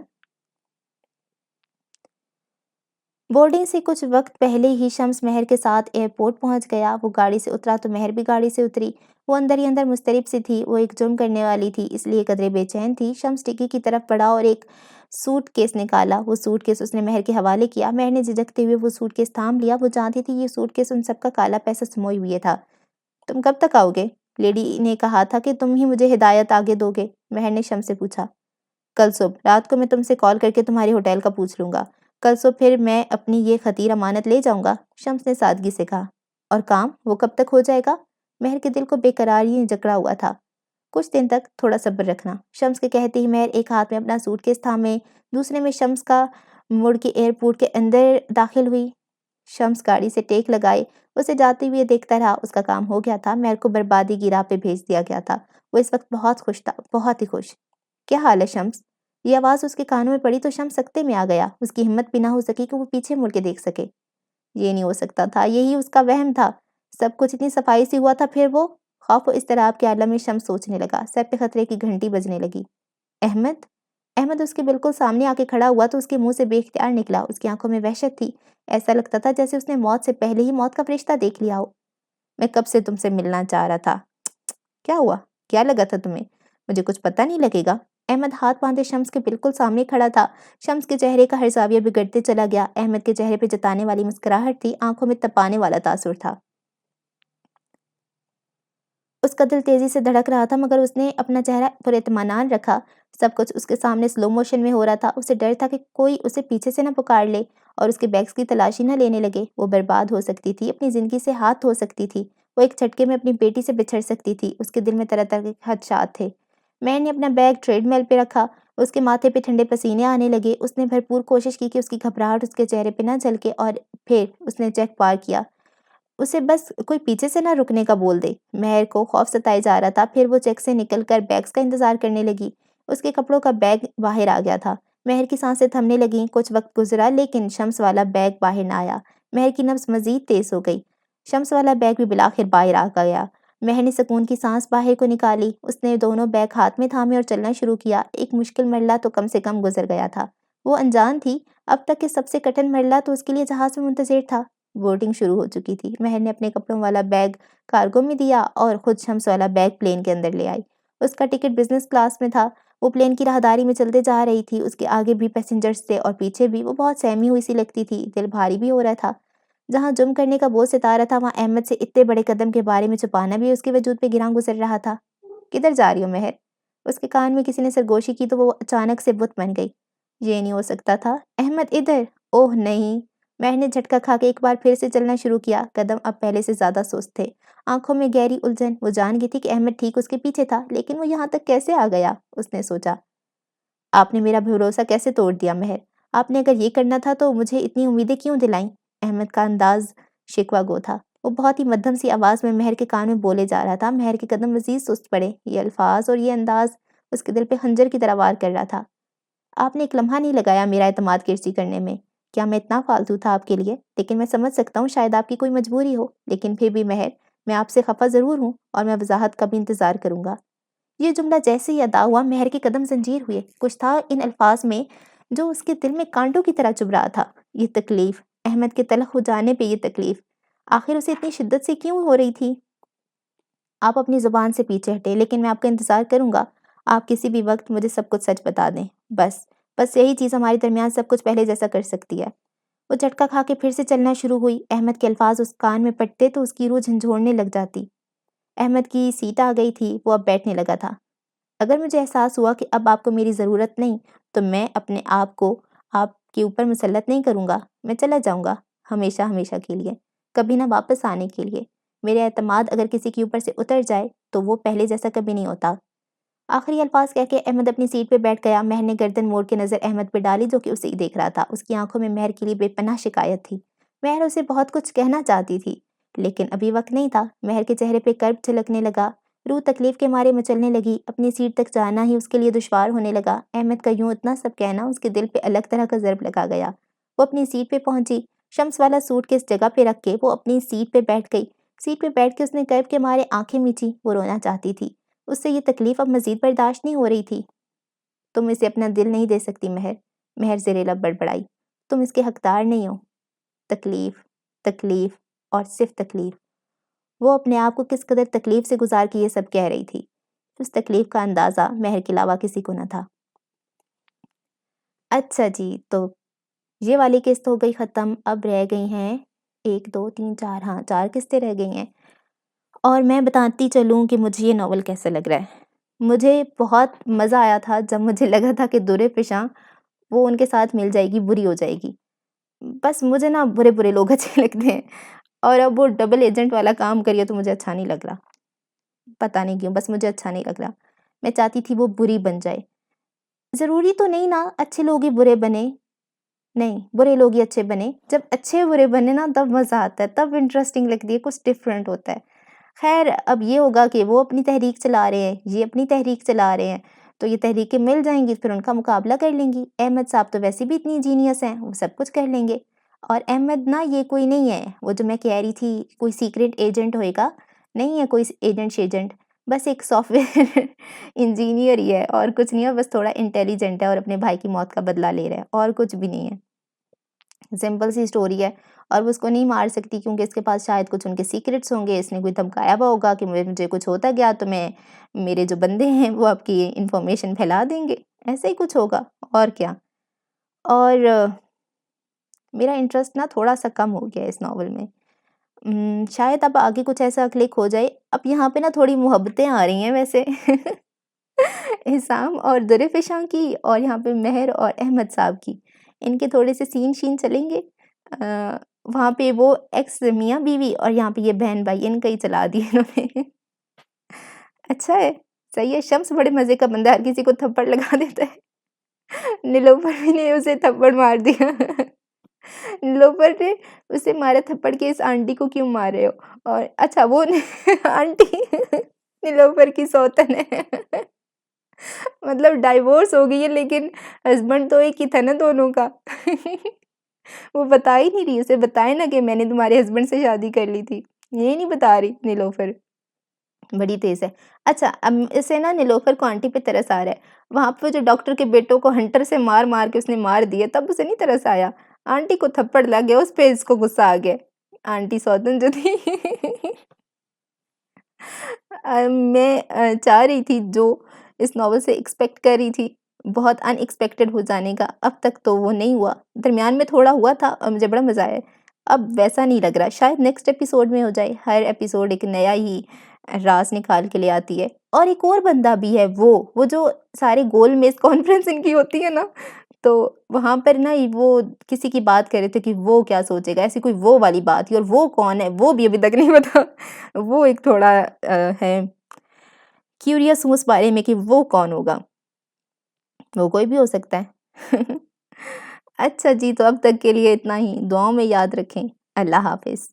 بورڈنگ سے کچھ وقت پہلے ہی شمس مہر کے ساتھ ایئرپورٹ پہنچ گیا۔ وہ گاڑی سے اترا تو مہر بھی گاڑی سے اتری۔ وہ اندر ہی اندر مضطرب سی تھی۔ وہ ایک جرم کرنے والی تھی، اس لیے قدرے بے چین تھی۔ شمس ٹکی کی طرف بڑھا اور ایک سوٹ کیس نکالا۔ وہ سوٹ کیس اس نے مہر کے حوالے کیا۔ مہر نے جھجکتے ہوئے وہ سوٹ کیس تھام لیا۔ وہ جانتی تھی یہ سوٹ کیس ان سب کا کالا پیسہ سموئے ہوئے تھا۔ تم کب تک آؤ گے؟ لیڈی نے کہا تھا کہ تم ہی مجھے ہدایت آگے دو گے، مہر نے شمس سے پوچھا۔ کل صبح رات کو میں تم سے کال کر کے تمہارے ہوٹل کا پوچھ لوں گا۔ کل صبح پھر میں اپنی یہ خطیر امانت لے جاؤں گا، شمس نے سادگی سے کہا۔ اور کام وہ کب تک ہو جائے گا؟ مہر کے دل کو بے قراری جکڑا ہوا تھا۔ کچھ دن تک، تھوڑا صبر رکھنا، شمس کے کہتے ہی مہر ایک ہاتھ میں اپنا سوٹ کیس تھامے دوسرے میں شمس کا مڑ کے ایئرپورٹ کے اندر داخل ہوئی۔ شمس گاڑی سے ٹیک لگائے اسے جاتے ہوئے دیکھتا رہا۔ اس کا کام ہو گیا تھا، مہر کو بربادی کی راہ پہ بھیج دیا گیا تھا۔ وہ اس وقت بہت خوش تھا، بہت ہی خوش۔ کیا حال ہے شمس؟ یہ آواز اس کے کانوں میں پڑی تو شمس سکتے میں آ گیا۔ اس کی ہمت بھی نہ ہو سکی کہ وہ پیچھے مڑ کے دیکھ سکے۔ یہ نہیں ہو سکتا تھا، یہی اس کا وہم تھا۔ سب کچھ اتنی صفائی سے ہوا تھا، پھر وہ خوف و اضطراب کے عالم میں شمس سوچنے لگا۔ سر پہ خطرے کی گھنٹی بجنے لگی۔ احمد؟ احمد اس کے بالکل سامنے آ کے کھڑا ہوا تو اس کے منہ سے بے اختیار نکلا۔ اس کی آنکھوں میں وحشت تھی، ایسا لگتا تھا جیسے اس نے موت سے پہلے ہی موت کا فرشتہ دیکھ لیا ہو۔ میں کب سے تم سے ملنا چاہ رہا تھا۔ کیا ہوا؟ کیا لگا تھا تمہیں مجھے کچھ پتہ نہیں لگے گا؟ احمد ہاتھ باندھے شمس کے بالکل سامنے کھڑا تھا۔ شمس کے چہرے کا ہر زاویہ بگڑتے چلا گیا۔ احمد کے چہرے پہ جتانے والی مسکراہٹ تھی، آنکھوں میں تپانے والا تاثر تھا۔ اس کا دل تیزی سے دھڑک رہا تھا مگر اس نے اپنا چہرہ پر اطمینان رکھا۔ سب کچھ اس کے سامنے سلو موشن میں ہو رہا تھا۔ اسے ڈر تھا کہ کوئی اسے پیچھے سے نہ پکار لے اور اس کے بیگز کی تلاشی نہ لینے لگے۔ وہ برباد ہو سکتی تھی، اپنی زندگی سے ہاتھ دھو سکتی تھی۔ وہ ایک جھٹکے میں اپنی بیٹی سے بچھڑ سکتی تھی۔ اس کے دل میں طرح طرح کے خدشات تھے۔ مہر نے اپنا بیگ ٹریڈ مل پہ رکھا۔ اس کے ماتھے پہ ٹھنڈے پسینے آنے لگے۔ اس نے بھرپور کوشش کی کہ اس کی گھبراہٹ اس کے چہرے پہ نہ جھلکے اور پھر اس نے چیک پار کیا۔ اسے بس کوئی پیچھے سے نہ رکنے کا بول دے۔ مہر کو خوف ستائے جا رہا تھا۔ پھر وہ چیک سے نکل کر بیگز کا انتظار کرنے لگی۔ اس کے کپڑوں کا بیگ باہر آ گیا تھا۔ مہر کی سانسیں تھمنے لگیں۔ کچھ وقت گزرا لیکن شمس والا بیگ باہر نہ آیا۔ مہر کی نبض مزید تیز ہو گئی۔ شمس والا بیگ بھی بالآخر باہر آ گیا۔ مہر نے سکون کی سانس باہر کو نکالی۔ اس نے دونوں بیگ ہاتھ میں تھامے اور چلنا شروع کیا۔ ایک مشکل مرحلہ تو کم سے کم گزر گیا تھا۔ وہ انجان تھی۔ اب تک کے سب سے کٹھن مرحلہ تو اس کے لیے جہاز میں منتظر تھا۔ بورڈنگ شروع ہو چکی تھی۔ مہر نے اپنے کپڑوں والا بیگ کارگو میں دیا اور خود شمس والا بیگ پلین کے اندر لے آئی۔ اس کا ٹکٹ بزنس کلاس میں تھا۔ وہ پلین کی راہداری میں چلتے جا رہی تھی۔ اس کے آگے بھی پیسنجرز تھے اور پیچھے بھی۔ وہ بہت سہمی ہوئی سی لگتی تھی۔ دل بھاری بھی ہو رہا تھا۔ جہاں جم کرنے کا بوجھ ستا رہا تھا وہاں احمد سے اتنے بڑے قدم کے بارے میں چھپانا بھی اس کے وجود پہ گراں گزر رہا تھا۔ کدھر جا رہی ہو مہر؟ اس کے کان میں کسی نے سرگوشی کی تو وہ اچانک سے بت بن گئی۔ یہ نہیں ہو سکتا تھا۔ احمد ادھر؟ اوہ نہیں۔ مہر نے جھٹکا کھا کے ایک بار پھر سے چلنا شروع کیا۔ قدم اب پہلے سے زیادہ سست تھے۔ آنکھوں میں گہری الجھن۔ وہ جان گئی تھی کہ احمد ٹھیک اس کے پیچھے تھا لیکن وہ یہاں تک کیسے آ گیا؟ اس نے سوچا۔ آپ نے میرا بھروسہ کیسے توڑ دیا مہر؟ آپ نے اگر یہ کرنا تھا تو مجھے اتنی امیدیں کیوں دلائیں؟ احمد کا انداز شکوہ گو تھا۔ وہ بہت ہی مدھم سی آواز میں مہر کے کان میں بولے جا رہا تھا۔ مہر کے قدم مزید سست پڑے۔ یہ الفاظ اور یہ انداز اس کے دل پہ خنجر کی طرح وار کر رہا تھا۔ آپ نے ایک لمحہ نہیں لگایا میرا اعتماد کرسی کرنے میں۔ کیا میں اتنا فالتو تھا آپ کے لیے؟ لیکن میں سمجھ سکتا ہوں شاید آپ کی کوئی مجبوری ہو، لیکن پھر بھی مہر، میں آپ سے خفا ضرور ہوں اور میں وضاحت کا بھی انتظار کروں گا۔ یہ جملہ جیسے ہی ادا ہوا مہر کے قدم زنجیر ہوئے۔ کچھ تھا ان الفاظ میں جو اس کے دل میں کانٹوں کی طرح چبھ رہا تھا۔ یہ تکلیف، احمد کے تلخ ہو جانے پہ یہ تکلیف، آخر اسے اتنی شدت سے کیوں ہو رہی تھی؟ آپ اپنی زبان سے پیچھے ہٹے، لیکن میں آپ کا انتظار کروں گا۔ آپ کسی بھی وقت مجھے سب کچھ سچ بتا دیں۔ بس یہی چیز ہمارے درمیان سب کچھ پہلے جیسا کر سکتی ہے۔ وہ جھٹکا کھا کے پھر سے چلنا شروع ہوئی۔ احمد کے الفاظ اس کان میں پڑتے تو اس کی روح جھنجھوڑنے لگ جاتی۔ احمد کی سیٹ آ گئی تھی۔ وہ اب بیٹھنے لگا تھا۔ اگر مجھے احساس ہوا کہ اب آپ کو میری ضرورت نہیں تو میں اپنے آپ کو آپ کے اوپر مسلط نہیں کروں گا۔ میں چلا جاؤں گا، ہمیشہ ہمیشہ کے لیے، کبھی نہ واپس آنے کے لیے۔ میرے اعتماد اگر کسی کے اوپر سے اتر جائے تو وہ پہلے جیسا کبھی نہیں ہوتا۔ آخری الفاظ کہہ کے احمد اپنی سیٹ پہ بیٹھ گیا۔ مہر نے گردن موڑ کے نظر احمد پہ ڈالی جو کہ اسے ہی دیکھ رہا تھا۔ اس کی آنکھوں میں مہر کے لیے بے پناہ شکایت تھی۔ مہر اسے بہت کچھ کہنا چاہتی تھی لیکن ابھی وقت نہیں تھا۔ مہر کے چہرے پہ کرب جھلکنے لگا۔ روح تکلیف کے مارے مچلنے لگی۔ اپنی سیٹ تک جانا ہی اس کے لیے دشوار ہونے لگا۔ احمد کا یوں اتنا سب کہنا اس کے دل پہ الگ طرح کا ضرب لگا گیا۔ وہ اپنی سیٹ پہ پہنچی۔ شمس والا سوٹ کیس جگہ پہ رکھ کے وہ اپنی سیٹ پہ بیٹھ گئی۔ سیٹ پہ بیٹھ کے اس نے کرب کے مارے آنکھیں میچی۔ وہ رونا چاہتی تھی۔ اس سے یہ تکلیف اب مزید برداشت نہیں ہو رہی تھی۔ تم اسے اپنا دل نہیں دے سکتی مہر، مہر زیر لب بڑبڑائی۔ تم اس کے حقدار نہیں ہو۔ تکلیف، تکلیف اور صرف تکلیف۔ وہ اپنے آپ کو کس قدر تکلیف سے گزار کے یہ سب کہہ رہی تھی۔ اس تکلیف کا اندازہ مہر کے علاوہ کسی کو نہ تھا۔ اچھا جی، تو یہ والی قسط ہو گئی ختم۔ اب رہ گئی ہیں 1 2 3 4، ہاں 4 قسطیں رہ گئی ہیں۔ اور میں بتاتی چلوں کہ مجھے یہ ناول کیسا لگ رہا ہے۔ مجھے بہت مزہ آیا تھا جب مجھے لگا تھا کہ درِ پیشاں وہ ان کے ساتھ مل جائے گی، بری ہو جائے گی۔ بس مجھے نا برے لوگ اچھے لگتے ہیں اور اب وہ ڈبل ایجنٹ والا کام کریے تو مجھے اچھا نہیں لگ رہا۔ پتہ نہیں کیوں، بس مجھے اچھا نہیں لگ رہا۔ میں چاہتی تھی وہ بری بن جائے۔ ضروری تو نہیں نا اچھے لوگ ہی برے بنے، نہیں برے لوگ ہی اچھے بنے۔ جب اچھے برے بنے نا تب مزہ آتا ہے، تب انٹرسٹنگ لگتی ہے، کچھ ڈفرینٹ ہوتا ہے۔ خیر اب یہ ہوگا کہ وہ اپنی تحریک چلا رہے ہیں، یہ اپنی تحریک چلا رہے ہیں، تو یہ تحریکیں مل جائیں گی پھر ان کا مقابلہ کر لیں گی۔ احمد صاحب تو ویسے بھی اتنی جینیس ہیں، وہ سب کچھ کر لیں گے۔ اور احمد نا یہ کوئی نہیں ہے وہ جو میں کہہ رہی تھی کوئی سیکرٹ ایجنٹ ہوئے گا، نہیں ہے کوئی ایجنٹ شیجنٹ، بس ایک سافٹ ویئر انجینئر ہی ہے اور کچھ نہیں ہے، بس تھوڑا انٹیلیجنٹ ہے اور اپنے بھائی کی موت کا بدلہ لے رہا ہے اور کچھ بھی نہیں ہے۔ سمپل سی سٹوری ہے اور وہ اس کو نہیں مار سکتی کیونکہ اس کے پاس شاید کچھ ان کے سیکرٹس ہوں گے۔ اس نے کوئی دھمکایا ہوا ہوگا کہ مجھے کچھ ہوتا گیا تو میرے جو بندے ہیں وہ آپ کی انفارمیشن پھیلا دیں گے، ایسے ہی کچھ ہوگا اور کیا۔ اور میرا انٹرسٹ نا تھوڑا سا کم ہو گیا اس ناول میں۔ شاید اب آگے کچھ ایسا کلک ہو جائے۔ اب یہاں پہ نا تھوڑی محبتیں آ رہی ہیں ویسے حسام اور درِ پیشاں کی، اور یہاں پہ مہر اور احمد صاحب کی، ان کے تھوڑے سے سین شین چلیں گے۔ وہاں پہ وہ ایکس میاں بیوی اور یہاں پہ یہ بہن بھائی، ان کا ہی چلا دیا انہوں نے۔ اچھا ہے، صحیح ہے۔ شمس بڑے مزے کا بندہ ہے، ہر کسی کو تھپڑ لگا دیتا ہے۔ نیلوفر نے اسے تھپڑ مار دیا۔ نیلوفر نے اسے مارا تھپڑ کہ اس آنٹی کو کیوں مار رہے ہو؟ اور اچھا وہ آنٹی نیلوفر کی سوتن ہے۔ مطلب ڈائیورس ہو گئی ہے لیکن ہسبینڈ تو ایک ہی تھا نا دونوں کا۔ وہ بتا ہی نہیں رہی، اسے بتائے نا کہ میں نے تمہارے ہسبینڈ سے شادی کر لی تھی، یہ نہیں بتا رہی نیلوفر، بڑی تیز ہے۔ اچھا اب اسے نا نیلوفر کو آنٹی پہ ترس آ رہا ہے، وہاں پہ جو ڈاکٹر کے بیٹوں کو ہنٹر سے مار مار کے اس نے مار دیا تب اسے نہیں ترس آیا، آنٹی کو تھپڑ لگ گیا، اس پہ اس کو غصہ آ گیا، آنٹی سوتن جو تھی۔ میں چاہ رہی تھی جو اس ناول سے ایکسپیکٹ کر رہی تھی بہت ان ایکسپیکٹڈ ہو جانے کا، اب تک تو وہ نہیں ہوا، درمیان میں تھوڑا ہوا تھا اور مجھے بڑا مزہ آیا، اب ویسا نہیں لگ رہا، شاید نیکسٹ ایپیسوڈ میں ہو جائے، ہر ایپیسوڈ ایک نیا ہی راز نکال کے لے آتی ہے۔ اور ایک اور بندہ بھی ہے وہ جو سارے گول میز کانفرنس ان کی ہوتی ہے نا، تو وہاں پر نا وہ کسی کی بات کر رہے تھے کہ وہ کیا سوچے گا، ایسی کوئی وہ والی بات تھی، اور وہ کون ہے وہ بھی ابھی تک نہیں پتا، وہ ایک تھوڑا ہے کیوریس ہوں اس بارے میں کہ وہ کون ہوگا، وہ کوئی بھی ہو سکتا ہے۔ اچھا جی، تو اب تک کے لیے اتنا ہی، دعاؤں میں یاد رکھیں، اللہ حافظ۔